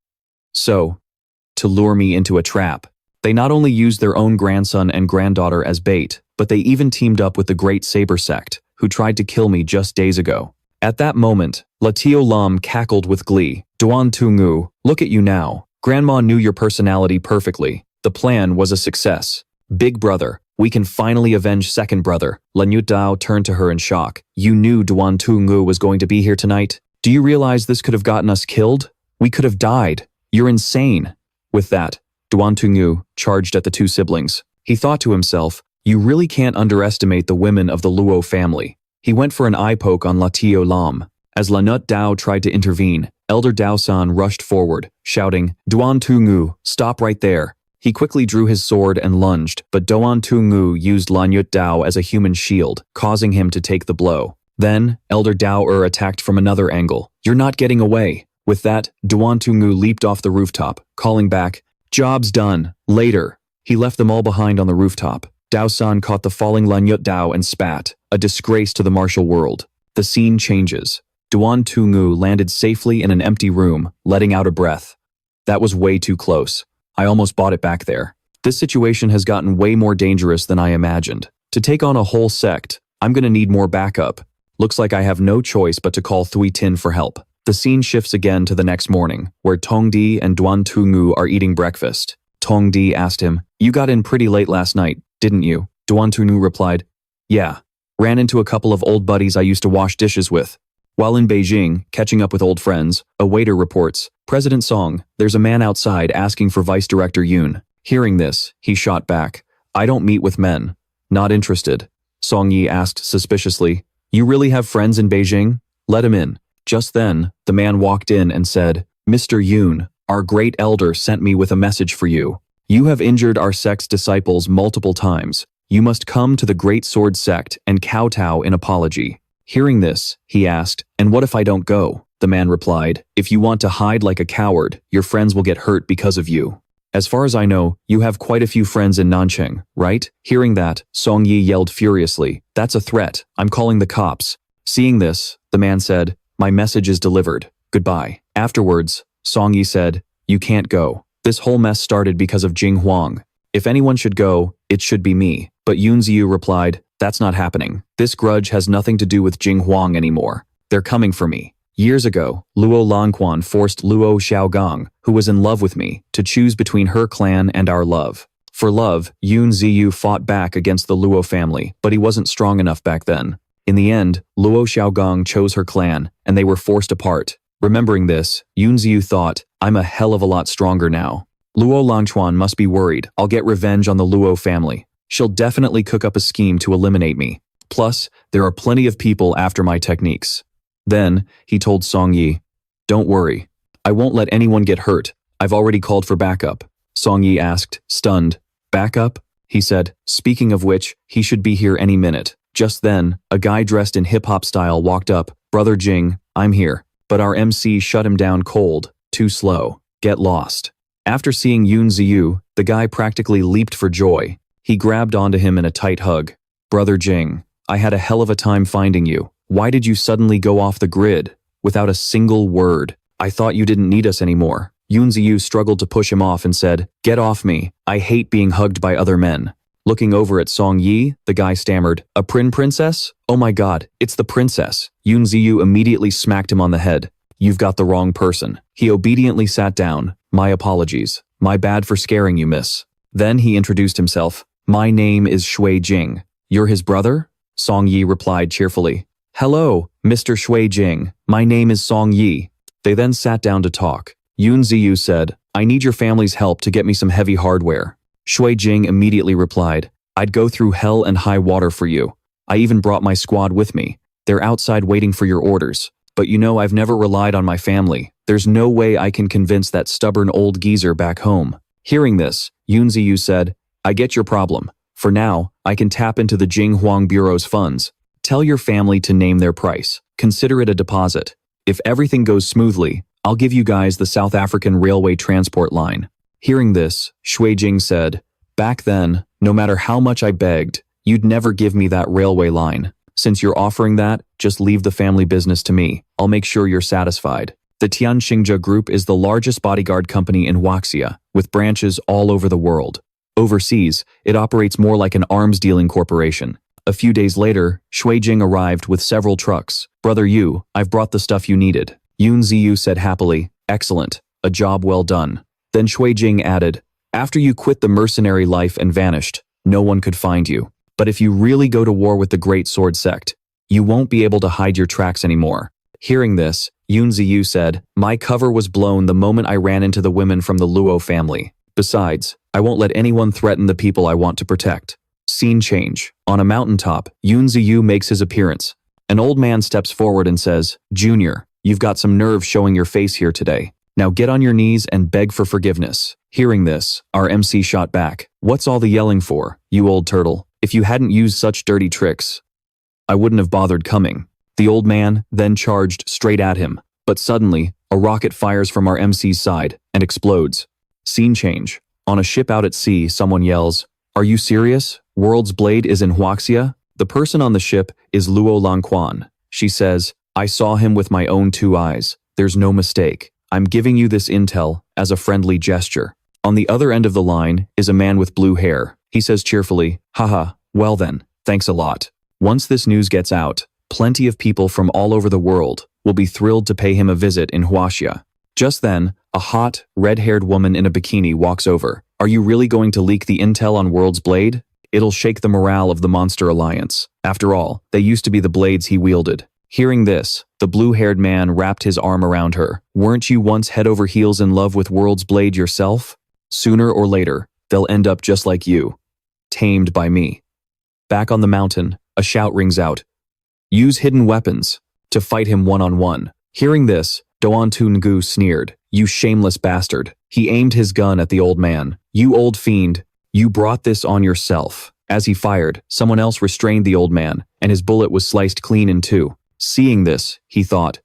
Speaker 1: So, to lure me into a trap. They not only used their own grandson and granddaughter as bait, but they even teamed up with the Great Saber Sect, who tried to kill me just days ago. At that moment, La Tio Lam cackled with glee. "Duan Tungu, look at you now. Grandma knew your personality perfectly. The plan was a success. Big brother, we can finally avenge second brother." La Nyut Dao turned to her in shock. "You knew Duan Tungu was going to be here tonight? Do you realize this could have gotten us killed? We could have died. You're insane." With that, Duan Tungu charged at the two siblings. He thought to himself, you really can't underestimate the women of the Luo family. He went for an eye poke on La Tio Lam. As La Nyut Dao tried to intervene, Elder Daosan rushed forward, shouting, "Duan Tungu, stop right there." He quickly drew his sword and lunged, but Duan Tungu used La Nyut Dao as a human shield, causing him to take the blow. Then, Elder Dao attacked from another angle. "You're not getting away." With that, Duan Tungu leaped off the rooftop, calling back, "Job's done. Later." He left them all behind on the rooftop. Dao San caught the falling Lanyut Dao and spat, a disgrace to the martial world. The scene changes. Duan Tungu landed safely in an empty room, letting out a breath. That was way too close. I almost bought it back there. This situation has gotten way more dangerous than I imagined. To take on a whole sect, I'm gonna need more backup. Looks like I have no choice but to call Thuy Tin for help. The scene shifts again to the next morning, where Tong Di and Duan Tungu are eating breakfast. Tong Di asked him, "You got in pretty late last night, didn't you?" Duan Tungu replied, "Yeah. Ran into a couple of old buddies I used to wash dishes with." While in Beijing, catching up with old friends, a waiter reports, "President Song, there's a man outside asking for Vice Director Yoon." Hearing this, he shot back, "I don't meet with men. Not interested." Song Yi asked suspiciously, "You really have friends in Beijing? Let him in." Just then, the man walked in and said, "Mr. Yoon, our great elder sent me with a message for you. You have injured our sect's disciples multiple times. You must come to the Great Sword Sect and kowtow in apology." Hearing this, he asked, "And what if I don't go?" The man replied, "If you want to hide like a coward, your friends will get hurt because of you. As far as I know, you have quite a few friends in Nancheng, right?" Hearing that, Song Yi yelled furiously, "That's a threat. I'm calling the cops." Seeing this, the man said, "My message is delivered. Goodbye." Afterwards, Song Yi said, "You can't go. This whole mess started because of Jing Huang. If anyone should go, it should be me." But Yun Ziyu replied, "That's not happening. This grudge has nothing to do with Jing Huang anymore. They're coming for me. Years ago, Luo Lanquan forced Luo Xiaogong, who was in love with me, to choose between her clan and our love. For love, Yun Ziyu fought back against the Luo family, but he wasn't strong enough back then. In the end, Luo Xiaogong chose her clan, and they were forced apart. Remembering this, Yun Ziyu thought, I'm a hell of a lot stronger now. Luo Langchuan must be worried. I'll get revenge on the Luo family. She'll definitely cook up a scheme to eliminate me. Plus, there are plenty of people after my techniques." Then, he told Song Yi, "Don't worry. I won't let anyone get hurt. I've already called for backup." Song Yi asked, stunned, "Backup?" He said, "Speaking of which, he should be here any minute." Just then, a guy dressed in hip-hop style walked up. "Brother Jing, I'm here." But our MC shut him down cold. "Too slow. Get lost." After seeing Yun Ziyu, the guy practically leaped for joy. He grabbed onto him in a tight hug. "Brother Jing, I had a hell of a time finding you. Why did you suddenly go off the grid? Without a single word. I thought you didn't need us anymore." Yun Ziyu struggled to push him off and said, "Get off me. I hate being hugged by other men." Looking over at Song Yi, the guy stammered, "A princess? Oh my god, it's the princess." Yun Ziyu immediately smacked him on the head. "You've got the wrong person." He obediently sat down. "My apologies. My bad for scaring you, miss." Then he introduced himself. "My name is Shui Jing. You're his brother?" Song Yi replied cheerfully. "Hello, Mr. Shui Jing. My name is Song Yi." They then sat down to talk. Yun Ziyu said, "I need your family's help to get me some heavy hardware." Shui Jing immediately replied, "I'd go through hell and high water for you. I even brought my squad with me. They're outside waiting for your orders. But you know I've never relied on my family. There's no way I can convince that stubborn old geezer back home." Hearing this, Yun Ziyu said, "I get your problem. For now, I can tap into the Jing Huang Bureau's funds. Tell your family to name their price. Consider it a deposit. If everything goes smoothly, I'll give you guys the South African Railway transport line." Hearing this, Shui Jing said, "Back then, no matter how much I begged, you'd never give me that railway line. Since you're offering that, just leave the family business to me. I'll make sure you're satisfied." The Tianxingja Group is the largest bodyguard company in Huaxia, with branches all over the world. Overseas, it operates more like an arms-dealing corporation. A few days later, Shui Jing arrived with several trucks. "Brother Yu, I've brought the stuff you needed." Yun Ziyu said happily, "Excellent. A job well done." Then Shui Jing added, "After you quit the mercenary life and vanished, no one could find you. But if you really go to war with the Great Sword Sect, you won't be able to hide your tracks anymore." Hearing this, Yun Ziyu said, "My cover was blown the moment I ran into the women from the Luo family. Besides, I won't let anyone threaten the people I want to protect." Scene change. On a mountaintop, Yun Ziyu makes his appearance. An old man steps forward and says, "Junior, you've got some nerve showing your face here today. Now get on your knees and beg for forgiveness." Hearing this, our MC shot back, "What's all the yelling for, you old turtle? If you hadn't used such dirty tricks, I wouldn't have bothered coming." The old man then charged straight at him, but suddenly, a rocket fires from our MC's side and explodes. Scene change. On a ship out at sea, someone yells, "Are you serious? World's blade is in Huaxia. The person on the ship is Luo Langquan. She says, I saw him with my own 2 eyes. There's no mistake. I'm giving you this intel as a friendly gesture. On the other end of the line is a man with blue hair. He says cheerfully, haha, well then, thanks a lot. Once this news gets out, plenty of people from all over the world will be thrilled to pay him a visit in Huaxia. Just then, a hot, red-haired woman in a bikini walks over. Are you really going to leak the intel on World's blade? It'll shake the morale of the Monster Alliance. After all, they used to be the blades he wielded. Hearing this, the blue-haired man wrapped his arm around her. Weren't you once head over heels in love with World's blade yourself? Sooner or later, they'll end up just like you. Tamed by me. Back on the mountain, a shout rings out. Use hidden weapons to fight him one-on-one. Hearing this, Doan Tungu sneered. You shameless bastard. He aimed his gun at the old man. You old fiend. You brought this on yourself. As he fired, someone else restrained the old man, and his bullet was sliced clean in 2. Seeing this, he thought,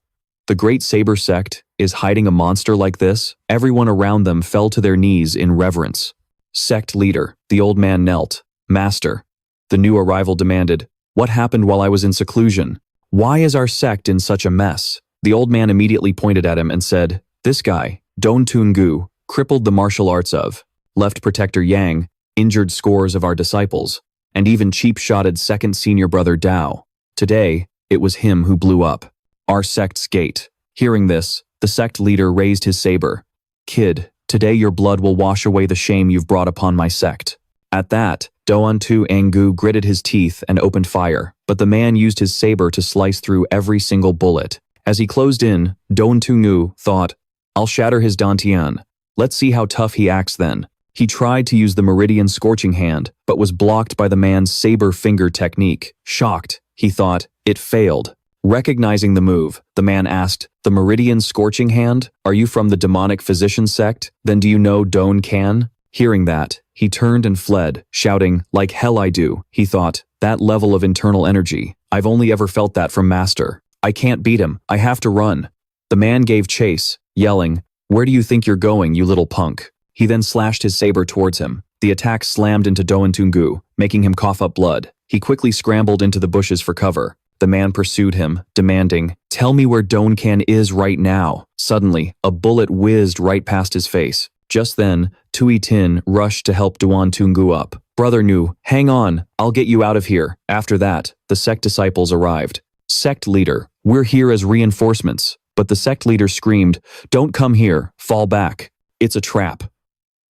Speaker 1: the Great Saber Sect is hiding a monster like this? Everyone around them fell to their knees in reverence. Sect leader, the old man knelt. Master, the new arrival demanded, what happened while I was in seclusion? Why is our sect in such a mess? The old man immediately pointed at him and said, this guy, Don Tungu, crippled the martial arts of, left Protector Yang, injured scores of our disciples, and even cheap-shotted second senior brother Dao. Today, it was him who blew up our sect's gate. Hearing this, the sect leader raised his saber. Kid, today your blood will wash away the shame you've brought upon my sect. At that, Doan Tu Angu gritted his teeth and opened fire, but the man used his saber to slice through every single bullet. As he closed in, Don Tungu thought, I'll shatter his dantian. Let's see how tough he acts then. He tried to use the Meridian Scorching Hand, but was blocked by the man's saber finger technique. Shocked, he thought, it failed. Recognizing the move, the man asked, the Meridian Scorching Hand? Are you from the demonic physician sect? Then do you know Don Can? Hearing that, he turned and fled, shouting, like hell I do. He thought, that level of internal energy, I've only ever felt that from Master. I can't beat him, I have to run. The man gave chase, yelling, where do you think you're going, you little punk? He then slashed his saber towards him. The attack slammed into Doan Tungu, making him cough up blood. He quickly scrambled into the bushes for cover. The man pursued him, demanding, tell me where Don Can is right now. Suddenly, a bullet whizzed right past his face. Just then, Tui Tin rushed to help Doan Tungu up. Brother Nu, hang on, I'll get you out of here. After that, the sect disciples arrived. Sect leader, we're here as reinforcements. But the sect leader screamed, don't come here, fall back. It's a trap.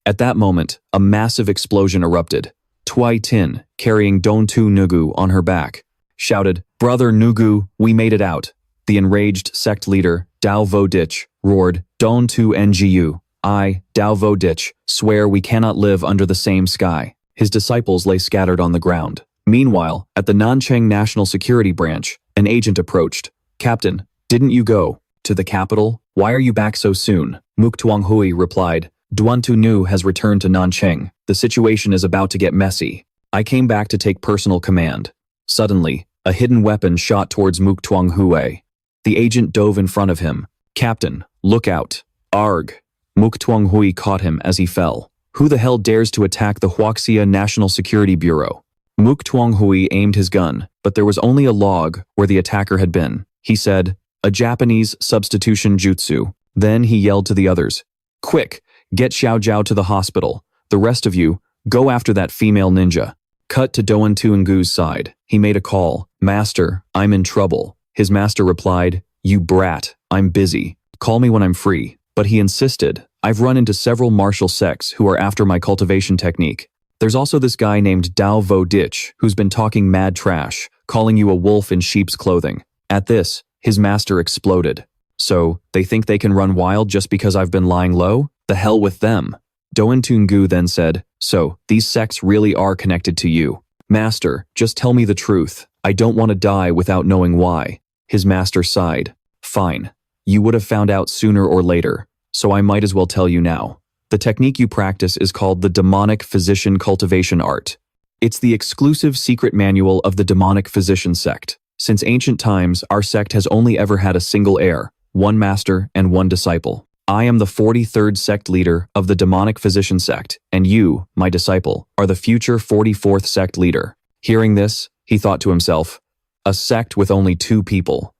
Speaker 1: At that moment, a massive explosion erupted. Tui Tin, carrying Don Tu Nugu on her back, shouted, Brother Nugu, we made it out. The enraged sect leader, Dao Vo Dich, roared, Don Tu Ngu, I, Dao Vo Dich, swear we cannot live under the same sky. His disciples lay scattered on the ground. Meanwhile, at the Nancheng National Security Branch, an agent approached. Captain, didn't you go to the capital? Why are you back so soon? Muk Tuang Hui replied, Duan Tu Nu has returned to Nancheng. The situation is about to get messy. I came back to take personal command. Suddenly, a hidden weapon shot towards Muk Tuang Hui. The agent dove in front of him. Captain, look out. Arg. Muk Tuang Hui caught him as he fell. Who the hell dares to attack the Huaxia National Security Bureau? Muk Tuang Hui aimed his gun, but there was only a log where the attacker had been. He said, a Japanese substitution jutsu. Then he yelled to the others, quick, get Xiao Zhao to the hospital. The rest of you, go after that female ninja. Cut to Doan Tuangu's side. He made a call. Master, I'm in trouble. His master replied, you brat, I'm busy. Call me when I'm free. But he insisted, I've run into several martial sects who are after my cultivation technique. There's also this guy named Dao Vo Dich who's been talking mad trash, calling you a wolf in sheep's clothing. At this, his master exploded. So, they think they can run wild just because I've been lying low? The hell with them. Doan Tungu then said, so, these sects really are connected to you. Master, just tell me the truth. I don't want to die without knowing why. His master sighed. Fine. You would have found out sooner or later, so I might as well tell you now. The technique you practice is called the Demonic Physician Cultivation Art. It's the exclusive secret manual of the Demonic Physician sect. Since ancient times, our sect has only ever had a single heir, one master and one disciple. I am the 43rd sect leader of the demonic physician sect, and you, my disciple, are the future 44th sect leader. Hearing this, he thought to himself, a sect with only 2 people.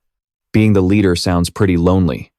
Speaker 1: Being the leader sounds pretty lonely.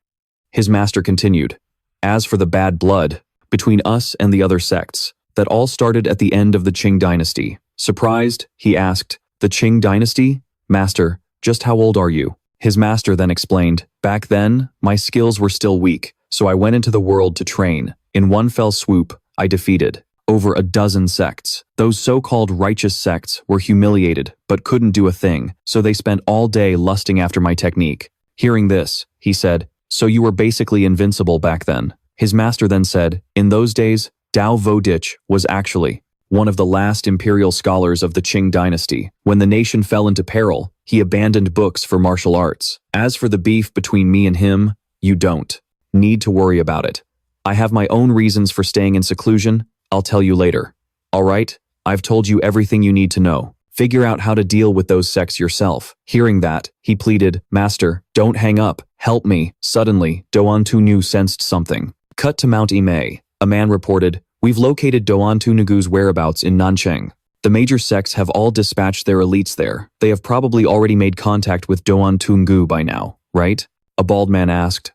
Speaker 1: His master continued, as for the bad blood between us and the other sects, that all started at the end of the Qing dynasty. Surprised, he asked, the Qing dynasty? Master, just how old are you? His master then explained, back then, my skills were still weak, so I went into the world to train. In one fell swoop, I defeated over a dozen sects. Those so-called righteous sects were humiliated, but couldn't do a thing, so they spent all day lusting after my technique. Hearing this, he said, so you were basically invincible back then. His master then said, in those days, Dao Vodich was actually one of the last imperial scholars of the Qing dynasty. When the nation fell into peril, he abandoned books for martial arts. As for the beef between me and him, you don't need to worry about it. I have my own reasons for staying in seclusion. I'll tell you later. All right, I've told you everything you need to know. Figure out how to deal with those sects yourself. Hearing that, he pleaded, Master, don't hang up. Help me. Suddenly, Doan Tunu sensed something. Cut to Mount Imei. A man reported, we've located Doan Tunugu's whereabouts in Nancheng. The major sects have all dispatched their elites there. They have probably already made contact with Doan Tungu by now, right? A bald man asked.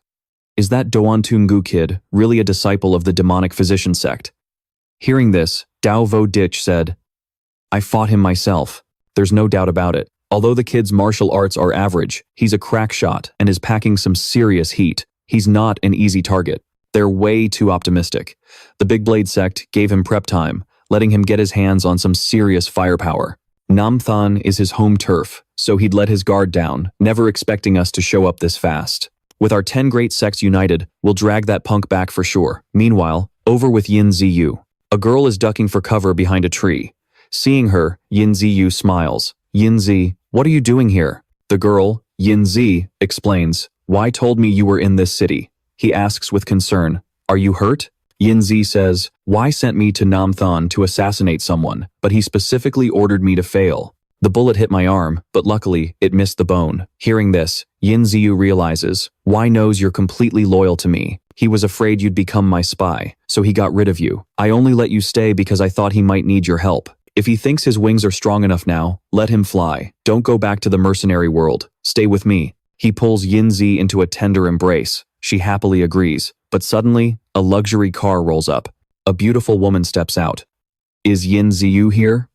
Speaker 1: Is that Doan Tungu kid really a disciple of the demonic physician sect? Hearing this, Dao Vo Dich said, I fought him myself. There's no doubt about it. Although the kid's martial arts are average, he's a crack shot and is packing some serious heat. He's not an easy target. They're way too optimistic. The Big Blade sect gave him prep time, letting him get his hands on some serious firepower. Namthan is his home turf, so he'd let his guard down, never expecting us to show up this fast. With our 10 great sects united, we'll drag that punk back for sure. Meanwhile, over with Yin Ziyu. A girl is ducking for cover behind a tree. Seeing her, Yin Ziyu smiles. Yin Zi, what are you doing here? The girl, Yin Zi, explains, why told me you were in this city? He asks with concern, are you hurt? Yin Zi says, why sent me to Namthan to assassinate someone, but he specifically ordered me to fail. The bullet hit my arm, but luckily, it missed the bone. Hearing this, Yin Ziyu realizes, why knows you're completely loyal to me. He was afraid you'd become my spy, so he got rid of you. I only let you stay because I thought he might need your help. If he thinks his wings are strong enough now, let him fly. Don't go back to the mercenary world. Stay with me. He pulls Yin Zi into a tender embrace. She happily agrees, but suddenly, a luxury car rolls up. A beautiful woman steps out. Is Yin Ziyu here?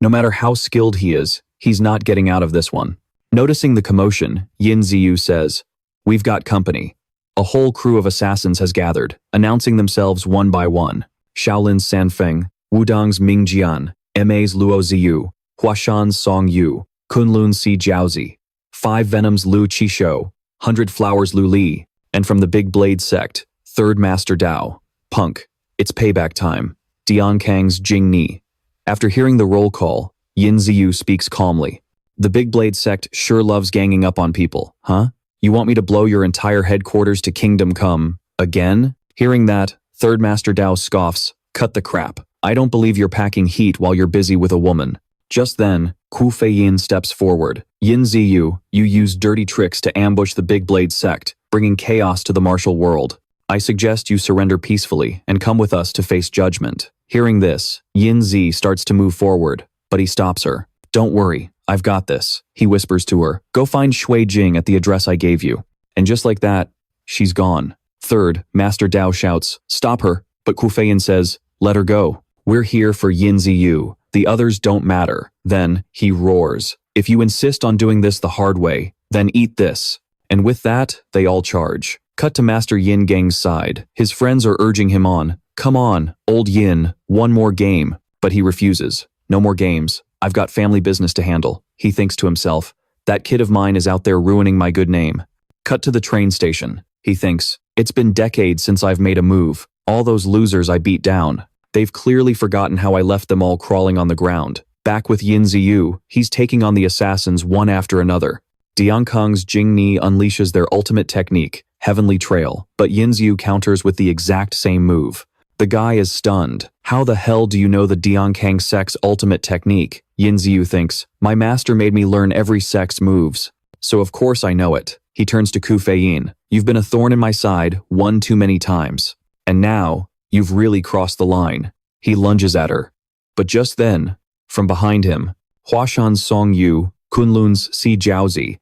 Speaker 1: No matter how skilled he is, he's not getting out of this one. Noticing the commotion, Yin Ziyu says, we've got company. A whole crew of assassins has gathered, announcing themselves one by one. Shaolin's Sanfeng, Wudong's Ming Jian, MA's Luo Ziyu, Huashan's Song Yu, Kunlun's Si Jiaozi, 5 Venoms Lu Qishou, 100 Flowers Lu Li, and from the Big Blade sect, 3rd Master Dao. Punk, it's payback time. Diankang's Jing Ni. After hearing the roll call, Yin Ziyu speaks calmly. The Big Blade sect sure loves ganging up on people, huh? You want me to blow your entire headquarters to Kingdom Come again? Hearing that, 3rd Master Dao scoffs, cut the crap. I don't believe you're packing heat while you're busy with a woman. Just then, Ku Feiyin steps forward. Yin Ziyu, you used dirty tricks to ambush the Big Blade sect, bringing chaos to the martial world. I suggest you surrender peacefully and come with us to face judgment. Hearing this, Yin Zi starts to move forward, but he stops her. Don't worry, I've got this. He whispers to her, go find Shui Jing at the address I gave you. And just like that, she's gone. 3rd, Master Dao shouts, stop her, but Ku Feiyin says, let her go. We're here for Yin Ziyu. The others don't matter. Then, he roars. If you insist on doing this the hard way, then eat this. And with that, they all charge. Cut to Master Yin Gang's side. His friends are urging him on. Come on, old Yin, one more game. But he refuses. No more games. I've got family business to handle. He thinks to himself, that kid of mine is out there ruining my good name. Cut to the train station. He thinks, it's been decades since I've made a move. All those losers I beat down. They've clearly forgotten how I left them all crawling on the ground. Back with Yin Ziyu, he's taking on the assassins one after another. Diankang's Jing Ni unleashes their ultimate technique, Heavenly Trail, but Yin Ziyu counters with the exact same move. The guy is stunned. How the hell do you know the Diankang sect's ultimate technique? Yin Ziyu thinks, my master made me learn every sect's moves, so of course I know it. He turns to Ku Feiyin. You've been a thorn in my side one too many times. And now, you've really crossed the line. He lunges at her. But just then, from behind him, Huashan's Song Yu, Kunlun's Si Jiaozi,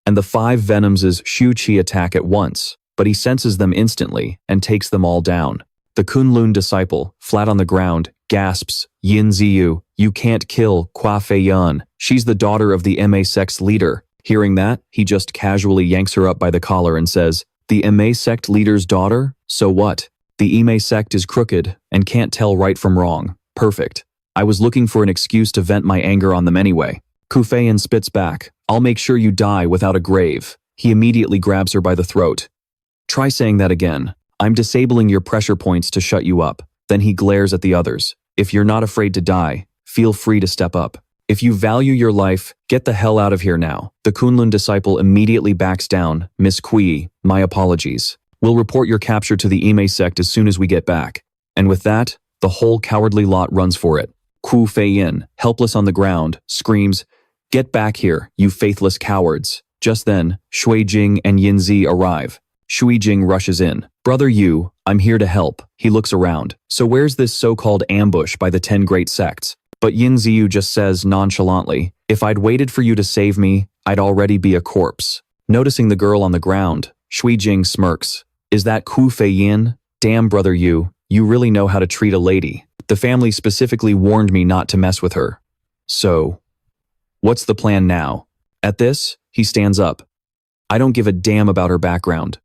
Speaker 1: and the 5 Venoms' Shu Qi attack at once, but he senses them instantly and takes them all down. The Kunlun disciple, flat on the ground, gasps, Yin Ziyu, you can't kill Kwa Feiyan. She's the daughter of the MA sect's leader. Hearing that, he just casually yanks her up by the collar and says, the MA sect leader's daughter? So what? The MA sect is crooked and can't tell right from wrong. Perfect. I was looking for an excuse to vent my anger on them anyway. Ku Feiyan spits back. I'll make sure you die without a grave. He immediately grabs her by the throat. Try saying that again. I'm disabling your pressure points to shut you up. Then he glares at the others. If you're not afraid to die, feel free to step up. If you value your life, get the hell out of here now. The Kunlun disciple immediately backs down. Miss Kui, my apologies. We'll report your capture to the Ime sect as soon as we get back. And with that, the whole cowardly lot runs for it. Ku Feiyin, helpless on the ground, screams, get back here, you faithless cowards. Just then, Shui Jing and Yin Zi arrive. Shui Jing rushes in. Brother Yu, I'm here to help. He looks around. So where's this so-called ambush by the 10 great sects? But Yin Ziyu just says nonchalantly, if I'd waited for you to save me, I'd already be a corpse. Noticing the girl on the ground, Shui Jing smirks. Is that Ku Feiyin? Damn, Brother Yu, you really know how to treat a lady. The family specifically warned me not to mess with her. So, what's the plan now? At this, he stands up. I don't give a damn about her background.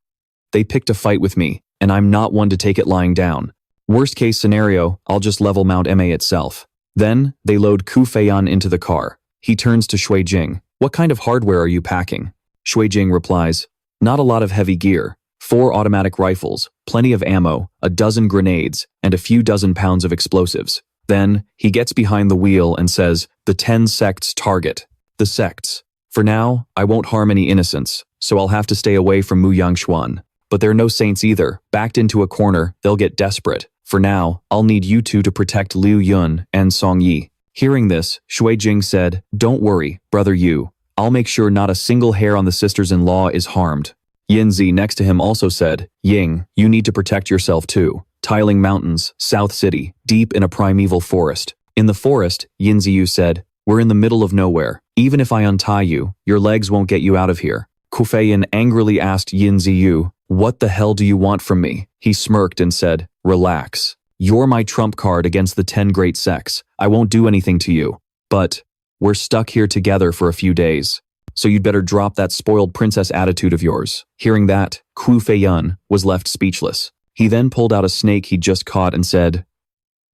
Speaker 1: They picked a fight with me, and I'm not one to take it lying down. Worst case scenario, I'll just level Mount Ma itself. Then, they load Ku Feiyan into the car. He turns to Shui Jing. What kind of hardware are you packing? Shui Jing replies, not a lot of heavy gear. 4 automatic rifles, plenty of ammo, a dozen grenades, and a few dozen pounds of explosives. Then, he gets behind the wheel and says, the 10 sects target. The sects. For now, I won't harm any innocents, so I'll have to stay away from Mu Yangshuan. But they're no saints either. Backed into a corner, they'll get desperate. For now, I'll need you two to protect Liu Yun and Song Yi. Hearing this, Shui Jing said, don't worry, Brother Yu. I'll make sure not a single hair on the sisters-in-law is harmed. Yin Zi next to him also said, Ying, you need to protect yourself too. Tiling Mountains, South City, deep in a primeval forest. In the forest, Yin Ziyu said, we're in the middle of nowhere. Even if I untie you, your legs won't get you out of here. Ku Feiyin angrily asked Yin Ziyu, what the hell do you want from me? He smirked and said, relax. You're my trump card against the 10 great sects. I won't do anything to you. But we're stuck here together for a few days. So you'd better drop that spoiled princess attitude of yours. Hearing that, Ku Feiyan was left speechless. He then pulled out a snake he'd just caught and said,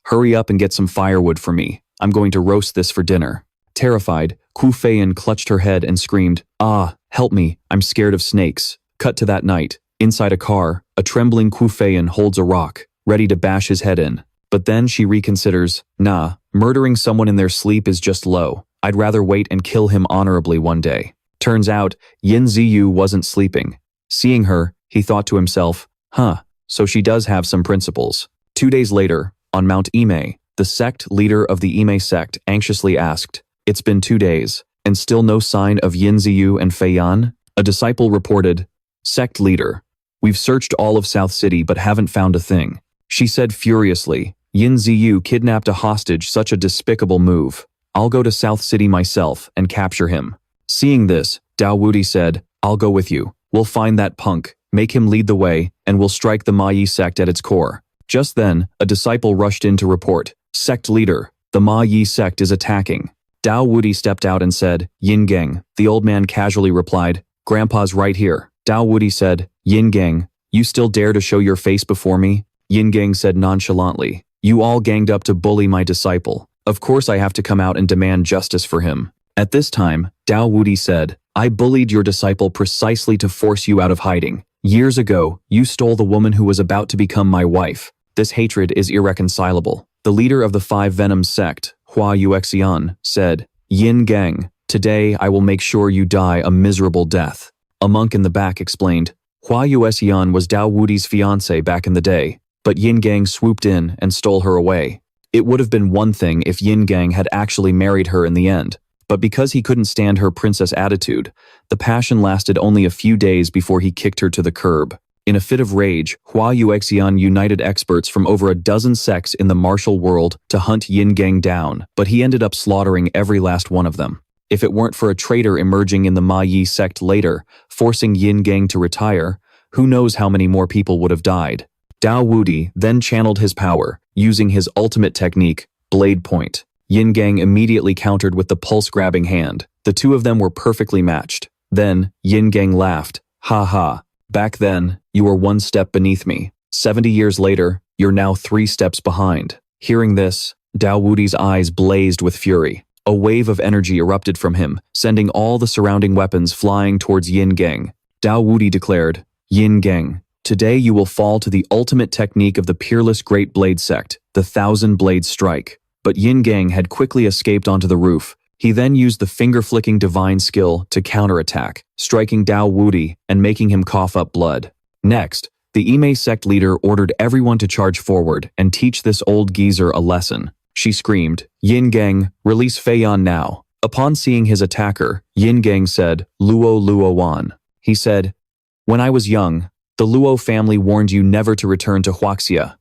Speaker 1: hurry up and get some firewood for me. I'm going to roast this for dinner. Terrified, Ku Feiyan clutched her head and screamed, ah, help me, I'm scared of snakes. Cut to that night. Inside a car, a trembling Ku Feiyan holds a rock, ready to bash his head in. But then she reconsiders, nah, murdering someone in their sleep is just low. I'd rather wait and kill him honorably one day. Turns out, Yin Ziyu wasn't sleeping. Seeing her, he thought to himself, so she does have some principles. 2 days later, on Mount Ime, the sect leader of the Ime sect anxiously asked, it's been 2 days, and still no sign of Yin Ziyu and Feiyan? A disciple reported, sect leader, we've searched all of South City but haven't found a thing. She said furiously, Yin Ziyu kidnapped a hostage, such a despicable move. I'll go to South City myself and capture him. Seeing this, Dao Wudi said, I'll go with you. We'll find that punk, make him lead the way, and we'll strike the Ma Yi sect at its core. Just then, a disciple rushed in to report, sect leader, the Ma Yi sect is attacking. Dao Wudi stepped out and said, Yin Gang. The old man casually replied, Grandpa's right here. Dao Wudi said, Yin Gang, you still dare to show your face before me? Yin Gang said nonchalantly, you all ganged up to bully my disciple. Of course I have to come out and demand justice for him. At this time, Dao Wudi said, I bullied your disciple precisely to force you out of hiding. Years ago, you stole the woman who was about to become my wife. This hatred is irreconcilable. The leader of the 5 Venom sect, Hua Yuexian, said, Yin Gang, today I will make sure you die a miserable death. A monk in the back explained, Hua Yuexian was Dao Wudi's fiancée back in the day, but Yin Gang swooped in and stole her away. It would have been one thing if Yin Gang had actually married her in the end, But because he couldn't stand her princess attitude, the passion lasted only a few days before he kicked her to the curb. In a fit of rage, Hua Yuexian united experts from over a dozen sects in the martial world to hunt Yin Gang down, but he ended up slaughtering every last one of them. If it weren't for a traitor emerging in the Ma Yi sect later, forcing Yin Gang to retire, who knows how many more people would have died. Dao Wudi then channeled his power, using his ultimate technique, Blade Point. Yin Gang immediately countered with the pulse-grabbing hand. The two of them were perfectly matched. Then, Yin Gang laughed. Ha ha. Back then, you were one step beneath me. 70 years later, you're now 3 steps behind. Hearing this, Dao Wudi's eyes blazed with fury. A wave of energy erupted from him, sending all the surrounding weapons flying towards Yin Gang. Dao Wudi declared, Yin Gang, today you will fall to the ultimate technique of the peerless Great Blade Sect, the 1,000 Blade Strike. But Yin Gang had quickly escaped onto the roof. He then used the finger-flicking divine skill to counterattack, striking Dao Wudi and making him cough up blood. Next, the Ime sect leader ordered everyone to charge forward and teach this old geezer a lesson. She screamed, Yin Gang, release Feiyan now. Upon seeing his attacker, Yin Gang said, Luo Luo Wan. He said, when I was young, the Luo family warned you never to return to Huaxia.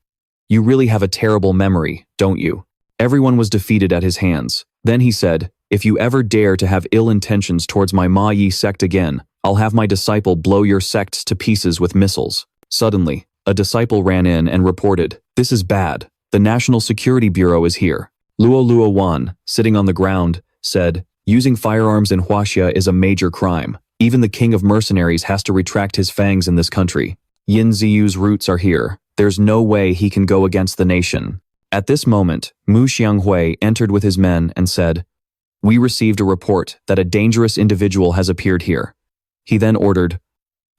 Speaker 1: You really have a terrible memory, don't you? Everyone was defeated at his hands. Then he said, if you ever dare to have ill intentions towards my Ma Yi sect again, I'll have my disciple blow your sects to pieces with missiles. Suddenly, a disciple ran in and reported, this is bad. The National Security Bureau is here. Luo Luo Wan, sitting on the ground, said, using firearms in Huaxia is a major crime. Even the king of mercenaries has to retract his fangs in this country. Yin Ziyu's roots are here. There's no way he can go against the nation. At this moment, Mu Xianghui entered with his men and said, we received a report that a dangerous individual has appeared here. He then ordered,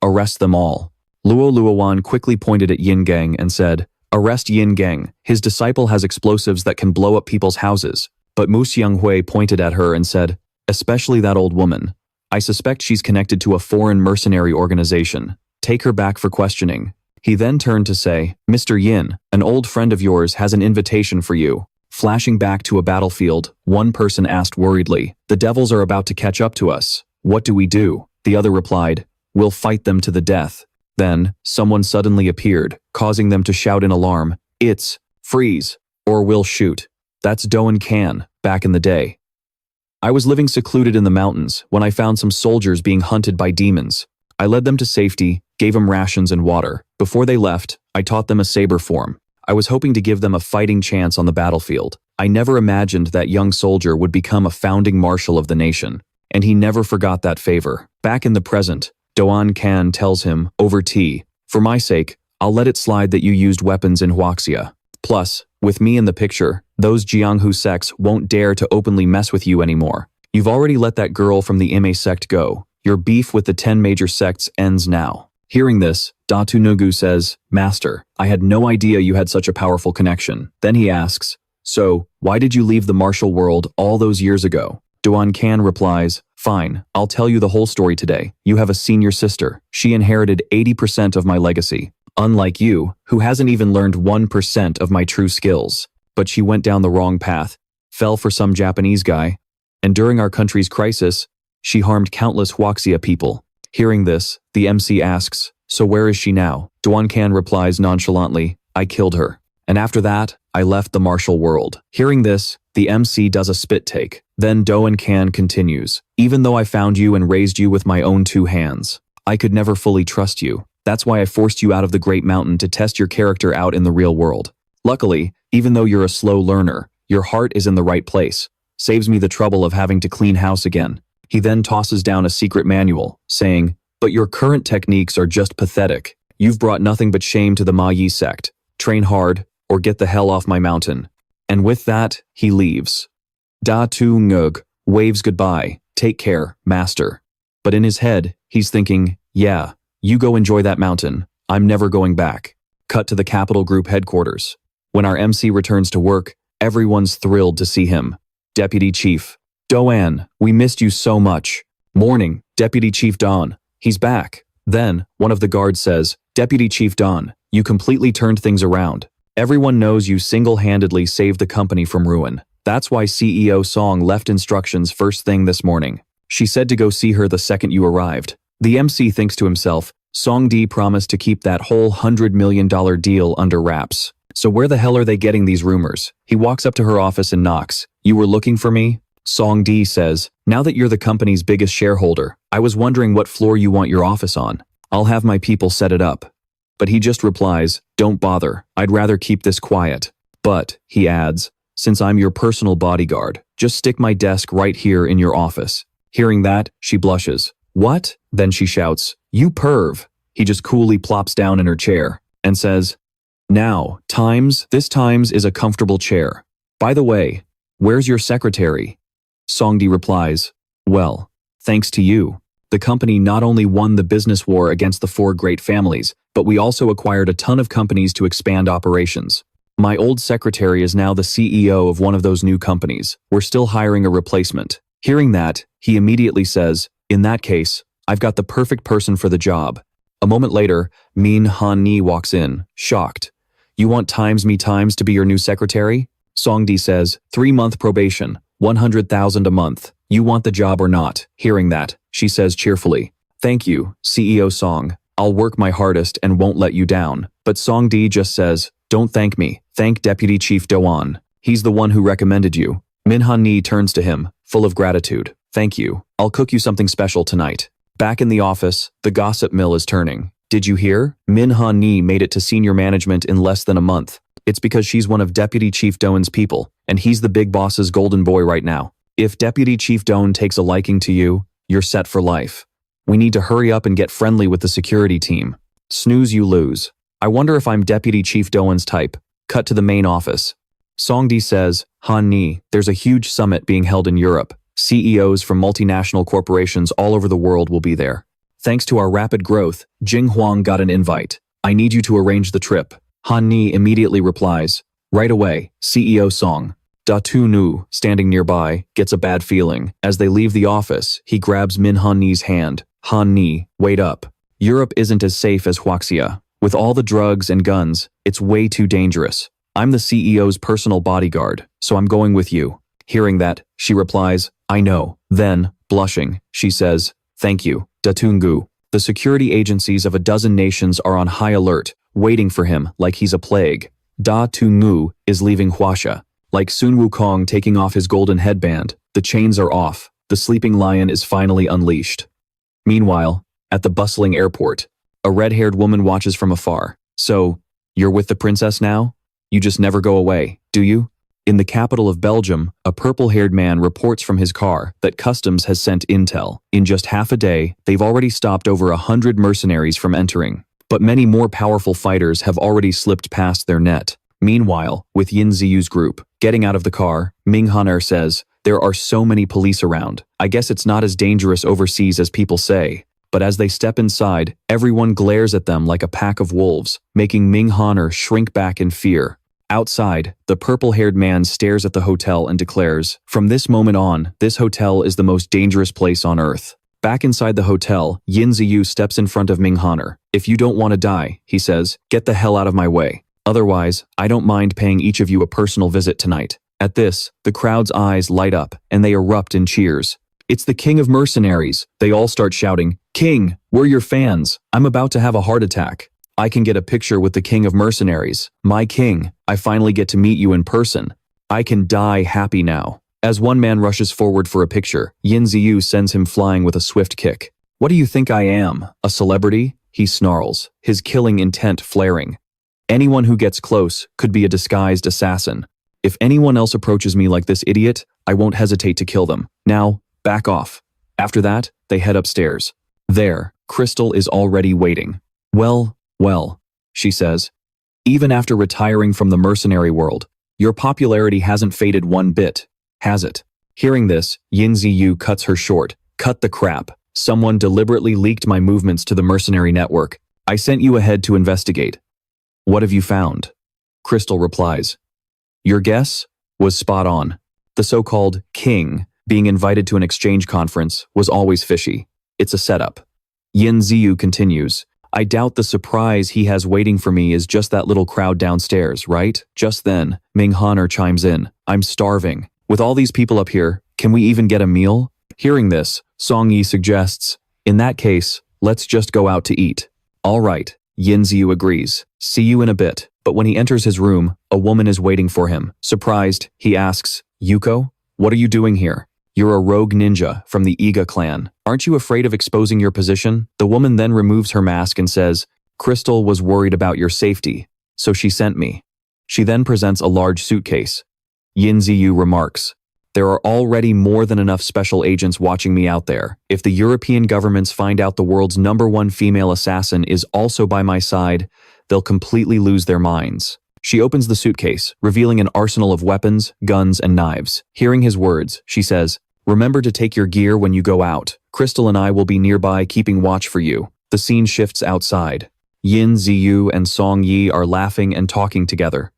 Speaker 1: arrest them all. Luo Luowan quickly pointed at Yin Gang and said, arrest Yin Gang. His disciple has explosives that can blow up people's houses. But Mu Xianghui pointed at her and said, especially that old woman. I suspect she's connected to a foreign mercenary organization. Take her back for questioning. He then turned to say, Mr. Yin, an old friend of yours has an invitation for you. Flashing back to a battlefield, one person asked worriedly, the devils are about to catch up to us. What do we do? The other replied, we'll fight them to the death. Then, someone suddenly appeared, causing them to shout in alarm, it's, freeze, or we'll shoot. That's Doan Can, back in the day. I was living secluded in the mountains when I found some soldiers being hunted by demons. I led them to safety, gave them rations and water. Before they left, I taught them a saber form. I was hoping to give them a fighting chance on the battlefield. I never imagined that young soldier would become a founding marshal of the nation. And he never forgot that favor. Back in the present, Doan Can tells him, over tea. For my sake, I'll let it slide that you used weapons in Huaxia. Plus, with me in the picture, those Jianghu sects won't dare to openly mess with you anymore. You've already let that girl from the Ime sect go. Your beef with the 10 major sects ends now. Hearing this, Datu Nugu says, Master, I had no idea you had such a powerful connection. Then he asks, so, why did you leave the martial world all those years ago? Duan Can replies, fine, I'll tell you the whole story today. You have a senior sister. She inherited 80% of my legacy. Unlike you, who hasn't even learned 1% of my true skills. But she went down the wrong path, fell for some Japanese guy, and during our country's crisis, she harmed countless Huaxia people. Hearing this, the MC asks, so where is she now? Duan Can replies nonchalantly, I killed her. And after that, I left the martial world. Hearing this, the MC does a spit take. Then Doan Can continues, even though I found you and raised you with my own 2 hands, I could never fully trust you. That's why I forced you out of the Great Mountain to test your character out in the real world. Luckily, even though you're a slow learner, your heart is in the right place. Saves me the trouble of having to clean house again. He then tosses down a secret manual, saying, but your current techniques are just pathetic. You've brought nothing but shame to the Ma Yi sect. Train hard, or get the hell off my mountain. And with that, he leaves. Da Tu Ngug waves goodbye, take care, master. But in his head, he's thinking, yeah, you go enjoy that mountain. I'm never going back. Cut to the Capital Group headquarters. When our MC returns to work, everyone's thrilled to see him. Deputy Chief. Doan, we missed you so much. Morning, Deputy Chief Don. He's back. Then, one of the guards says, Deputy Chief Don, you completely turned things around. Everyone knows you single-handedly saved the company from ruin. That's why CEO Song left instructions first thing this morning. She said to go see her the second you arrived. The MC thinks to himself, Song Di promised to keep that whole $100 million deal under wraps. So where the hell are they getting these rumors? He walks up to her office and knocks. You were looking for me? Song Di says, now that you're the company's biggest shareholder, I was wondering what floor you want your office on. I'll have my people set it up. But he just replies, don't bother, I'd rather keep this quiet. But, he adds, since I'm your personal bodyguard, just stick my desk right here in your office. Hearing that, she blushes. What? Then she shouts, you perv. He just coolly plops down in her chair and says, now, this Times is a comfortable chair. By the way, where's your secretary? Songdi replies, well, thanks to you. The company not only won the business war against the four great families, but we also acquired a ton of companies to expand operations. My old secretary is now the CEO of one of those new companies. We're still hiring a replacement. Hearing that, he immediately says, in that case, I've got the perfect person for the job. A moment later, Min Han Ni walks in, shocked. You want Times to be your new secretary? Songdi says, 3-month probation, 100,000 a month. You want the job or not? Hearing that, she says cheerfully, thank you, CEO Song. I'll work my hardest and won't let you down. But Songdi just says, don't thank me, thank Deputy Chief Doan. He's the one who recommended you. Min Han Ni turns to him, full of gratitude. Thank you. I'll cook you something special tonight. Back in the office, the gossip mill is turning. Did you hear? Min Han Ni made it to senior management in less than a month. It's because she's one of Deputy Chief Doan's people, and he's the big boss's golden boy right now. If Deputy Chief Doan takes a liking to you, you're set for life. We need to hurry up and get friendly with the security team. Snooze you lose. I wonder if I'm Deputy Chief Doan's type. Cut to the main office. Songdi says, Han Ni, there's a huge summit being held in Europe. CEOs from multinational corporations all over the world will be there. Thanks to our rapid growth, Jing Huang got an invite. I need you to arrange the trip. Han Ni immediately replies, right away, CEO Song. Da Tu Nu, standing nearby, gets a bad feeling. As they leave the office, he grabs Min Han Ni's hand. Han Ni, wait up. Europe isn't as safe as Huaxia. With all the drugs and guns, it's way too dangerous. I'm the CEO's personal bodyguard, so I'm going with you. Hearing that, she replies, I know. Then, blushing, she says, thank you, Datungu. The security agencies of a dozen nations are on high alert, waiting for him like he's a plague. Da Tungu is leaving Huaxia. Like Sun Wukong taking off his golden headband, the chains are off. The sleeping lion is finally unleashed. Meanwhile, at the bustling airport, a red-haired woman watches from afar. So, you're with the princess now? You just never go away, do you? In the capital of Belgium, a purple-haired man reports from his car that customs has sent intel. In just half a day, they've already stopped over 100 mercenaries from entering. But many more powerful fighters have already slipped past their net. Meanwhile, with Yin Ziyu's group, getting out of the car, Ming Haner says, there are so many police around. I guess it's not as dangerous overseas as people say. But as they step inside, everyone glares at them like a pack of wolves, making Ming Haner shrink back in fear. Outside, the purple-haired man stares at the hotel and declares, from this moment on, this hotel is the most dangerous place on earth. Back inside the hotel, Yin Ziyu steps in front of Ming Haner. If you don't want to die, he says, get the hell out of my way. Otherwise, I don't mind paying each of you a personal visit tonight. At this, the crowd's eyes light up, and they erupt in cheers. It's the king of mercenaries. They all start shouting, King, we're your fans. I'm about to have a heart attack. I can get a picture with the king of mercenaries. My king, I finally get to meet you in person. I can die happy now. As one man rushes forward for a picture, Yin Ziyu sends him flying with a swift kick. What do you think I am? A celebrity? He snarls, his killing intent flaring. Anyone who gets close could be a disguised assassin. If anyone else approaches me like this idiot, I won't hesitate to kill them. Now, back off. After that, they head upstairs. There, Crystal is already waiting. Well, she says. Even after retiring from the mercenary world, your popularity hasn't faded one bit, has it? Hearing this, Yin Ziyu cuts her short. Cut the crap. Someone deliberately leaked my movements to the mercenary network. I sent you ahead to investigate. What have you found? Crystal replies. Your guess was spot on. The so-called king being invited to an exchange conference was always fishy. It's a setup. Yin Ziyu continues. I doubt the surprise he has waiting for me is just that little crowd downstairs, right? Just then, Ming Haner chimes in. I'm starving. With all these people up here, can we even get a meal? Hearing this, Song Yi suggests, in that case, let's just go out to eat. All right, Yin Ziyu agrees. See you in a bit. But when he enters his room, a woman is waiting for him. Surprised, he asks, Yuko, what are you doing here? You're a rogue ninja from the Iga clan. Aren't you afraid of exposing your position? The woman then removes her mask and says, Crystal was worried about your safety, so she sent me. She then presents a large suitcase. Yin Ziyu remarks, there are already more than enough special agents watching me out there. If the European governments find out the world's #1 female assassin is also by my side, they'll completely lose their minds. She opens the suitcase, revealing an arsenal of weapons, guns, and knives. Hearing his words, she says, remember to take your gear when you go out. Crystal and I will be nearby keeping watch for you. The scene shifts outside. Yin Ziyu and Song Yi are laughing and talking together.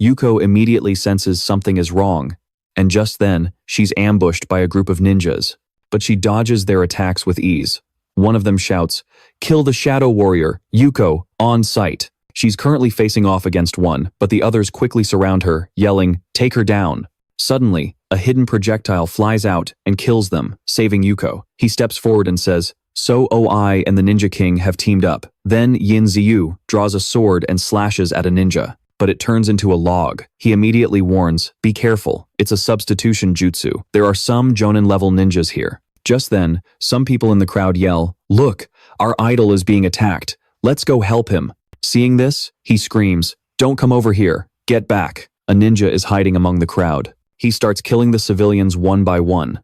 Speaker 1: Yuko immediately senses something is wrong, and just then, she's ambushed by a group of ninjas. But she dodges their attacks with ease. One of them shouts, kill the Shadow Warrior, Yuko, on sight. She's currently facing off against one, but the others quickly surround her, yelling, take her down. Suddenly, a hidden projectile flies out and kills them, saving Yuko. He steps forward and says, so I and the Ninja King have teamed up. Then Yin Ziyu draws a sword and slashes at a ninja, but it turns into a log. He immediately warns, be careful, it's a substitution jutsu. There are some Jonin-level ninjas here. Just then, some people in the crowd yell, look, our idol is being attacked. Let's go help him. Seeing this, he screams, don't come over here, get back. A ninja is hiding among the crowd. He starts killing the civilians one by one.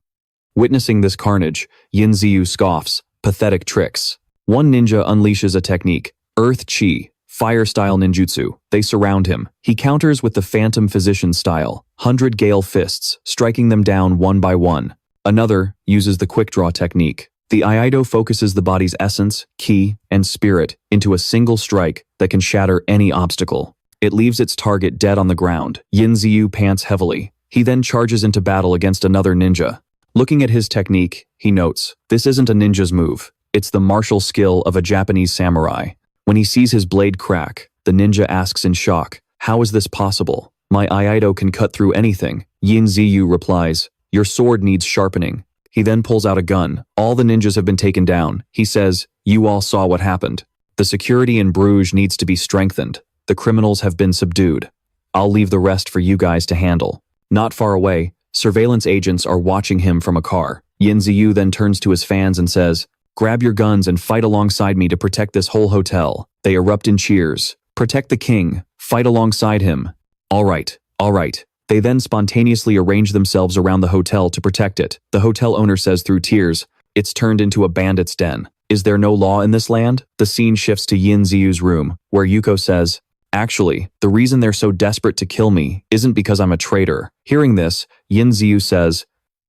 Speaker 1: Witnessing this carnage, Yin Ziyu scoffs, pathetic tricks. One ninja unleashes a technique, Earth Chi, fire-style ninjutsu. They surround him. He counters with the Phantom Physician style, 100 Gale Fists, striking them down one by one. Another uses the quick draw technique. The Iaido focuses the body's essence, ki, and spirit into a single strike that can shatter any obstacle. It leaves its target dead on the ground. Yin Ziyu pants heavily. He then charges into battle against another ninja. Looking at his technique, he notes, this isn't a ninja's move. It's the martial skill of a Japanese samurai. When he sees his blade crack, the ninja asks in shock, how is this possible? My Iaido can cut through anything. Yin Ziyu replies, your sword needs sharpening. He then pulls out a gun. All the ninjas have been taken down. He says, you all saw what happened. The security in Bruges needs to be strengthened. The criminals have been subdued. I'll leave the rest for you guys to handle. Not far away, surveillance agents are watching him from a car. Yin Ziyu then turns to his fans and says, grab your guns and fight alongside me to protect this whole hotel. They erupt in cheers. Protect the king. Fight alongside him. All right, all right. They then spontaneously arrange themselves around the hotel to protect it. The hotel owner says through tears, it's turned into a bandit's den. Is there no law in this land? The scene shifts to Yin Ziyu's room, where Yuko says, actually, the reason they're so desperate to kill me isn't because I'm a traitor. Hearing this, Yin Ziyu says,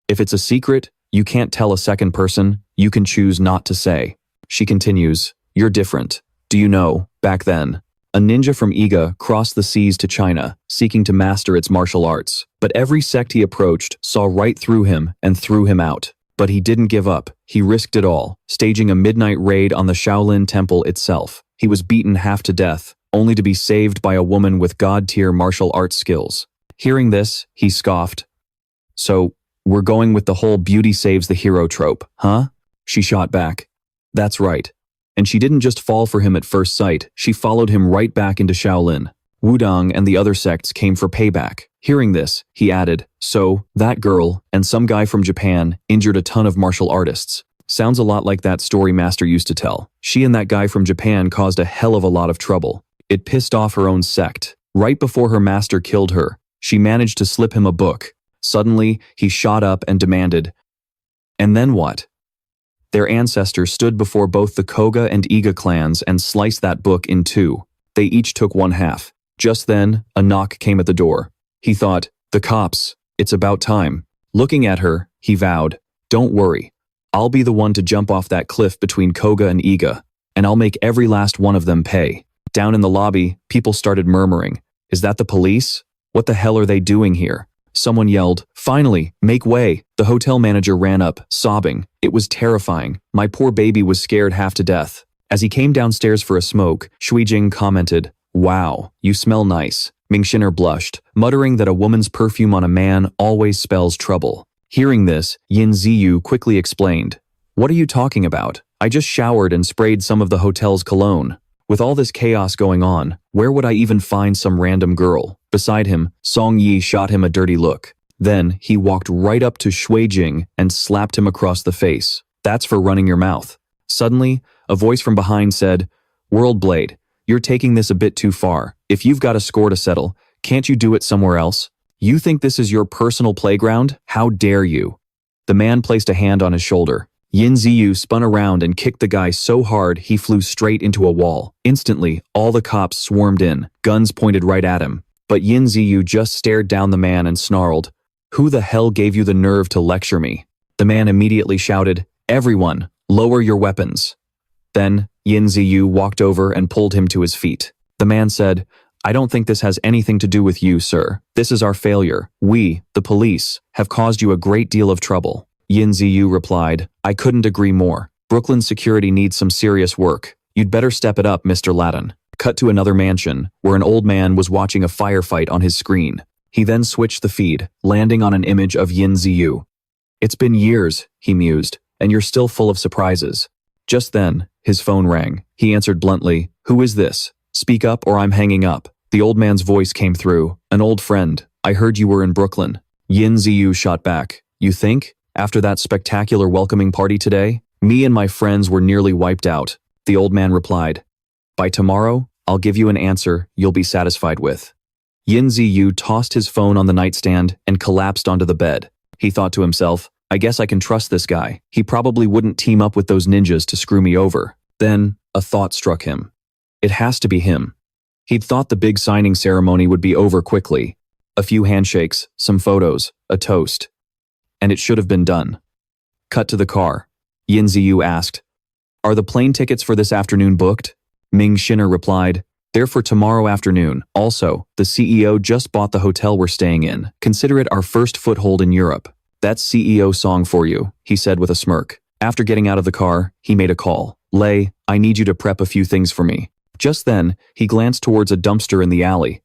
Speaker 1: if it's a secret, you can't tell a second person, you can choose not to say. She continues, you're different. Do you know, back then, a ninja from Iga crossed the seas to China, seeking to master its martial arts. But every sect he approached saw right through him and threw him out. But he didn't give up. He risked it all, staging a midnight raid on the Shaolin Temple itself. He was beaten half to death, only to be saved by a woman with god-tier martial arts skills. Hearing this, he scoffed. So, we're going with the whole beauty saves the hero trope, huh? She shot back. That's right. And she didn't just fall for him at first sight, she followed him right back into Shaolin. Wudong and the other sects came for payback. Hearing this, he added, so, that girl, and some guy from Japan, injured a ton of martial artists. Sounds a lot like that story Master used to tell. She and that guy from Japan caused a hell of a lot of trouble. It pissed off her own sect. Right before her master killed her, she managed to slip him a book. Suddenly, he shot up and demanded, and then what? Their ancestors stood before both the Koga and Iga clans and sliced that book in two. They each took one half. Just then, a knock came at the door. He thought, the cops, it's about time. Looking at her, he vowed, don't worry. I'll be the one to jump off that cliff between Koga and Iga, and I'll make every last one of them pay. Down in the lobby, people started murmuring, is that the police? What the hell are they doing here? Someone yelled, finally, make way. The hotel manager ran up, sobbing. It was terrifying. My poor baby was scared half to death. As he came downstairs for a smoke, Shuijing commented, wow, you smell nice. Ming Xiner blushed, muttering that a woman's perfume on a man always spells trouble. Hearing this, Yin Ziyu quickly explained, "What are you talking about? I just showered and sprayed some of the hotel's cologne. With all this chaos going on, where would I even find some random girl?" Beside him, Song Yi shot him a dirty look. Then, he walked right up to Shui Jing and slapped him across the face. "That's for running your mouth." Suddenly, a voice from behind said, "World Blade, you're taking this a bit too far. If you've got a score to settle, can't you do it somewhere else? You think this is your personal playground? How dare you?" The man placed a hand on his shoulder. Yin Ziyu spun around and kicked the guy so hard he flew straight into a wall. Instantly, all the cops swarmed in, guns pointed right at him. But Yin Ziyu just stared down the man and snarled, "Who the hell gave you the nerve to lecture me?" The man immediately shouted, "Everyone, lower your weapons." Then, Yin Ziyu walked over and pulled him to his feet. The man said, "I don't think this has anything to do with you, sir. This is our failure. We, the police, have caused you a great deal of trouble." Yin Ziyu replied, "I couldn't agree more. Brooklyn's security needs some serious work. You'd better step it up, Mr. Latin." Cut to another mansion, where an old man was watching a firefight on his screen. He then switched the feed, landing on an image of Yin Ziyu. "It's been years," he mused, "and you're still full of surprises." Just then, his phone rang. He answered bluntly, "Who is this? Speak up or I'm hanging up." The old man's voice came through. "An old friend. I heard you were in Brooklyn." Yin Ziyu shot back, "You think? After that spectacular welcoming party today? Me and my friends were nearly wiped out." The old man replied, "By tomorrow, I'll give you an answer you'll be satisfied with." Yin Ziyu tossed his phone on the nightstand and collapsed onto the bed. He thought to himself, "I guess I can trust this guy. He probably wouldn't team up with those ninjas to screw me over." Then, a thought struck him. It has to be him. He'd thought the big signing ceremony would be over quickly. A few handshakes, some photos, a toast. And it should have been done. Cut to the car. Yin Ziyu asked, "Are the plane tickets for this afternoon booked?" Ming Xiner replied, "They're for tomorrow afternoon. Also, the CEO just bought the hotel we're staying in. Consider it our first foothold in Europe." "That's CEO song for you," he said with a smirk. After getting out of the car, he made a call. "Lei, I need you to prep a few things for me." Just then, he glanced towards a dumpster in the alley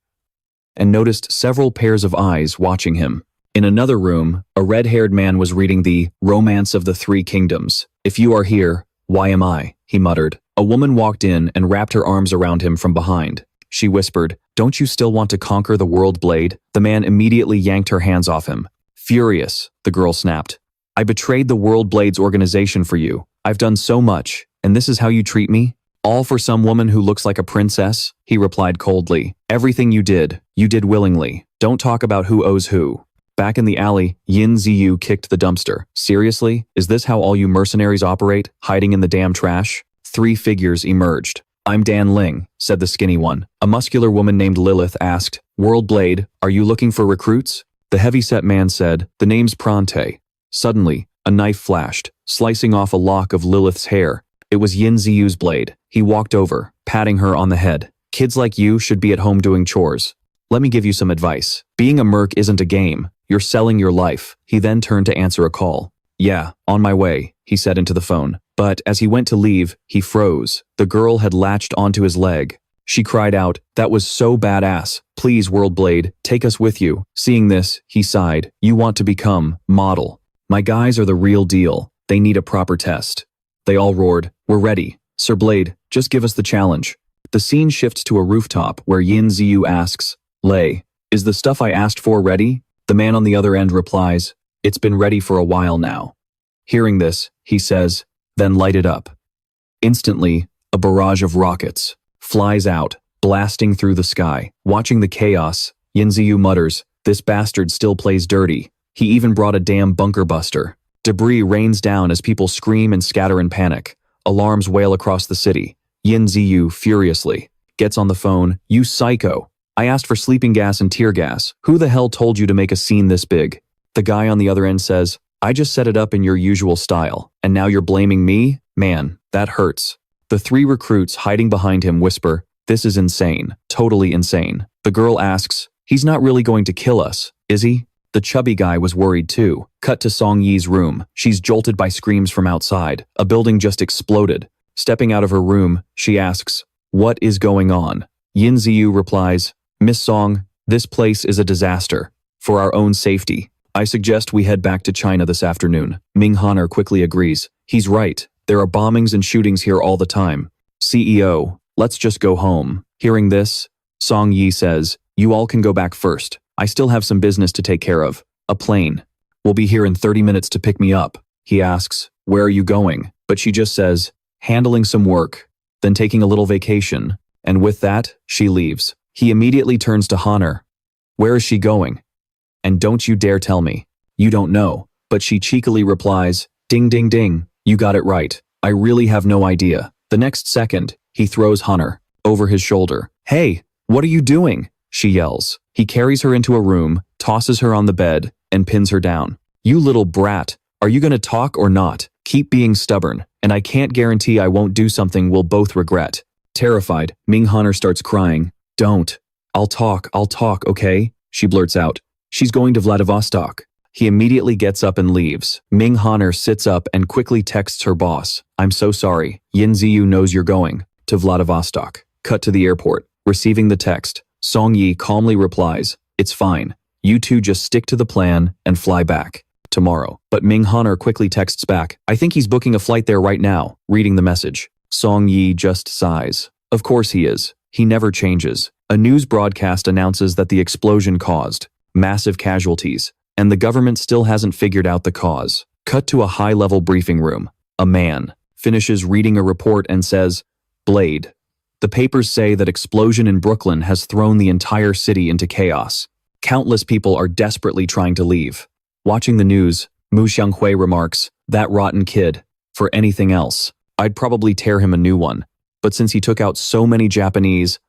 Speaker 1: and noticed several pairs of eyes watching him. In another room, a red-haired man was reading the Romance of the Three Kingdoms. "If you are here, why am I?" he muttered. A woman walked in and wrapped her arms around him from behind. She whispered, "Don't you still want to conquer the world, Blade?" The man immediately yanked her hands off him. Furious, the girl snapped, "I betrayed the World Blades organization for you. I've done so much, and this is how you treat me? All for some woman who looks like a princess?" He replied coldly, "Everything you did willingly. Don't talk about who owes who." Back in the alley, Yin Ziyu kicked the dumpster. "Seriously? Is this how all you mercenaries operate, hiding in the damn trash?" Three figures emerged. "I'm Dan Ling," said the skinny one. A muscular woman named Lilith asked, "World Blade, are you looking for recruits?" The heavy-set man said, "The name's Prante." Suddenly, a knife flashed, slicing off a lock of Lilith's hair. It was Yin Ziyu's blade. He walked over, patting her on the head. "Kids like you should be at home doing chores. Let me give you some advice. Being a merc isn't a game. You're selling your life." He then turned to answer a call. "Yeah, on my way," he said into the phone. But as he went to leave, he froze. The girl had latched onto his leg. She cried out, "That was so badass. Please, World Blade, take us with you." Seeing this, he sighed. "You want to become model. My guys are the real deal. They need a proper test." They all roared, "We're ready. Sir Blade, just give us the challenge." The scene shifts to a rooftop where Yin Ziyu asks, "Lei, is the stuff I asked for ready?" The man on the other end replies, "It's been ready for a while now." Hearing this, he says, "Then light it up." Instantly, a barrage of rockets flies out, blasting through the sky. Watching the chaos, Yin Ziyu mutters, "This bastard still plays dirty. He even brought a damn bunker buster." Debris rains down as people scream and scatter in panic. Alarms wail across the city. Yin Ziyu, furiously, gets on the phone, "You psycho. I asked for sleeping gas and tear gas. Who the hell told you to make a scene this big?" The guy on the other end says, "I just set it up in your usual style, and now you're blaming me? Man, that hurts." The three recruits hiding behind him whisper, "This is insane, totally insane." The girl asks, "He's not really going to kill us, is he?" The chubby guy was worried too. Cut to Song Yi's room. She's jolted by screams from outside. A building just exploded. Stepping out of her room, she asks, "What is going on?" Yin Ziyu replies, "Miss Song, This place is a disaster. For our own safety, I suggest we head back to China this afternoon. Ming Han'er quickly agrees. He's right. There are bombings and shootings here all the time. CEO, let's just go home. Hearing this, Song Yi says, you all can go back first. I still have some business to take care of. A plane will be here in 30 minutes to pick me up. He asks, where are you going? But she just says, handling some work, then taking a little vacation. And with that, she leaves. He immediately turns to Han'er. Where is she going? And don't you dare tell me. You don't know. But she cheekily replies, ding ding ding, you got it right. I really have no idea. The next second, he throws Han'er over his shoulder. Hey, what are you doing? She yells. He carries her into a room, tosses her on the bed, and pins her down. You little brat, are you gonna talk or not? Keep being stubborn, and I can't guarantee I won't do something we'll both regret. Terrified, Ming Han'er starts crying. Don't. I'll talk, okay? She blurts out. She's going to Vladivostok. He immediately gets up and leaves. Ming Han'er sits up and quickly texts her boss. I'm so sorry. Yin Ziyu knows you're going to Vladivostok. Cut to the airport. Receiving the text, Song Yi calmly replies, it's fine. You two just stick to the plan and fly back tomorrow. But Ming Han'er quickly texts back, I think he's booking a flight there right now. Reading the message, Song Yi just sighs. Of course he is. He never changes. A news broadcast announces that the explosion caused massive casualties, and the government still hasn't figured out the cause. Cut to a high-level briefing room. A man finishes reading a report and says, Blade. The papers say that explosion in Brooklyn has thrown the entire city into chaos. Countless people are desperately trying to leave. Watching the news, Mu Xianghui remarks, that rotten kid. For anything else, I'd probably tear him a new one. But since he took out so many Japanese,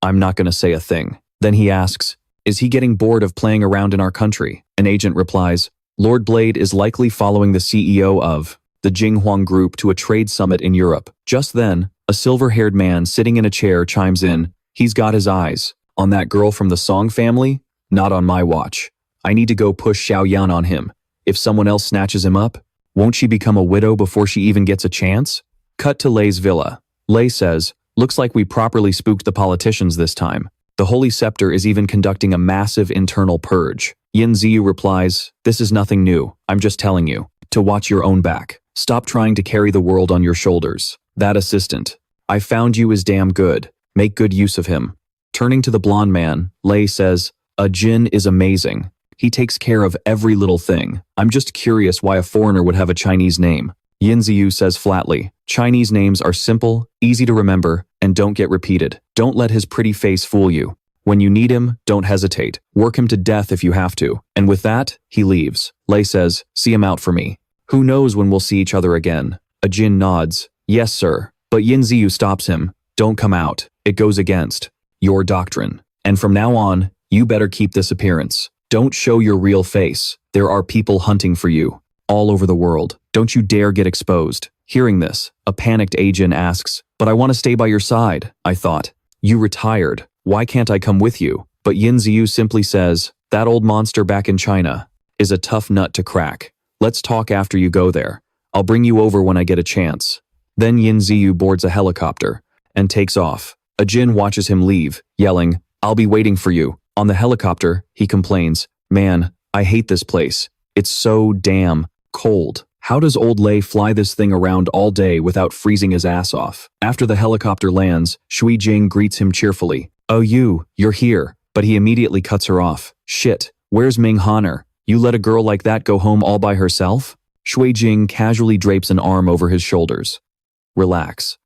Speaker 1: I'm not gonna say a thing. Then he asks, is he getting bored of playing around in our country? An agent replies, Lord Blade is likely following the CEO of the Jinghuang Group to a trade summit in Europe. Just then, a silver-haired man sitting in a chair chimes in. He's got his eyes on that girl from the Song family? Not on my watch. I need to go push Xiao Yan on him. If someone else snatches him up, won't she become a widow before she even gets a chance? Cut to Lei's villa. Lei says, looks like we properly spooked the politicians this time. The Holy Scepter is even conducting a massive internal purge. Yin Ziyu replies, this is nothing new. I'm just telling you to watch your own back. Stop trying to carry the world on your shoulders. That assistant I found you is damn good. Make good use of him. Turning to the blonde man, Lei says, a Jin is amazing. He takes care of every little thing. I'm just curious why a foreigner would have a Chinese name. Yin Ziyu says flatly, Chinese names are simple, easy to remember, and don't get repeated. Don't let his pretty face fool you. When you need him, don't hesitate. Work him to death if you have to. And with that, he leaves. Lei says, see him out for me. Who knows when we'll see each other again? A Jin nods, yes sir. But Yin Ziyu stops him. Don't come out. It goes against your doctrine. And from now on, you better keep this appearance. Don't show your real face. There are people hunting for you all over the world. Don't you dare get exposed. Hearing this, a panicked Ajin asks, but I want to stay by your side. I thought, you retired. Why can't I come with you? But Yin Ziyu simply says, that old monster back in China is a tough nut to crack. Let's talk after you go there. I'll bring you over when I get a chance. Then Yin Ziyu boards a helicopter and takes off. A Jin watches him leave, yelling, I'll be waiting for you. On the helicopter, he complains, man, I hate this place. It's so damn cold. How does old Lei fly this thing around all day without freezing his ass off? After the helicopter lands, Shui Jing greets him cheerfully. Oh you're here. But he immediately cuts her off. Shit, where's Ming Han'er? You let a girl like that go home all by herself? Shui Jing casually drapes an arm over his shoulders. Relax.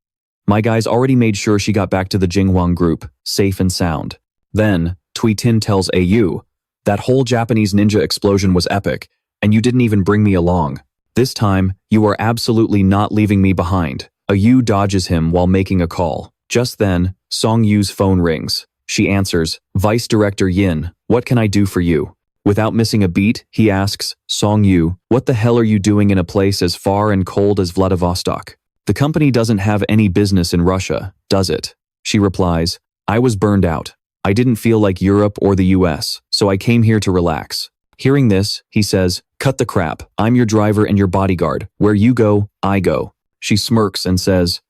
Speaker 1: My guys already made sure she got back to the Jinghuang Group, safe and sound. Then, Tui Tin tells AU, that whole Japanese ninja explosion was epic, and you didn't even bring me along. This time, you are absolutely not leaving me behind. AU dodges him while making a call. Just then, Song Yu's phone rings. She answers, Vice Director Yin, what can I do for you? Without missing a beat, he asks, Song Yu, what the hell are you doing in a place as far and cold as Vladivostok? The company doesn't have any business in Russia, does it? She replies, I was burned out. I didn't feel like Europe or the US, so I came here to relax. Hearing this, he says, cut the crap. I'm your driver and your bodyguard. Where you go, I go. She smirks and says,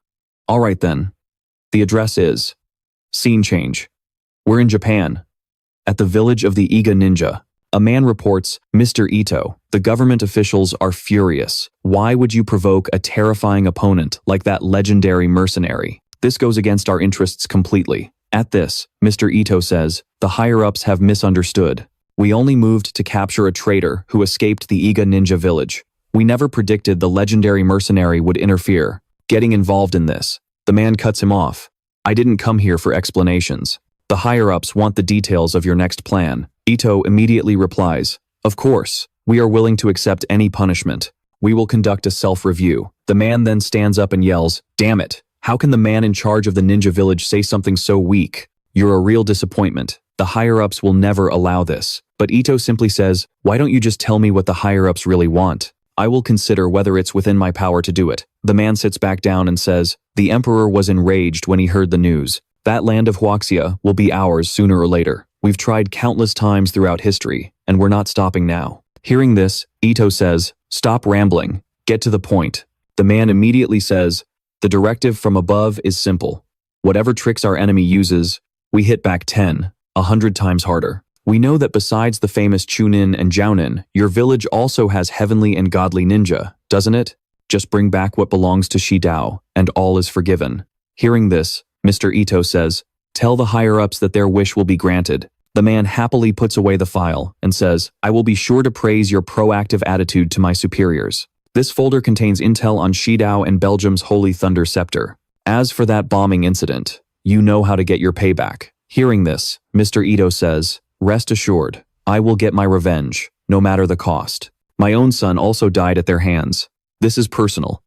Speaker 1: all right then. The address is. Scene change. We're in Japan. At the village of the Iga Ninja, a man reports, Mr. Ito, the government officials are furious. Why would you provoke a terrifying opponent like that legendary mercenary? This goes against our interests completely. At this, Mr. Ito says, the higher-ups have misunderstood. We only moved to capture a traitor who escaped the Iga Ninja village. We never predicted the legendary mercenary would interfere, getting involved in this. The man cuts him off. I didn't come here for explanations. The higher-ups want the details of your next plan. Ito immediately replies, of course, we are willing to accept any punishment. We will conduct a self-review. The man then stands up and yells, damn it, how can the man in charge of the ninja village say something so weak? You're a real disappointment. The higher-ups will never allow this. But Ito simply says, why don't you just tell me what the higher-ups really want? I will consider whether it's within my power to do it. The man sits back down and says, the emperor was enraged when he heard the news. That land of Huaxia will be ours sooner or later. We've tried countless times throughout history, and we're not stopping now. Hearing this, Ito says, stop rambling. Get to the point. The man immediately says, the directive from above is simple. Whatever tricks our enemy uses, we hit back 10, 100 times harder. We know that besides the famous Chunin and Jiaonin, your village also has heavenly and godly ninja, doesn't it? Just bring back what belongs to Shidao, and all is forgiven. Hearing this, Mr. Ito says, tell the higher-ups that their wish will be granted. The man happily puts away the file and says, I will be sure to praise your proactive attitude to my superiors. This folder contains intel on Shidao and Belgium's Holy Thunder Scepter. As for that bombing incident, you know how to get your payback. Hearing this, Mr. Ito says, rest assured, I will get my revenge, no matter the cost. My own son also died at their hands. This is personal.